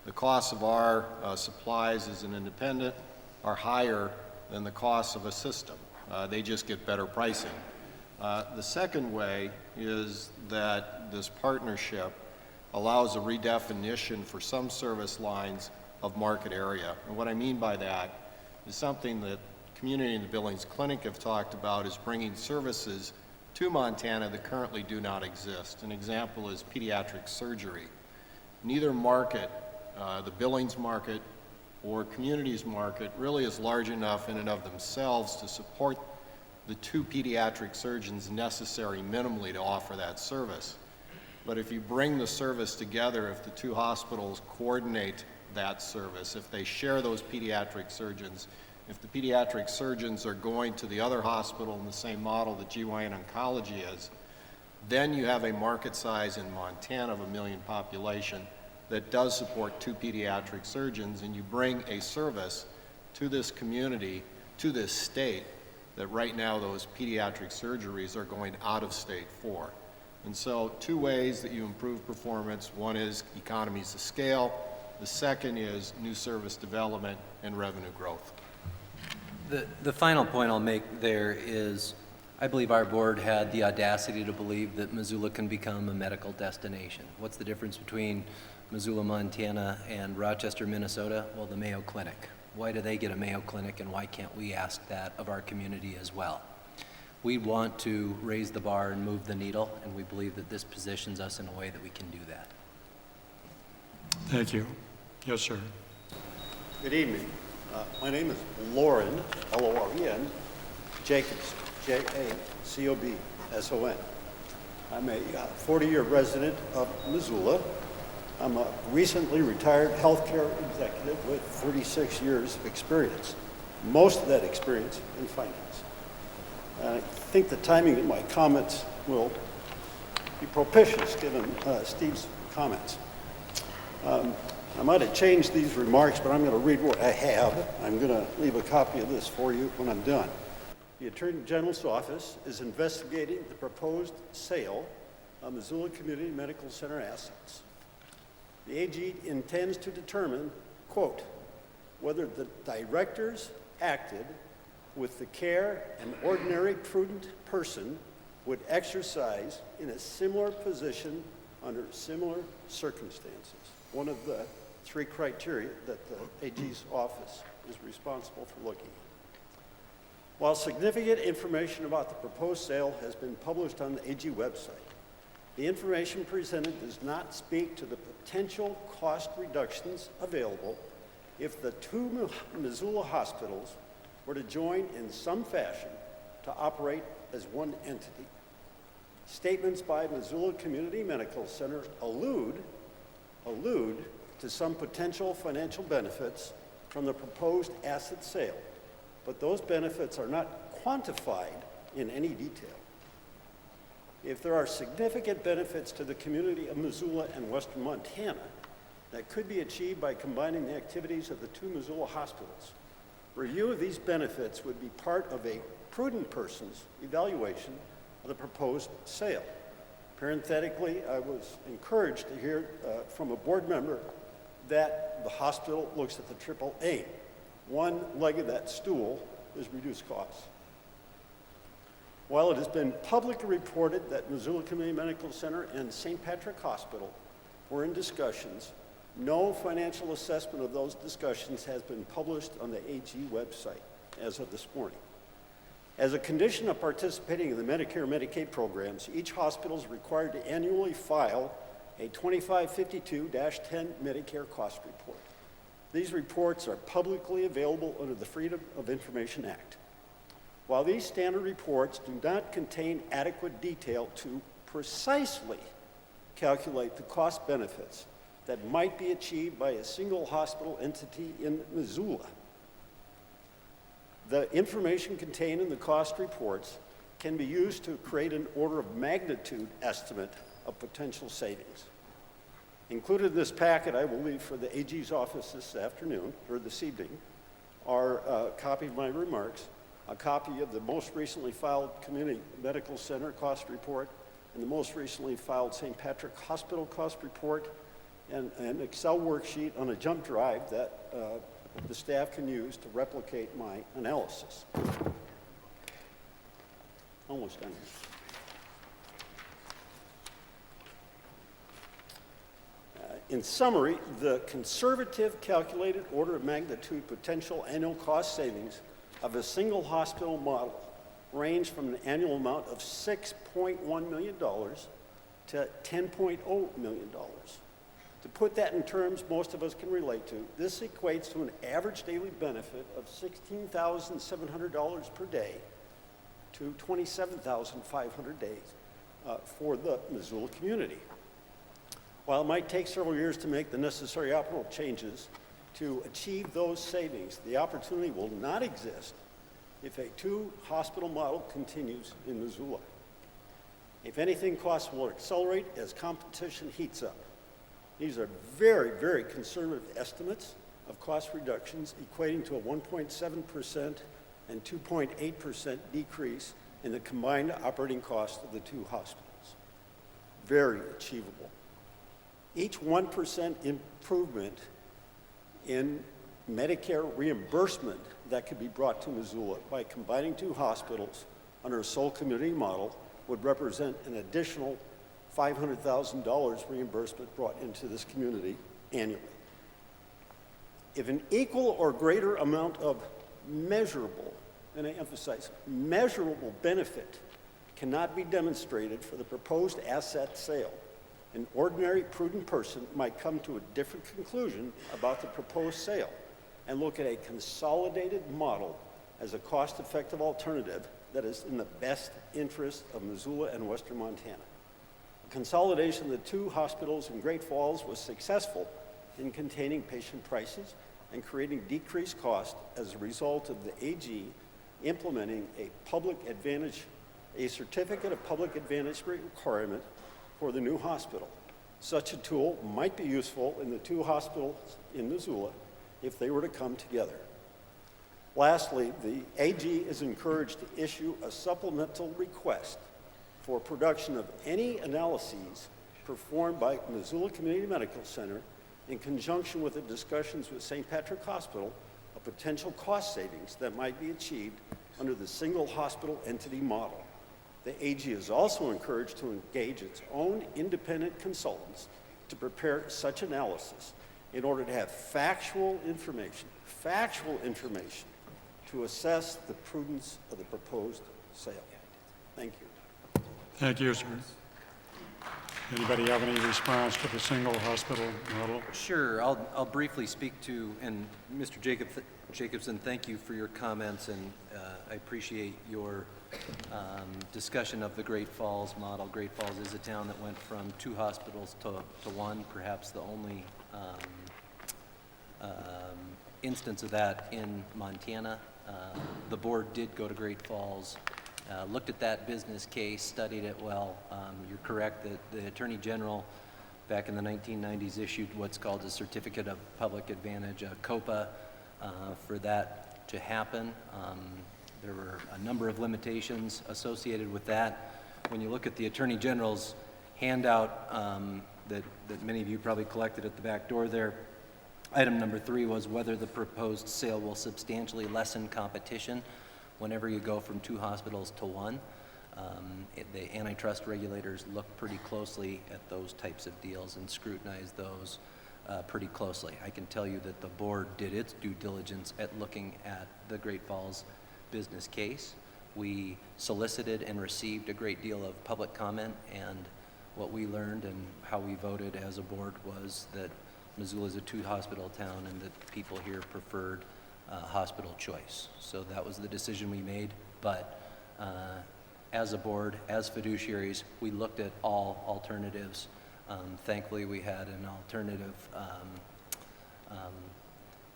the costs of our supplies as an independent are higher than the costs of a system. They just get better pricing. The second way is that this partnership allows a redefinition for some service lines of market area. And what I mean by that is something that Community and the Billings Clinic have talked about, is bringing services to Montana that currently do not exist. An example is pediatric surgery. Neither market, the Billings market or Community's market, really is large enough in and of themselves to support the two pediatric surgeons necessary minimally to offer that service. But if you bring the service together, if the two hospitals coordinate that service, if they share those pediatric surgeons, if the pediatric surgeons are going to the other hospital in the same model that GYN Oncology is, then you have a market size in Montana of 1 million population that does support two pediatric surgeons, and you bring a service to this community, to this state, that right now those pediatric surgeries are going out of state for. And so two ways that you improve performance: one is economies of scale, the second is new service development and revenue growth. The final point I'll make there is, I believe our board had the audacity to believe that Missoula can become a medical destination. What's the difference between Missoula, Montana and Rochester, Minnesota? Well, the Mayo Clinic. Why do they get a Mayo Clinic, and why can't we ask that of our community as well? We want to raise the bar and move the needle, and we believe that this positions us in a way that we can do that. Thank you. Yes, sir. Good evening. My name is Lauren, L-O-R-E-N, Jacobson, J-A-C-O-B-S-O-N. I'm a 40-year resident of Missoula. I'm a recently retired healthcare executive with 36 years of experience, most of that experience in finance. I think the timing of my comments will be propitious given Steve's comments. I might have changed these remarks, but I'm going to read what I have. I'm going to leave a copy of this for you when I'm done. The Attorney General's office is investigating the proposed sale of Missoula Community Medical Center assets. The AG intends to determine, quote, whether the directors acted with the care an ordinary prudent person would exercise in a similar position under similar circumstances. One of the 3 criteria that the AG's office is responsible for looking at. While significant information about the proposed sale has been published on the AG website, the information presented does not speak to the potential cost reductions available if the 2 Missoula hospitals were to join in some fashion to operate as one entity. Statements by Missoula Community Medical Center allude to some potential financial benefits from the proposed asset sale, but those benefits are not quantified in any detail. If there are significant benefits to the community of Missoula and Western Montana that could be achieved by combining the activities of the 2 Missoula hospitals, review of these benefits would be part of a prudent person's evaluation of the proposed sale. Parenthetically, I was encouraged to hear from a board member that the hospital looks at the triple aim. One leg of that stool is reduced costs. While it has been publicly reported that Missoula Community Medical Center and St. Patrick Hospital were in discussions, no financial assessment of those discussions has been published on the AG website as of this morning. As a condition of participating in the Medicare and Medicaid programs, each hospital is required to annually file a 2552-10 Medicare cost report. These reports are publicly available under the Freedom of Information Act. While these standard reports do not contain adequate detail to precisely calculate the cost benefits that might be achieved by a single hospital entity in Missoula, the information contained in the cost reports can be used to create an order of magnitude estimate of potential savings. Included in this packet I will leave for the AG's office this afternoon, or this evening, are a copy of my remarks, a copy of the most recently filed Community Medical Center cost report, and the most recently filed St. Patrick Hospital cost report, and an Excel worksheet on a jump drive that the staff can use to replicate my analysis. Almost done. In summary, the conservative calculated order of magnitude potential annual cost savings of a single hospital model range from an annual amount of $6.1 million to $10.0 million. To put that in terms most of us can relate to, this equates to an average daily benefit of $16,700 per day to $27,500 days for the Missoula community. While it might take several years to make the necessary operational changes to achieve those savings, the opportunity will not exist if a 2-hospital model continues in Missoula. If anything, costs will accelerate as competition heats up. These are very, very conservative estimates of cost reductions equating to a 1.7% and 2.8% decrease in the combined operating cost of the 2 hospitals. Very achievable. Each 1% improvement in Medicare reimbursement that could be brought to Missoula by combining 2 hospitals under a sole community model would represent an additional $500,000 reimbursement brought into this community annually. If an equal or greater amount of measurable, and I emphasize measurable benefit cannot be demonstrated for the proposed asset sale, an ordinary prudent person might come to a different conclusion about the proposed sale. and look at a consolidated model as a cost-effective alternative that is in the best interest of Missoula and Western Montana. Consolidation of the two hospitals in Great Falls was successful in containing patient prices and creating decreased cost as a result of the AG implementing a certificate of public advantage requirement for the new hospital. Such a tool might be useful in the two hospitals in Missoula if they were to come together. Lastly, the AG is encouraged to issue a supplemental request for production of any analyses performed by Missoula Community Medical Center in conjunction with the discussions with St. Patrick Hospital of potential cost savings that might be achieved under the single hospital entity model. The AG is also encouraged to engage its own independent consultants to prepare such analysis in order to have factual information to assess the prudence of the proposed sale. Thank you. Thank you, sir. Anybody have any response to the single hospital model? Sure, I'll briefly speak to, and Mr. Jacobson, thank you for your comments, and I appreciate your discussion of the Great Falls model. Great Falls is a town that went from 2 hospitals to 1, perhaps the only instance of that in Montana. The board did go to Great Falls, looked at that business case, studied it well. You're correct that the Attorney General back in the 1990s issued what's called a Certificate of Public Advantage, a COPA, for that to happen. There were a number of limitations associated with that. When you look at the Attorney General's handout that many of you probably collected at the back door there, item number 3 was whether the proposed sale will substantially lessen competition whenever you go from 2 hospitals to 1. The antitrust regulators look pretty closely at those types of deals and scrutinize those pretty closely. I can tell you that the board did its due diligence at looking at the Great Falls business case. We solicited and received a great deal of public comment, and what we learned and how we voted as a board was that Missoula is a 2-hospital town and that people here preferred hospital choice. So that was the decision we made, but as a board, as fiduciaries, we looked at all alternatives. Thankfully, we had an alternative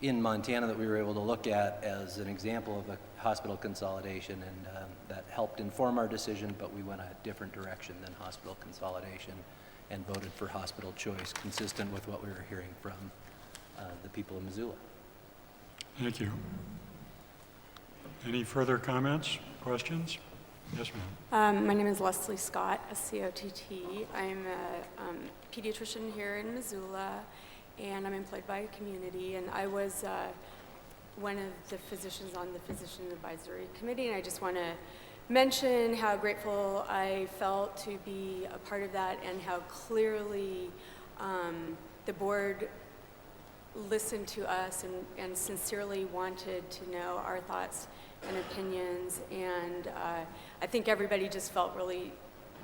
in Montana that we were able to look at as an example of a hospital consolidation, and that helped inform our decision, but we went a different direction than hospital consolidation and voted for hospital choice, consistent with what we were hearing from the people of Missoula. Thank you. Any further comments, questions? Yes, ma'am. My name is Leslie Scott, SCOTT. I'm a pediatrician here in Missoula, and I'm employed by a community, and I was one of the physicians on the Physician Advisory Committee, and I just want to mention how grateful I felt to be a part of that and how clearly the board listened to us and sincerely wanted to know our thoughts and opinions, and I think everybody just felt really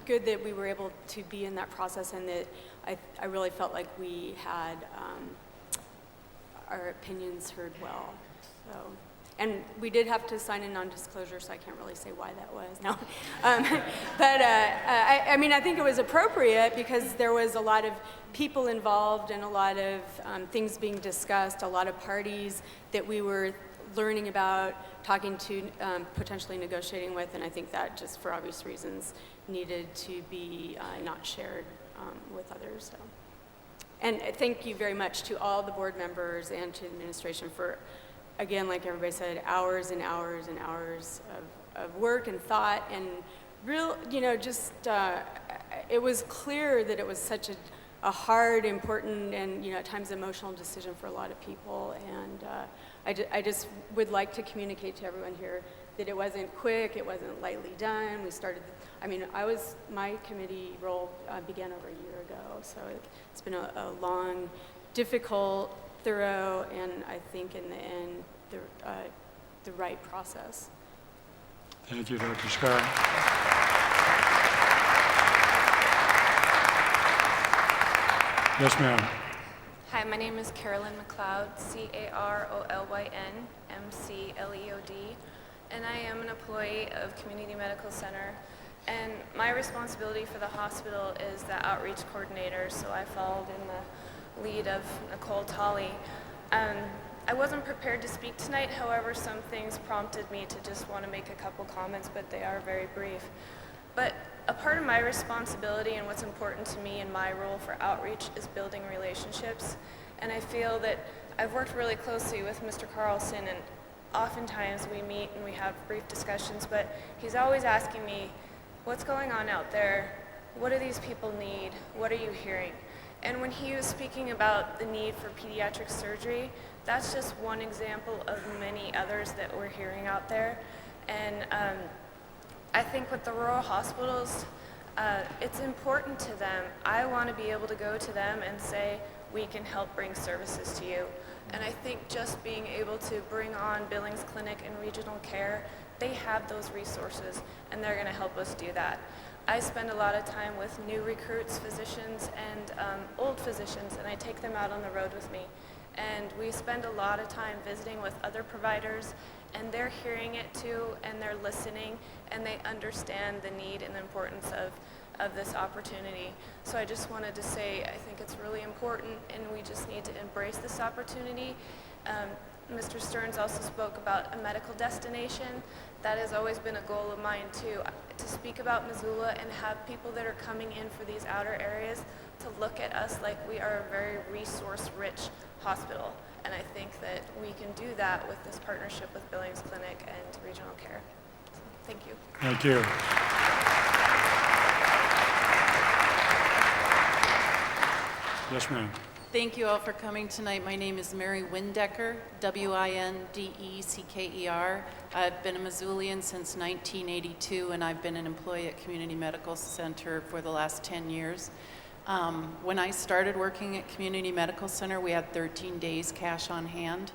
good that we were able to be in that process, and that I really felt like we had our opinions heard well. So, and we did have to sign a non-disclosure, so I can't really say why that was. No, but I mean, I think it was appropriate because there was a lot of people involved and a lot of things being discussed, a lot of parties that we were learning about, talking to, potentially negotiating with, and I think that just for obvious reasons needed to be not shared with others. So. And thank you very much to all the board members and to the administration for, again, like everybody said, hours and hours and hours of work and thought and real, just, it was clear that it was such a hard, important, and, at times emotional decision for a lot of people. And I just would like to communicate to everyone here that it wasn't quick, it wasn't lightly done. We started, my committee role began over a year ago, so it's been a long, difficult, thorough, and I think in the end, the right process. Thank you, Dr. Scott. Yes, ma'am. Hi, my name is Carolyn McLeod, Carollyn McLeod, and I am an employee of Community Medical Center. And my responsibility for the hospital is the outreach coordinator, so I followed in the lead of Nicole Tolley. I wasn't prepared to speak tonight, however, some things prompted me to just want to make a couple comments, but they are very brief. But a part of my responsibility and what's important to me in my role for outreach is building relationships. And I feel that I've worked really closely with Mr. Carlson, and oftentimes we meet and we have brief discussions, but he's always asking me, what's going on out there? What do these people need? What are you hearing? And when he was speaking about the need for pediatric surgery, that's just one example of many others that we're hearing out there. And I think with the rural hospitals, it's important to them. I want to be able to go to them and say, we can help bring services to you. And I think just being able to bring on Billings Clinic and regional care, they have those resources, and they're going to help us do that. I spend a lot of time with new recruits, physicians, and old physicians, and I take them out on the road with me. And we spend a lot of time visiting with other providers, and they're hearing it too, and they're listening, and they understand the need and the importance of this opportunity. So I just wanted to say I think it's really important, and we just need to embrace this opportunity. Mr. Stearns also spoke about a medical destination. That has always been a goal of mine too, to speak about Missoula and have people that are coming in for these outer areas to look at us like we are a very resource-rich hospital. And I think that we can do that with this partnership with Billings Clinic and Regional Care. So, thank you. Thank you. Yes, ma'am. Thank you all for coming tonight. My name is Mary Windecker, Windecker. I've been a Missoulian since 1982, and I've been an employee at Community Medical Center for the last 10 years. When I started working at Community Medical Center, we had 13 days cash on hand.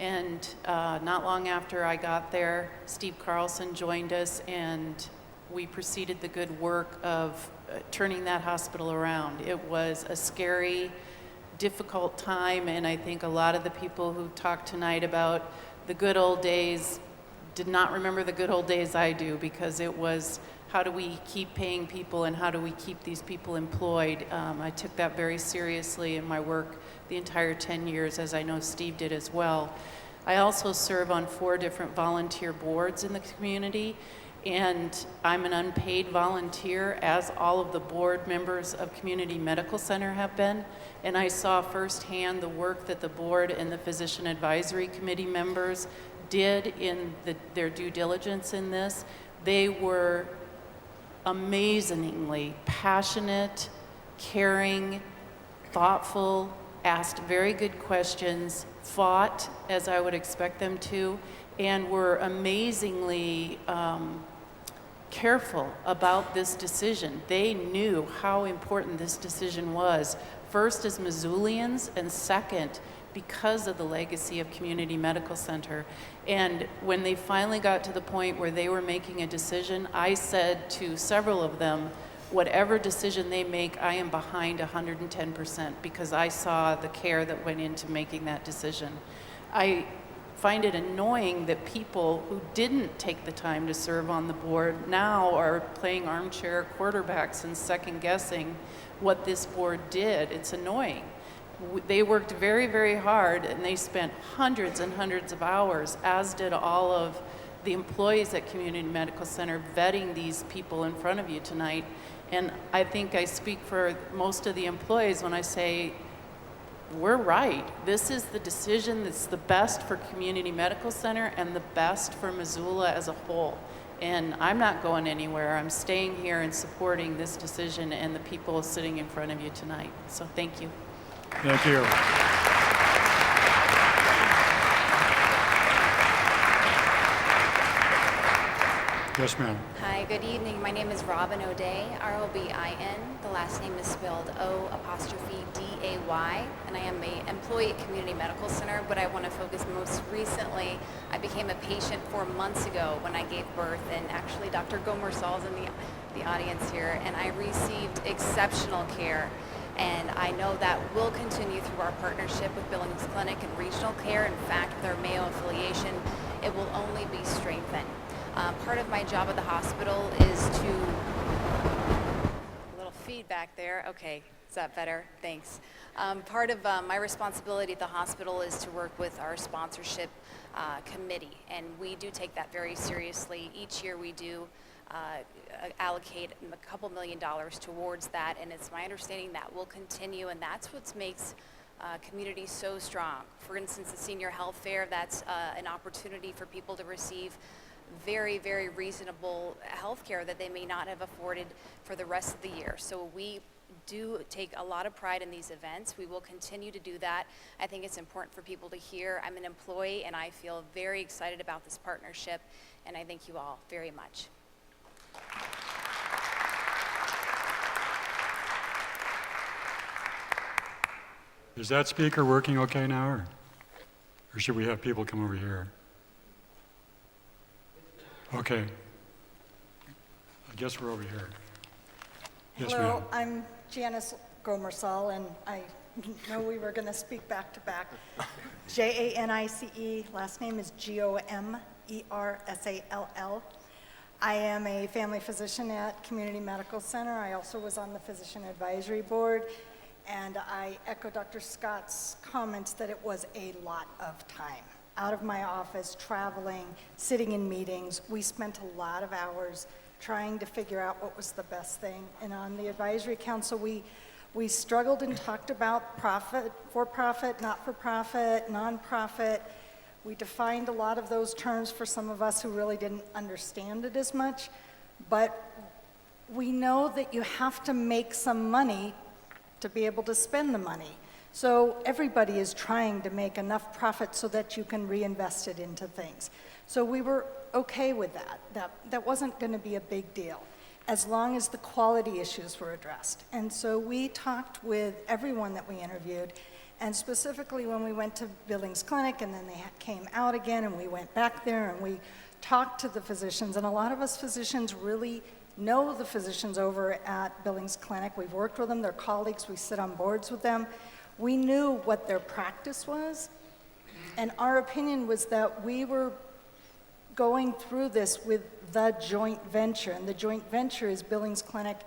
And not long after I got there, Steve Carlson joined us, and we proceeded the good work of turning that hospital around. It was a scary, difficult time, and I think a lot of the people who talked tonight about the good old days did not remember the good old days I do, because it was how do we keep paying people and how do we keep these people employed. I took that very seriously in my work the entire 10 years, as I know Steve did as well. I also serve on 4 different volunteer boards in the community, and I'm an unpaid volunteer, as all of the board members of Community Medical Center have been. And I saw firsthand the work that the board and the Physician Advisory Committee members did in their due diligence in this. They were amazingly passionate, caring, thoughtful, asked very good questions, fought as I would expect them to, and were amazingly careful about this decision. They knew how important this decision was, first as Missoulians, and second, because of the legacy of Community Medical Center. And when they finally got to the point where they were making a decision, I said to several of them, whatever decision they make, I am behind 110%, because I saw the care that went into making that decision. I find it annoying that people who didn't take the time to serve on the board now are playing armchair quarterbacks and second guessing what this board did. It's annoying. They worked very, very hard, and they spent hundreds and hundreds of hours, as did all of the employees at Community Medical Center, vetting these people in front of you tonight. And I think I speak for most of the employees when I say, we're right. This is the decision that's the best for Community Medical Center and the best for Missoula as a whole. And I'm not going anywhere. I'm staying here and supporting this decision and the people sitting in front of you tonight. So thank you. Thank you. Yes, ma'am. Hi, good evening. My name is Robin O'Day, R-O-B-I-N. The last name is spelled O''D-A-Y, and I am an employee at Community Medical Center, but I want to focus most recently. I became a patient 4 months ago when I gave birth, and actually Dr. Gomer Saul's in the audience here, and I received exceptional care. And I know that will continue through our partnership with Billings Clinic and Regional Care. In fact, with our Mayo affiliation, it will only be strengthened. Part of my job at the hospital is to, a little feedback there, okay, is that better? Thanks. Part of my responsibility at the hospital is to work with our sponsorship committee, and we do take that very seriously. Each year we do allocate a couple $1 million towards that, and it's my understanding that will continue, and that's what makes communities so strong. For instance, the senior health fair, that's an opportunity for people to receive very, very reasonable health care that they may not have afforded for the rest of the year. So we do take a lot of pride in these events. We will continue to do that. I think it's important for people to hear. I'm an employee, and I feel very excited about this partnership, and I thank you all very much. Is that speaker working okay now, or should we have people come over here? Okay. I guess we're over here. Yes, ma'am. Hello, I'm Janice Gomersall, and I know we were going to speak back to back. Janice, last name is Gomersall. I am a family physician at Community Medical Center. I also was on the Physician Advisory Board, and I echo Dr. Scott's comments that it was a lot of time. Out of my office, traveling, sitting in meetings. We spent a lot of hours trying to figure out what was the best thing. And on the advisory council, we struggled and talked about profit, for-profit, not-for-profit, nonprofit. We defined a lot of those terms for some of us who really didn't understand it as much. But we know that you have to make some money to be able to spend the money. So everybody is trying to make enough profit so that you can reinvest it into things. So we were okay with that. That wasn't going to be a big deal as long as the quality issues were addressed. And so we talked with everyone that we interviewed, and specifically when we went to Billings Clinic and then they came out again and we went back there and we talked to the physicians, and a lot of us physicians really know the physicians over at Billings Clinic. We've worked with them, they're colleagues, we sit on boards with them. We knew what their practice was, and our opinion was that we were going through this with the joint venture, and the joint venture is Billings Clinic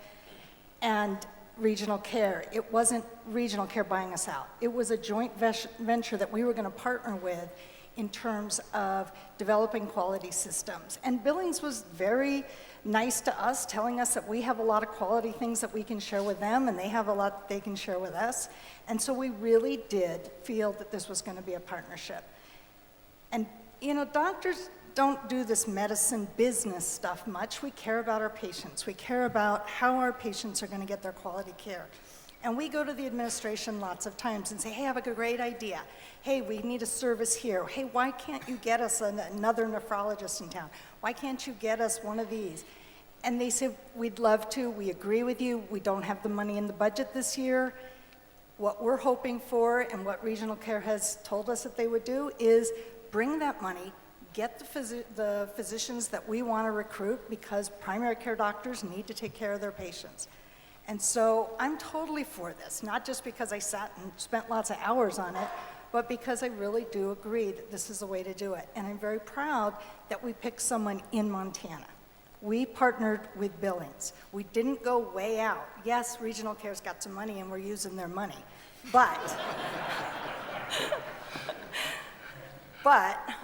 and Regional Care. It wasn't Regional Care buying us out. It was a joint venture that we were going to partner with in terms of developing quality systems. And Billings was very nice to us, telling us that we have a lot of quality things that we can share with them, and they have a lot that they can share with us. And so we really did feel that this was going to be a partnership. And, you know, doctors don't do this medicine business stuff much. We care about our patients. We care about how our patients are going to get their quality care. And we go to the administration lots of times and say, hey, I have a great idea. Hey, we need a service here. Hey, why can't you get us another nephrologist in town? Why can't you get us one of these? And they say, we'd love to. We agree with you. We don't have the money in the budget this year. What we're hoping for and what Regional Care has told us that they would do is bring that money, get the physicians that we want to recruit, because primary care doctors need to take care of their patients. And so I'm totally for this, not just because I sat and spent lots of hours on it, but because I really do agree that this is the way to do it. And I'm very proud that we picked someone in Montana. We partnered with Billings. We didn't go way out. Yes, Regional Care's got some money and we're using their money, but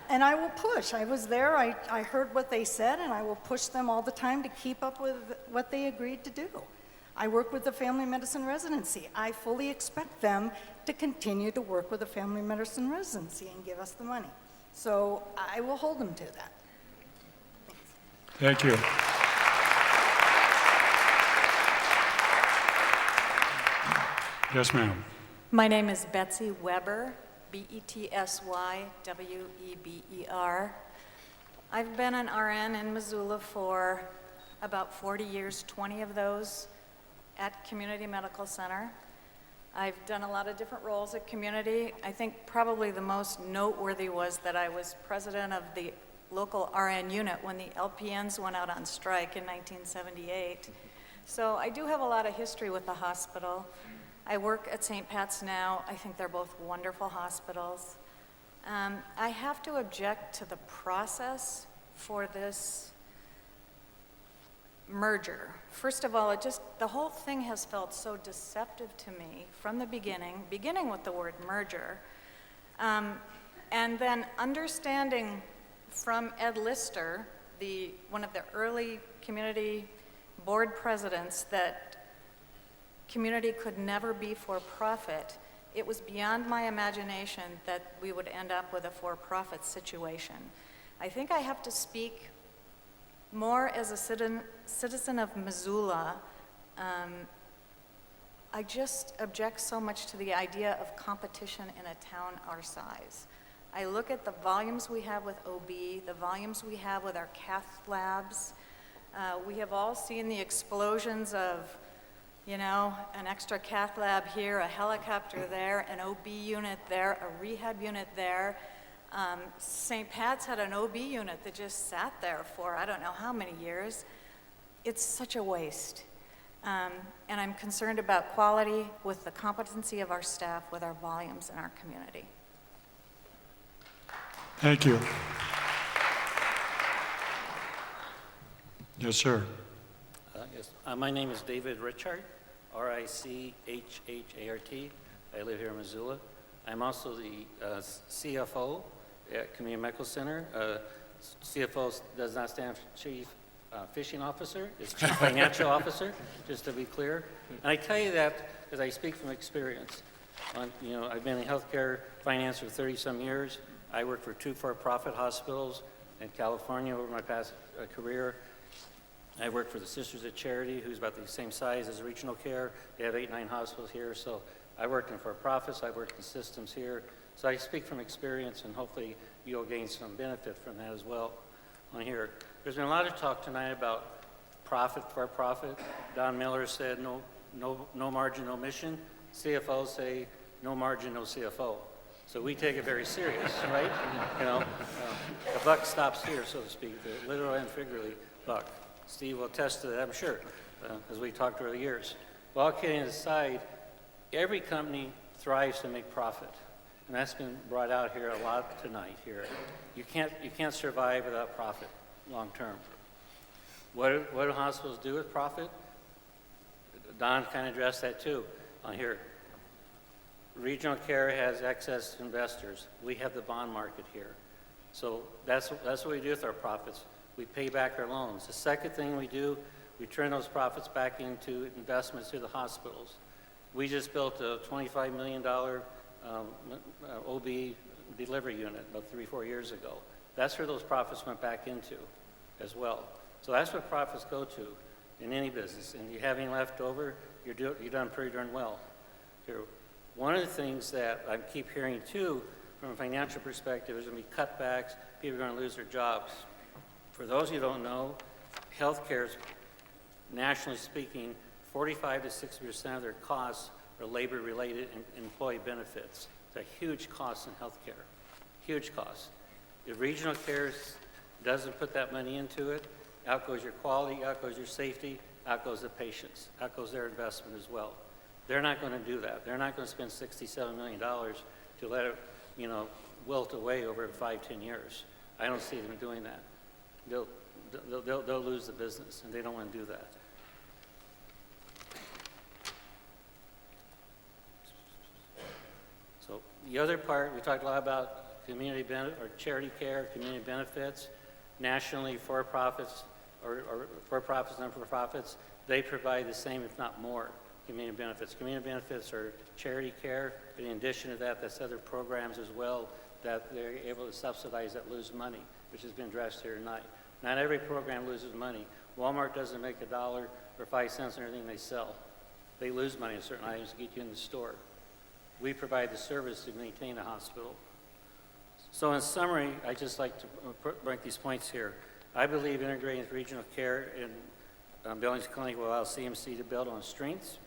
and I will push. I was there, I heard what they said, and I will push them all the time to keep up with what they agreed to do. I work with the family medicine residency. I fully expect them to continue to work with the family medicine residency and give us the money. So I will hold them to that. Thank you. Yes, ma'am. My name is Betsy Weber, B-E-T-S-Y-W-E-B-E-R. I've been an RN in Missoula for about 40 years, 20 of those at Community Medical Center. I've done a lot of different roles at Community. I think probably the most noteworthy was that I was president of the local RN unit when the LPNs went out on strike in 1978. So I do have a lot of history with the hospital. I work at St. Pat's now. I think they're both wonderful hospitals. I have to object to the process for this merger. First of all, the whole thing has felt so deceptive to me from the beginning with the word merger, and then understanding from Ed Lister, one of the early community board presidents, that community could never be for profit. It was beyond my imagination that we would end up with a for-profit situation. I think I have to speak more as a citizen of Missoula. I just object so much to the idea of competition in a town our size. I look at the volumes we have with OB, the volumes we have with our cath labs. We have all seen the explosions of, an extra cath lab here, a helicopter there, an OB unit there, a rehab unit there. St. Pat's had an OB unit that just sat there for I don't know how many years. It's such a waste. And I'm concerned about quality with the competency of our staff, with our volumes in our community. Thank you. Yes, sir. Yes. My name is David Richard, R-I-C-H-H-A-R-T. I live here in Missoula. I'm also the CFO at Community Medical Center. CFO does not stand for Chief Fishing Officer. It's Chief Financial Officer, just to be clear. And I tell you that because I speak from experience. I've been in healthcare finance for 30-some years. I worked for 2 for-profit hospitals in California over my past career. I worked for the Sisters of Charity, who's about the same size as Regional Care. They have 8, 9 hospitals here. So I worked in for-profits. I worked in systems here. So I speak from experience, and hopefully you'll gain some benefit from that as well on here. There's been a lot of talk tonight about profit for profit. Don Miller said no margin, no mission. CFOs say no margin, no CFO. So we take it very serious, right? The buck stops here, so to speak, the literal and figuratively buck. Steve will attest to that, I'm sure, because we talked over the years. Well, all kidding aside, every company thrives to make profit. And that's been brought out here a lot tonight here. You can't survive without profit long term. What do hospitals do with profit? Don kind of addressed that too on here. Regional Care has excess investors. We have the bond market here. So that's what we do with our profits. We pay back our loans. The second thing we do, we turn those profits back into investments to the hospitals. We just built a $25 million OB delivery unit about 3-4 years ago. That's where those profits went back into as well. So that's what profits go to in any business. And you have any left over, you're done pretty darn well. Here, one of the things that I keep hearing too, from a financial perspective, is going to be cutbacks, people are going to lose their jobs. For those who don't know, healthcare is, nationally speaking, 45 to 60% of their costs are labor-related and employee benefits. It's a huge cost in healthcare, huge cost. If regional care doesn't put that money into it, out goes your quality, out goes your safety, out goes the patients, out goes their investment as well. They're not going to do that. They're not going to spend $67 million to let it, wilt away over 5-10 years. I don't see them doing that. They'll lose the business, and they don't want to do that. So the other part, we talked a lot about community benefit or charity care, community benefits, nationally for-profits or for-profits, non-for-profits. They provide the same, if not more, community benefits. Community benefits are charity care, but in addition to that, that's other programs as well that they're able to subsidize that lose money, which has been addressed here tonight. Not every program loses money. Walmart doesn't make $1 or 5 cents on everything they sell. They lose money on certain items to get you in the store. We provide the service to maintain a hospital. So in summary, I just like to bring these points here. I believe integrating regional care in Billings Clinic will allow CMC to build on strengths,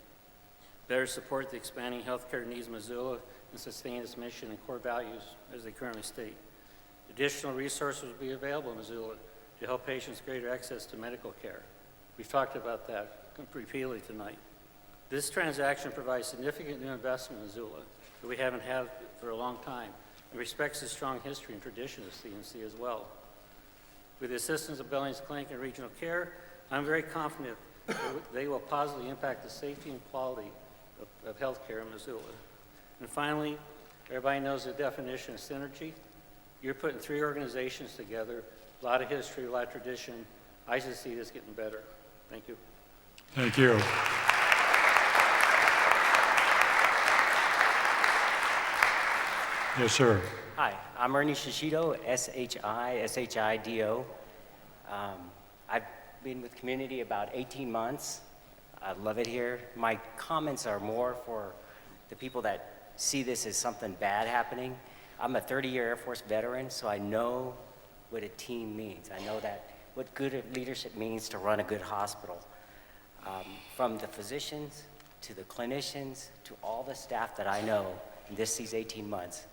better support the expanding healthcare needs of Missoula, and sustain its mission and core values as they currently state. Additional resources will be available in Missoula to help patients greater access to medical care. We've talked about that repeatedly tonight. This transaction provides significant new investment in Missoula that we haven't had for a long time and respects the strong history and tradition of CMC as well. With the assistance of Billings Clinic and Regional Care, I'm very confident that they will positively impact the safety and quality of healthcare in Missoula. And finally, everybody knows the definition of synergy. You're putting three organizations together, a lot of history, a lot of tradition. I just see this getting better. Thank you. Thank you. Yes, sir. Hi, I'm Ernie Shishido, S-H-I-D-O. I've been with Community about 18 months. I love it here. My comments are more for the people that see this as something bad happening. I'm a 30-year Air Force veteran, so I know what a team means. I know that what good leadership means to run a good hospital. From the physicians to the clinicians to all the staff that I know in these 18 months,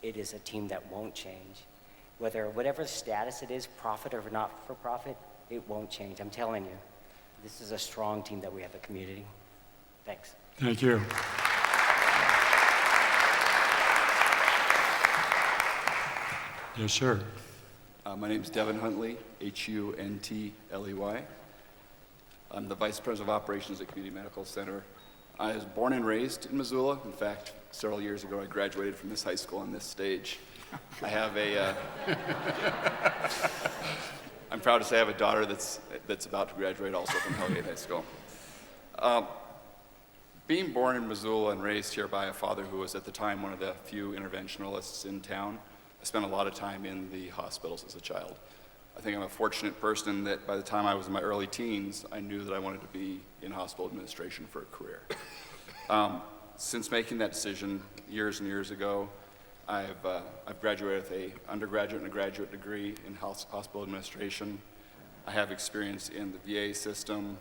it is a team that won't change. Whatever status it is, profit or not for profit, it won't change. I'm telling you, this is a strong team that we have at Community. Thanks. Thank you. Yes, sir. My name is Devin Huntley, Huntley. I'm the Vice President of Operations at Community Medical Center. I was born and raised in Missoula. In fact, several years ago, I graduated from this high school on this stage. I have I'm proud to say I have a daughter that's about to graduate also from Hellgate High School. Being born in Missoula and raised here by a father who was at the time one of the few interventionalists in town, I spent a lot of time in the hospitals as a child. I think I'm a fortunate person that by the time I was in my early teens, I knew that I wanted to be in hospital administration for a career. Since making that decision years and years ago, I've graduated with an undergraduate and a graduate degree in hospital administration. I have experience in the VA system,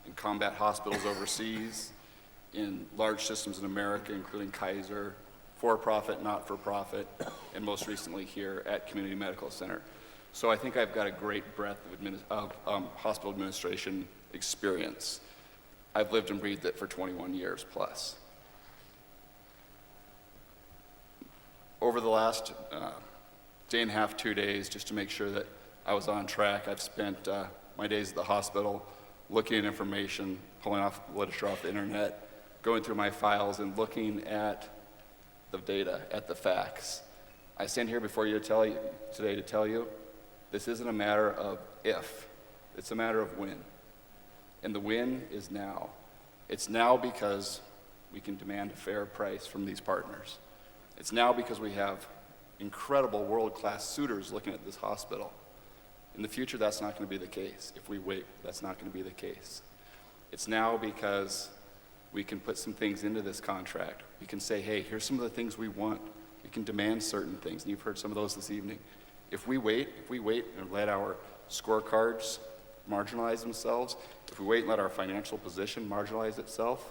in combat hospitals overseas, in large systems in America, including Kaiser, for-profit, not-for-profit, and most recently here at Community Medical Center. So I think I've got a great breadth of hospital administration experience. I've lived and breathed it for 21 years plus. Over the last day and a half, 2 days, just to make sure that I was on track, I've spent my days at the hospital looking at information, pulling off literature off the internet, going through my files and looking at the data, at the facts. I stand here before you today to tell you this isn't a matter of if, it's a matter of when. And the when is now. It's now because we can demand a fair price from these partners. It's now because we have incredible world-class suitors looking at this hospital. In the future, that's not going to be the case. If we wait, that's not going to be the case. It's now because we can put some things into this contract. We can say, hey, here's some of the things we want. We can demand certain things, and you've heard some of those this evening. If we wait and let our scorecards marginalize themselves, if we wait and let our financial position marginalize itself,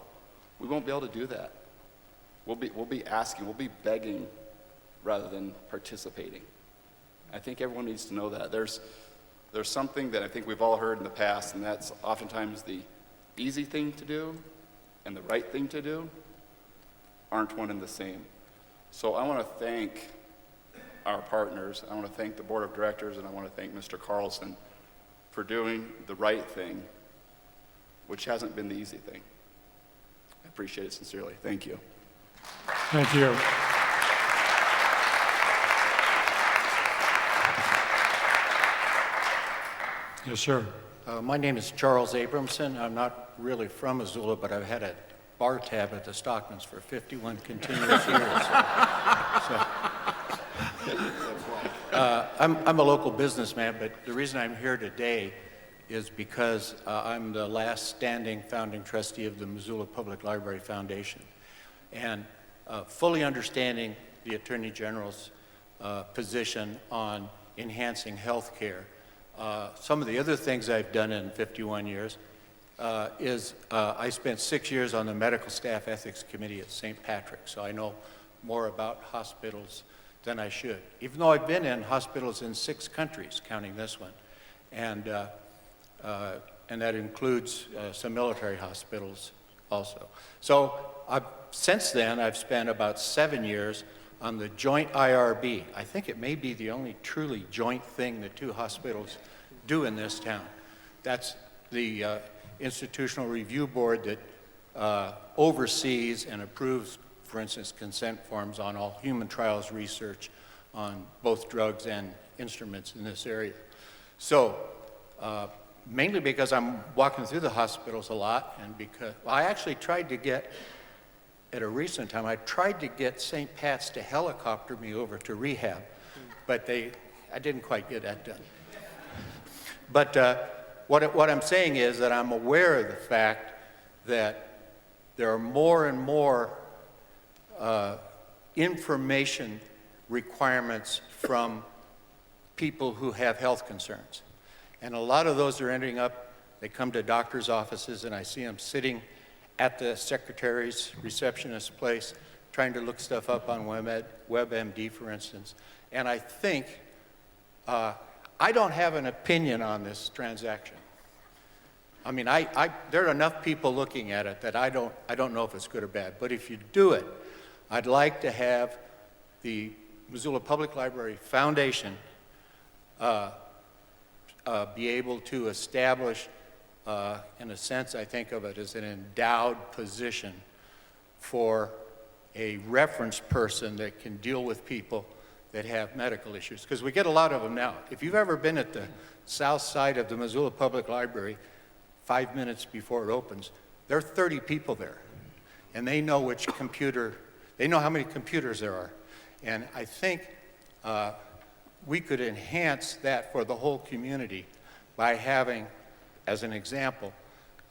we won't be able to do that. We'll be asking, we'll be begging rather than participating. I think everyone needs to know that. There's something that I think we've all heard in the past, and that's oftentimes the easy thing to do and the right thing to do aren't one and the same. So I want to thank our partners, I want to thank the board of directors, and I want to thank Mr. Carlson for doing the right thing, which hasn't been the easy thing. I appreciate it sincerely. Thank you. Thank you. Yes, sir. My name is Charles Abramson. I'm not really from Missoula, but I've had a bar tab at the Stockman's for 51 continuous years. I'm a local businessman, but the reason I'm here today is because I'm the last standing founding trustee of the Missoula Public Library Foundation. And fully understanding the Attorney General's position on enhancing health care, some of the other things I've done in 51 years is I spent 6 years on the Medical Staff Ethics Committee at St. Patrick's, so I know more about hospitals than I should, even though I've been in hospitals in 6 countries, counting this one, and that includes some military hospitals also. So since then, I've spent about 7 years on the joint IRB. I think it may be the only truly joint thing the two hospitals do in this town. That's the institutional review board that oversees and approves, for instance, consent forms on all human trials research on both drugs and instruments in this area. So mainly because I'm walking through the hospitals a lot, and because I actually tried to get, at a recent time, I tried to get St. Pat's to helicopter me over to rehab, but I didn't quite get that done. But what I'm saying is that I'm aware of the fact that there are more and more information requirements from people who have health concerns. And a lot of those are ending up, they come to doctor's offices, and I see them sitting at the secretary's receptionist place trying to look stuff up on WebMD, for instance. And I think, I don't have an opinion on this transaction. I mean, there are enough people looking at it that I don't know if it's good or bad. But if you do it, I'd like to have the Missoula Public Library Foundation be able to establish, in a sense, I think of it as an endowed position for a reference person that can deal with people that have medical issues. Because we get a lot of them now. If you've ever been at the south side of the Missoula Public Library 5 minutes before it opens, there are 30 people there. And they know which computer, they know how many computers there are. And I think we could enhance that for the whole community by having, as an example,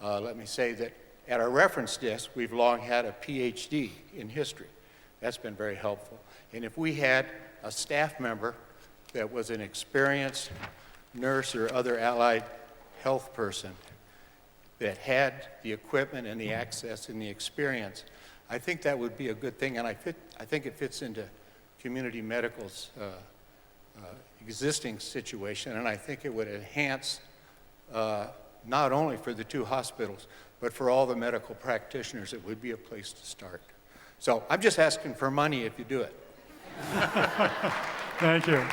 let me say that at our reference desk, we've long had a PhD in history. That's been very helpful. And if we had a staff member that was an experienced nurse or other allied health person that had the equipment and the access and the experience, I think that would be a good thing. And I think it fits into community medical's existing situation, and I think it would enhance not only for the two hospitals, but for all the medical practitioners. It would be a place to start. So I'm just asking for money if you do it. Thank you.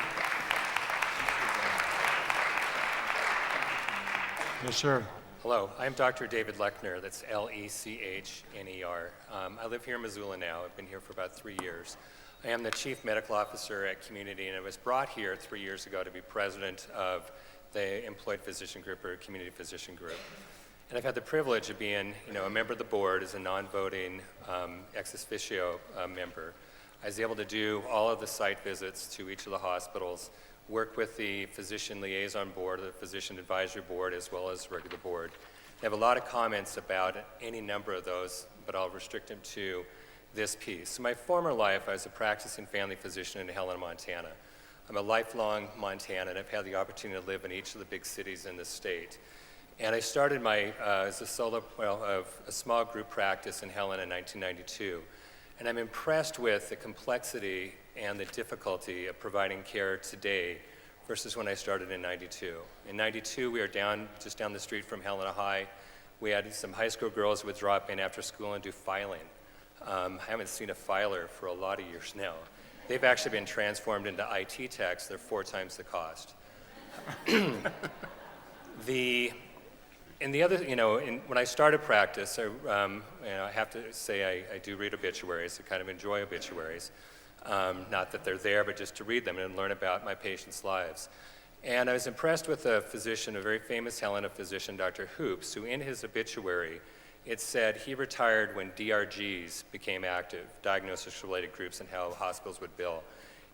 Yes, sir. Hello, I'm Dr. David Lechner. That's L-E-C-H-N-E-R. I live here in Missoula now. I've been here for about 3 years. I am the Chief Medical Officer at Community, and I was brought here 3 years ago to be president of the Employed Physician Group, or Community Physician Group. And I've had the privilege of being, a member of the board as a non-voting ex officio member. I was able to do all of the site visits to each of the hospitals, work with the physician liaison board, the physician advisory board, as well as the regular board. I have a lot of comments about any number of those, but I'll restrict them to this piece. In my former life, I was a practicing family physician in Helena, Montana. I'm a lifelong Montanan, and I've had the opportunity to live in each of the big cities in the state. And I started as a a small group practice in Helena in 1992. And I'm impressed with the complexity and the difficulty of providing care today versus when I started in 92. In 92, we were just down the street from Helena High. We had some high school girls who would drop in after school and do filing. I haven't seen a filer for a lot of years now. They've actually been transformed into IT techs. They're 4 times the cost. When I started practice, I have to say I do read obituaries. I kind of enjoy obituaries. Not that they're there, but just to read them and learn about my patients' lives. And I was impressed with a physician, a very famous Helena physician, Dr. Hoops, who in his obituary, it said he retired when DRGs became active, diagnosis-related groups, and how hospitals would bill.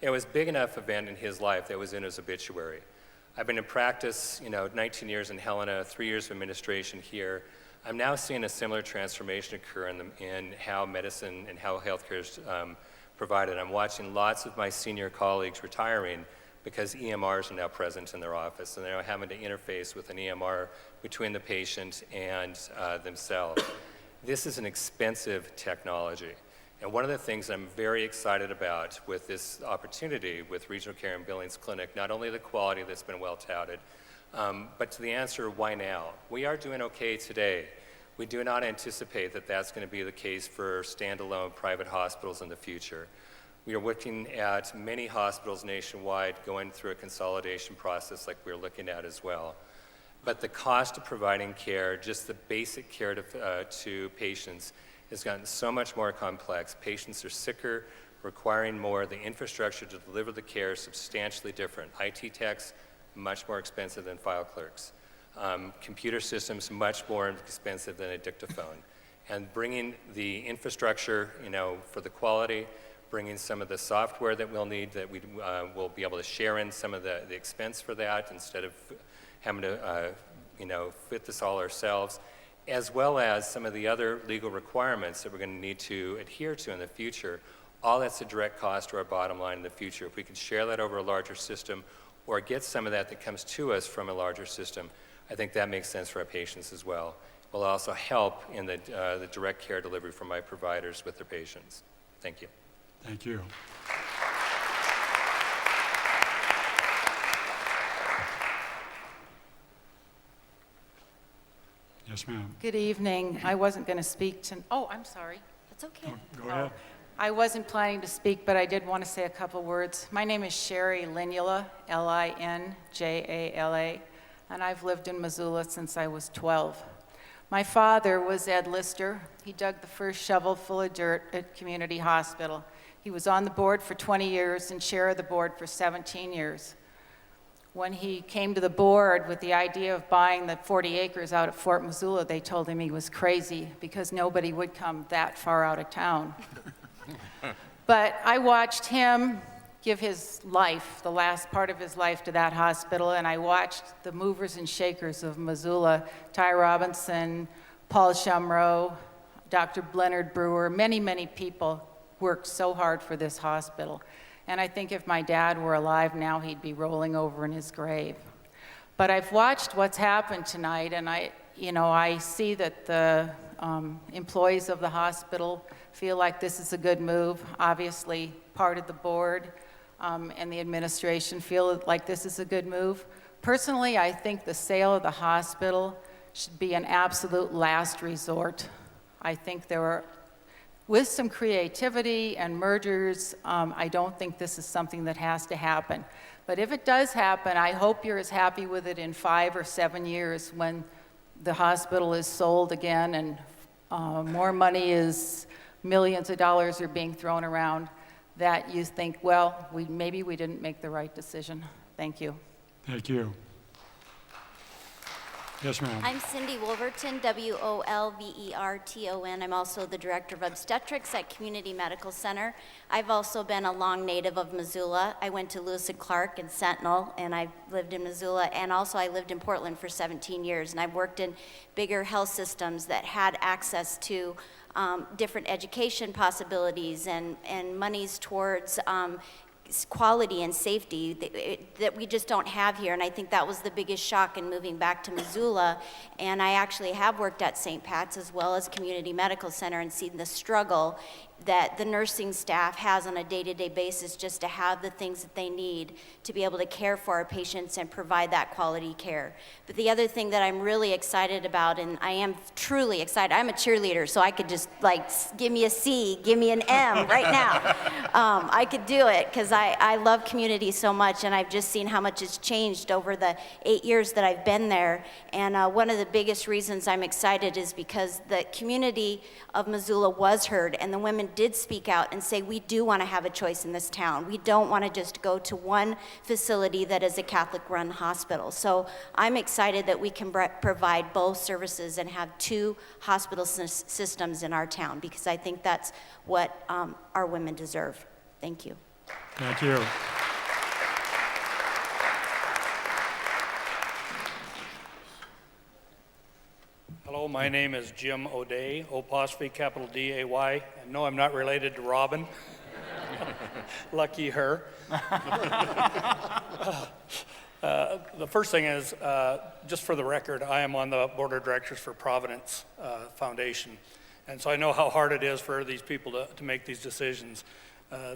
It was a big enough event in his life that was in his obituary. I've been in practice, 19 years in Helena, 3 years of administration here. I'm now seeing a similar transformation occur in how medicine and how healthcare is provided. I'm watching lots of my senior colleagues retiring because EMRs are now present in their office, and they're now having to interface with an EMR between the patient and themselves. This is an expensive technology. And one of the things I'm very excited about with this opportunity with Regional Care and Billings Clinic, not only the quality that's been well touted, but to the answer, why now? We are doing okay today. We do not anticipate that that's going to be the case for standalone private hospitals in the future. We are looking at many hospitals nationwide going through a consolidation process like we're looking at as well. But the cost of providing care, just the basic care to patients, has gotten so much more complex. Patients are sicker, requiring more. The infrastructure to deliver the care is substantially different. IT techs, much more expensive than file clerks. Computer systems, much more expensive than a dictaphone. And bringing the infrastructure, for the quality, bringing some of the software that we'll need, that we will be able to share in some of the expense for that instead of having to, fit this all ourselves, as well as some of the other legal requirements that we're going to need to adhere to in the future. All that's a direct cost to our bottom line in the future. If we can share that over a larger system or get some of that comes to us from a larger system, I think that makes sense for our patients as well. It will also help in the direct care delivery from my providers with their patients. Thank you. Thank you. Yes, ma'am. Good evening. I wasn't going to speak to... Oh, I'm sorry. That's okay. Go ahead. I wasn't planning to speak, but I did want to say a couple words. My name is Sherry Linjala, Linjala, and I've lived in Missoula since I was 12. My father was Ed Lister. He dug the first shovel full of dirt at Community Hospital. He was on the board for 20 years and chair of the board for 17 years. When he came to the board with the idea of buying the 40 acres out at Fort Missoula, they told him he was crazy because nobody would come that far out of town. But I watched him give his life, the last part of his life, to that hospital, and I watched the movers and shakers of Missoula, Ty Robinson, Paul Shumrow, Dr. Leonard Brewer, many, many people worked so hard for this hospital. And I think if my dad were alive now, he'd be rolling over in his grave. But I've watched what's happened tonight, and I see that the employees of the hospital feel like this is a good move. Obviously, part of the board and the administration feel like this is a good move. Personally, I think the sale of the hospital should be an absolute last resort. I think with some creativity and mergers, I don't think this is something that has to happen. But if it does happen, I hope you're as happy with it in 5 or 7 years when the hospital is sold again and more money is, millions of dollars are being thrown around, that you think, well, maybe we didn't make the right decision. Thank you. Thank you. Yes, ma'am. I'm Cindy Wolverton, Wolverton. I'm also the Director of Obstetrics at Community Medical Center. I've also been a long native of Missoula. I went to Lewis and Clark and Sentinel, and I've lived in Missoula, and also I lived in Portland for 17 years, and I've worked in bigger health systems that had access to different education possibilities and monies towards quality and safety that we just don't have here. And I think that was the biggest shock in moving back to Missoula. And I actually have worked at St. Pat's as well as Community Medical Center and seen the struggle that the nursing staff has on a day-to-day basis just to have the things that they need to be able to care for our patients and provide that quality care. But the other thing that I'm really excited about, and I am truly excited, I'm a cheerleader, so I could just give me a C, give me an M right now. I could do it because I love community so much, and I've just seen how much it's changed over the 8 years that I've been there. And one of the biggest reasons I'm excited is because the community of Missoula was heard, and the women did speak out and say, we do want to have a choice in this town. We don't want to just go to one facility that is a Catholic-run hospital. So I'm excited that we can provide both services and have 2 hospital systems in our town, because I think that's what our women deserve. Thank you. Thank you. Hello, my name is Jim O'Day, O''D''A''Y, and no, I'm not related to Robin. Lucky her. The first thing is, just for the record, I am on the board of directors for Providence Foundation, and so I know how hard it is for these people to make these decisions.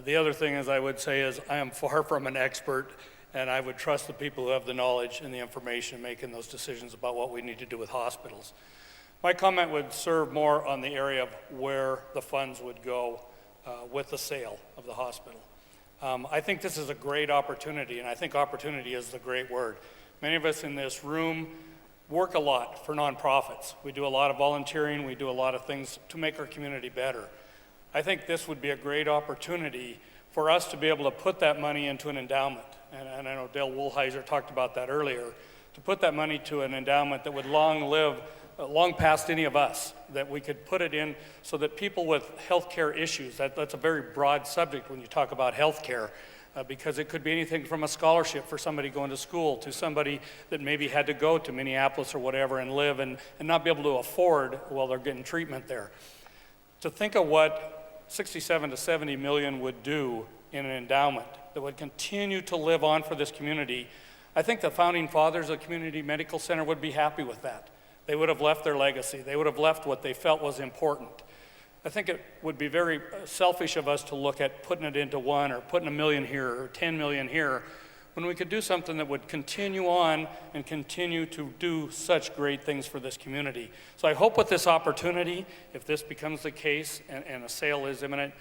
The other thing is I would say is I am far from an expert, and I would trust the people who have the knowledge and the information making those decisions about what we need to do with hospitals. My comment would serve more on the area of where the funds would go with the sale of the hospital. I think this is a great opportunity, and I think opportunity is the great word. Many of us in this room work a lot for nonprofits. We do a lot of volunteering, we do a lot of things to make our community better. I think this would be a great opportunity for us to be able to put that money into an endowment. And I know Dale Woolheiser talked about that earlier, to put that money to an endowment that would long past any of us, that we could put it in so that people with healthcare issues, that's a very broad subject when you talk about healthcare, because it could be anything from a scholarship for somebody going to school to somebody that maybe had to go to Minneapolis or whatever and live and not be able to afford while they're getting treatment there. To think of what 67 to 70 million would do in an endowment that would continue to live on for this community, I think the founding fathers of the Community Medical Center would be happy with that. They would have left their legacy. They would have left what they felt was important. I think it would be very selfish of us to look at putting it into one or putting $1 million here or 10 million here when we could do something that would continue on and continue to do such great things for this community. So I hope with this opportunity, if this becomes the case and a sale is imminent,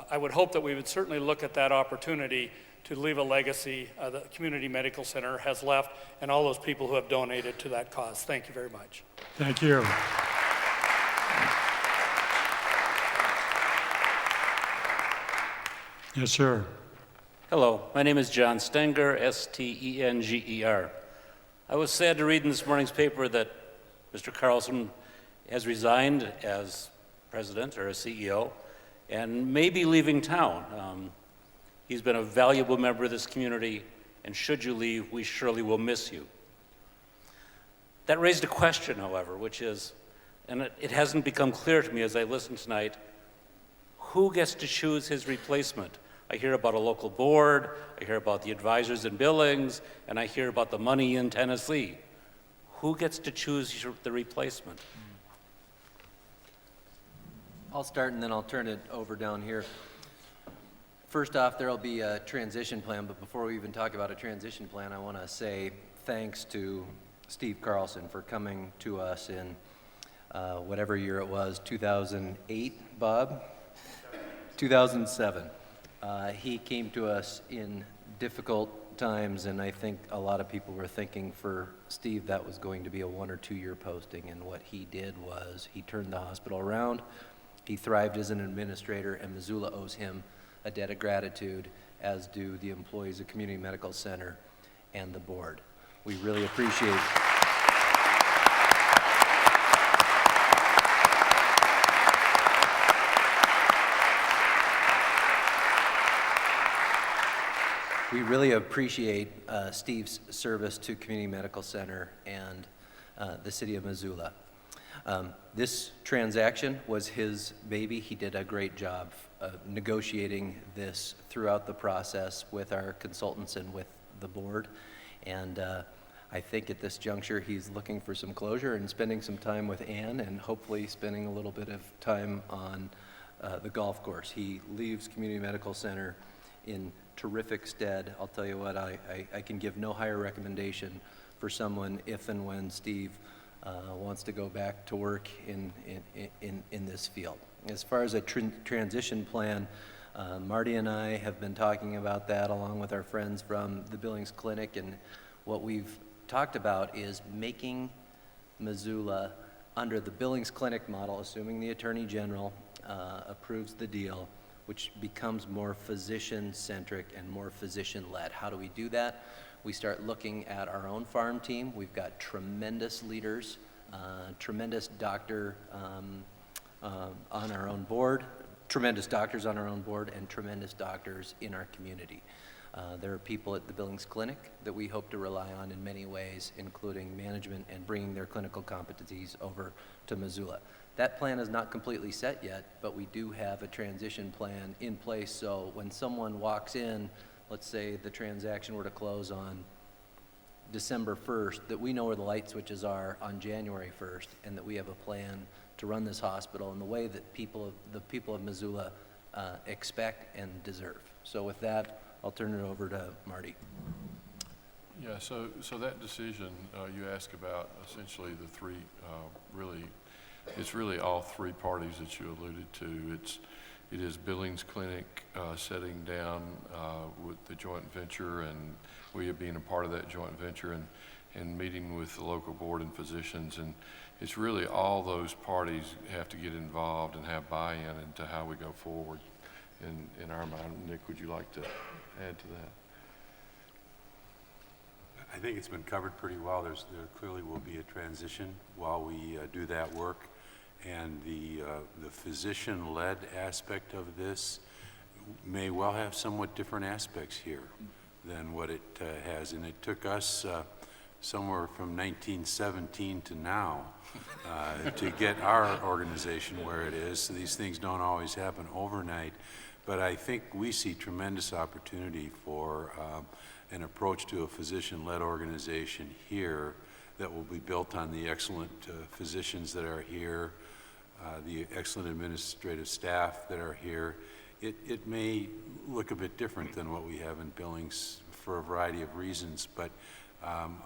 I would hope that we would certainly look at that opportunity to leave a legacy the Community Medical Center has left and all those people who have donated to that cause. Thank you very much. Thank you. Yes, sir. Hello, my name is John Stenger, S-T-E-N-G-E-R. I was sad to read in this morning's paper that Mr. Carlson has resigned as president or as CEO and may be leaving town. He's been a valuable member of this community, and should you leave, we surely will miss you. That raised a question, however, which is, and it hasn't become clear to me as I listen tonight, who gets to choose his replacement? I hear about a local board, I hear about the advisors in Billings, and I hear about the money in Tennessee. Who gets to choose the replacement? I'll start and then I'll turn it over down here. First off, there'll be a transition plan, but before we even talk about a transition plan, I want to say thanks to Steve Carlson for coming to us in whatever year it was, 2008, Bob? 2007. He came to us in difficult times, and I think a lot of people were thinking for Steve that was going to be a 1 or 2 year posting, and what he did was he turned the hospital around, he thrived as an administrator, and Missoula owes him a debt of gratitude, as do the employees of Community Medical Center and the board. We really appreciate Steve's service to Community Medical Center and the city of Missoula. This transaction was his baby. He did a great job negotiating this throughout the process with our consultants and with the board. And I think at this juncture, he's looking for some closure and spending some time with Ann and hopefully spending a little bit of time on the golf course. He leaves Community Medical Center in terrific stead. I'll tell you what, I can give no higher recommendation for someone if and when Steve wants to go back to work in this field. As far as a transition plan, Marty and I have been talking about that along with our friends from the Billings Clinic, and what we've talked about is making Missoula under the Billings Clinic model, assuming the Attorney General approves the deal, which becomes more physician-centric and more physician-led. How do we do that? We start looking at our own farm team. We've got tremendous leaders, tremendous doctor on our own board, tremendous doctors on our own board, and tremendous doctors in our community. There are people at the Billings Clinic that we hope to rely on in many ways, including management and bringing their clinical competencies over to Missoula. That plan is not completely set yet, but we do have a transition plan in place, so when someone walks in, let's say the transaction were to close on December 1st, that we know where the light switches are on January 1st, and that we have a plan to run this hospital in the way that the people of Missoula expect and deserve. So with that, I'll turn it over to Marty. Yeah, so that decision you asked about, essentially the three really it's really all three parties that you alluded to. It is Billings Clinic setting down with the joint venture, and we being a part of that joint venture, and meeting with the local board and physicians. And it's really all those parties have to get involved and have buy-in into how we go forward in our mind. Nick, would you like to add to that? I think it's been covered pretty well. There clearly will be a transition while we do that work. And the physician-led aspect of this may well have somewhat different aspects here than what it has. And it took us somewhere from 1917 to now to get our organization where it is. So these things don't always happen overnight. But I think we see tremendous opportunity for an approach to a physician-led organization here that will be built on the excellent physicians that are here, the excellent administrative staff that are here. It may look a bit different than what we have in Billings for a variety of reasons, but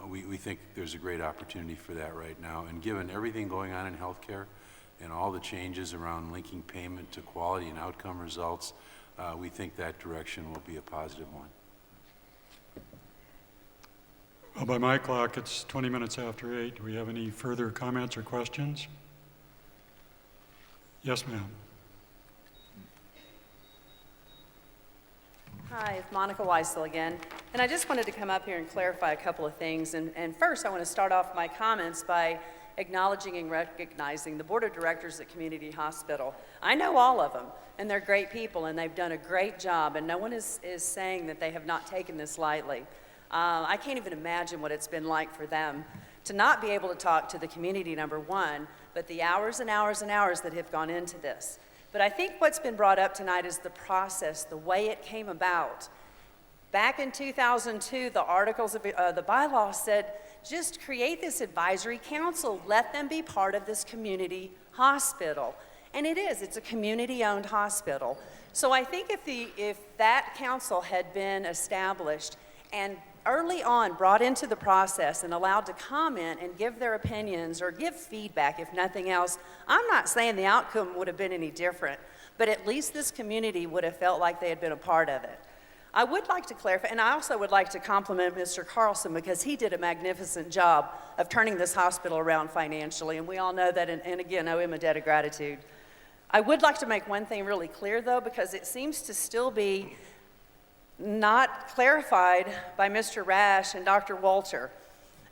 we think there's a great opportunity for that right now. And given everything going on in healthcare and all the changes around linking payment to quality and outcome results, we think that direction will be a positive one. Well, by my clock, it's 20 minutes after 8. Do we have any further comments or questions? Yes, ma'am. Hi, it's Monica Weissel again. And I just wanted to come up here and clarify a couple of things. And first, I want to start off my comments by acknowledging and recognizing the board of directors at Community Hospital. I know all of them, and they're great people, and they've done a great job, and no one is saying that they have not taken this lightly. I can't even imagine what it's been like for them to not be able to talk to the community, number one, but the hours and hours and hours that have gone into this. But I think what's been brought up tonight is the process, the way it came about. Back in 2002, the articles of the bylaw said, just create this advisory council, let them be part of this community hospital. And it is, it's a community-owned hospital. So I think if that council had been established and early on brought into the process and allowed to comment and give their opinions or give feedback, if nothing else, I'm not saying the outcome would have been any different, but at least this community would have felt like they had been a part of it. I would like to clarify, and I also would like to compliment Mr. Carlson because he did a magnificent job of turning this hospital around financially, and we all know that, and again, owe him a debt of gratitude. I would like to make one thing really clear, though, because it seems to still be not clarified by Mr. Rash and Dr. Walter.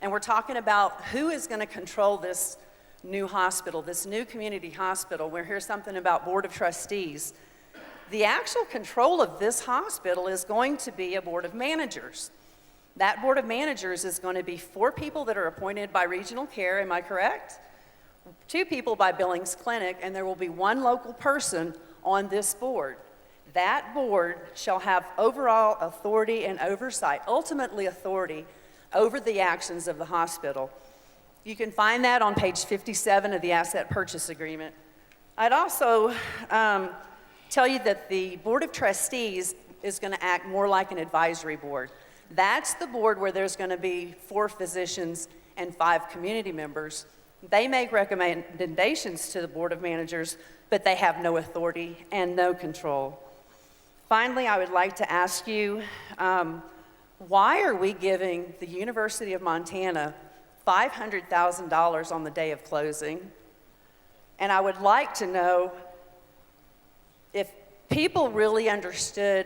And we're talking about who is going to control this new hospital, this new community hospital. We'll hear something about Board of Trustees. The actual control of this hospital is going to be a Board of Managers. That Board of Managers is going to be 4 people that are appointed by Regional Care, am I correct? 2 people by Billings Clinic, and there will be 1 local person on this board. That board shall have overall authority and oversight, ultimately authority, over the actions of the hospital. You can find that on page 57 of the Asset Purchase Agreement. I'd also tell you that the Board of Trustees is going to act more like an advisory board. That's the board where there's going to be 4 physicians and 5 community members. They make recommendations to the Board of Managers, but they have no authority and no control. Finally, I would like to ask you, why are we giving the University of Montana $500,000 on the day of closing? And I would like to know if people really understood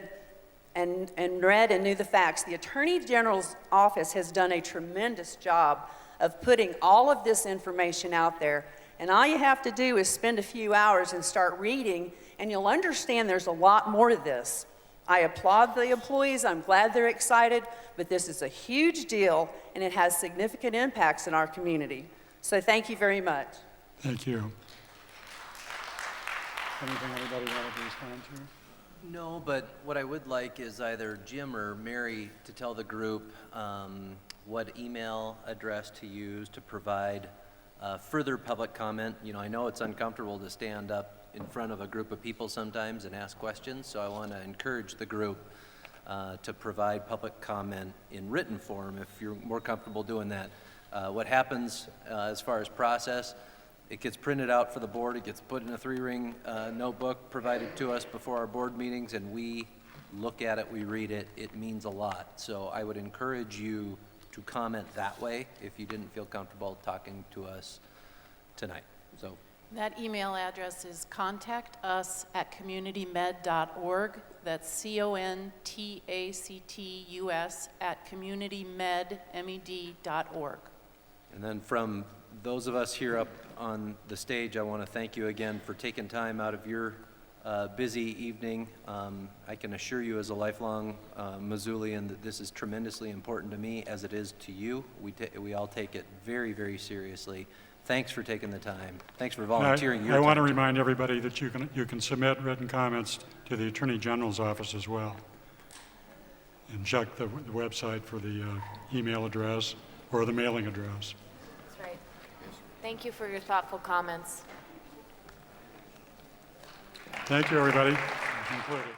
and read and knew the facts. The Attorney General's office has done a tremendous job of putting all of this information out there. And all you have to do is spend a few hours and start reading, and you'll understand there's a lot more to this. I applaud the employees. I'm glad they're excited, but this is a huge deal, and it has significant impacts in our community. So thank you very much. Thank you. Anything anybody wanted to respond to? No, but what I would like is either Jim or Mary to tell the group what email address to use to provide further public comment. You know, I know it's uncomfortable to stand up in front of a group of people sometimes and ask questions, so I want to encourage the group to provide public comment in written form if you're more comfortable doing that. What happens as far as process, It gets printed out for the board, it gets put in a 3-ring notebook provided to us before our board meetings, and we look at it, we read it, it means a lot. So I would encourage you to comment that way if you didn't feel comfortable talking to us tonight. So That email address is contactus@communitymed.org. That's CONTACTUS@communitymed.org. And then from those of us here up on the stage, I want to thank you again for taking time out of your busy evening. I can assure you as a lifelong Missoulian that this is tremendously important to me as it is to you. We all take it very, very seriously. Thanks for taking the time. Thanks for volunteering your I time. want to remind everybody that you can submit written comments to the Attorney General's office as well. And check the website for the email address or the mailing address. That's right. Thank you for your thoughtful comments. Thank you, everybody. Concluded.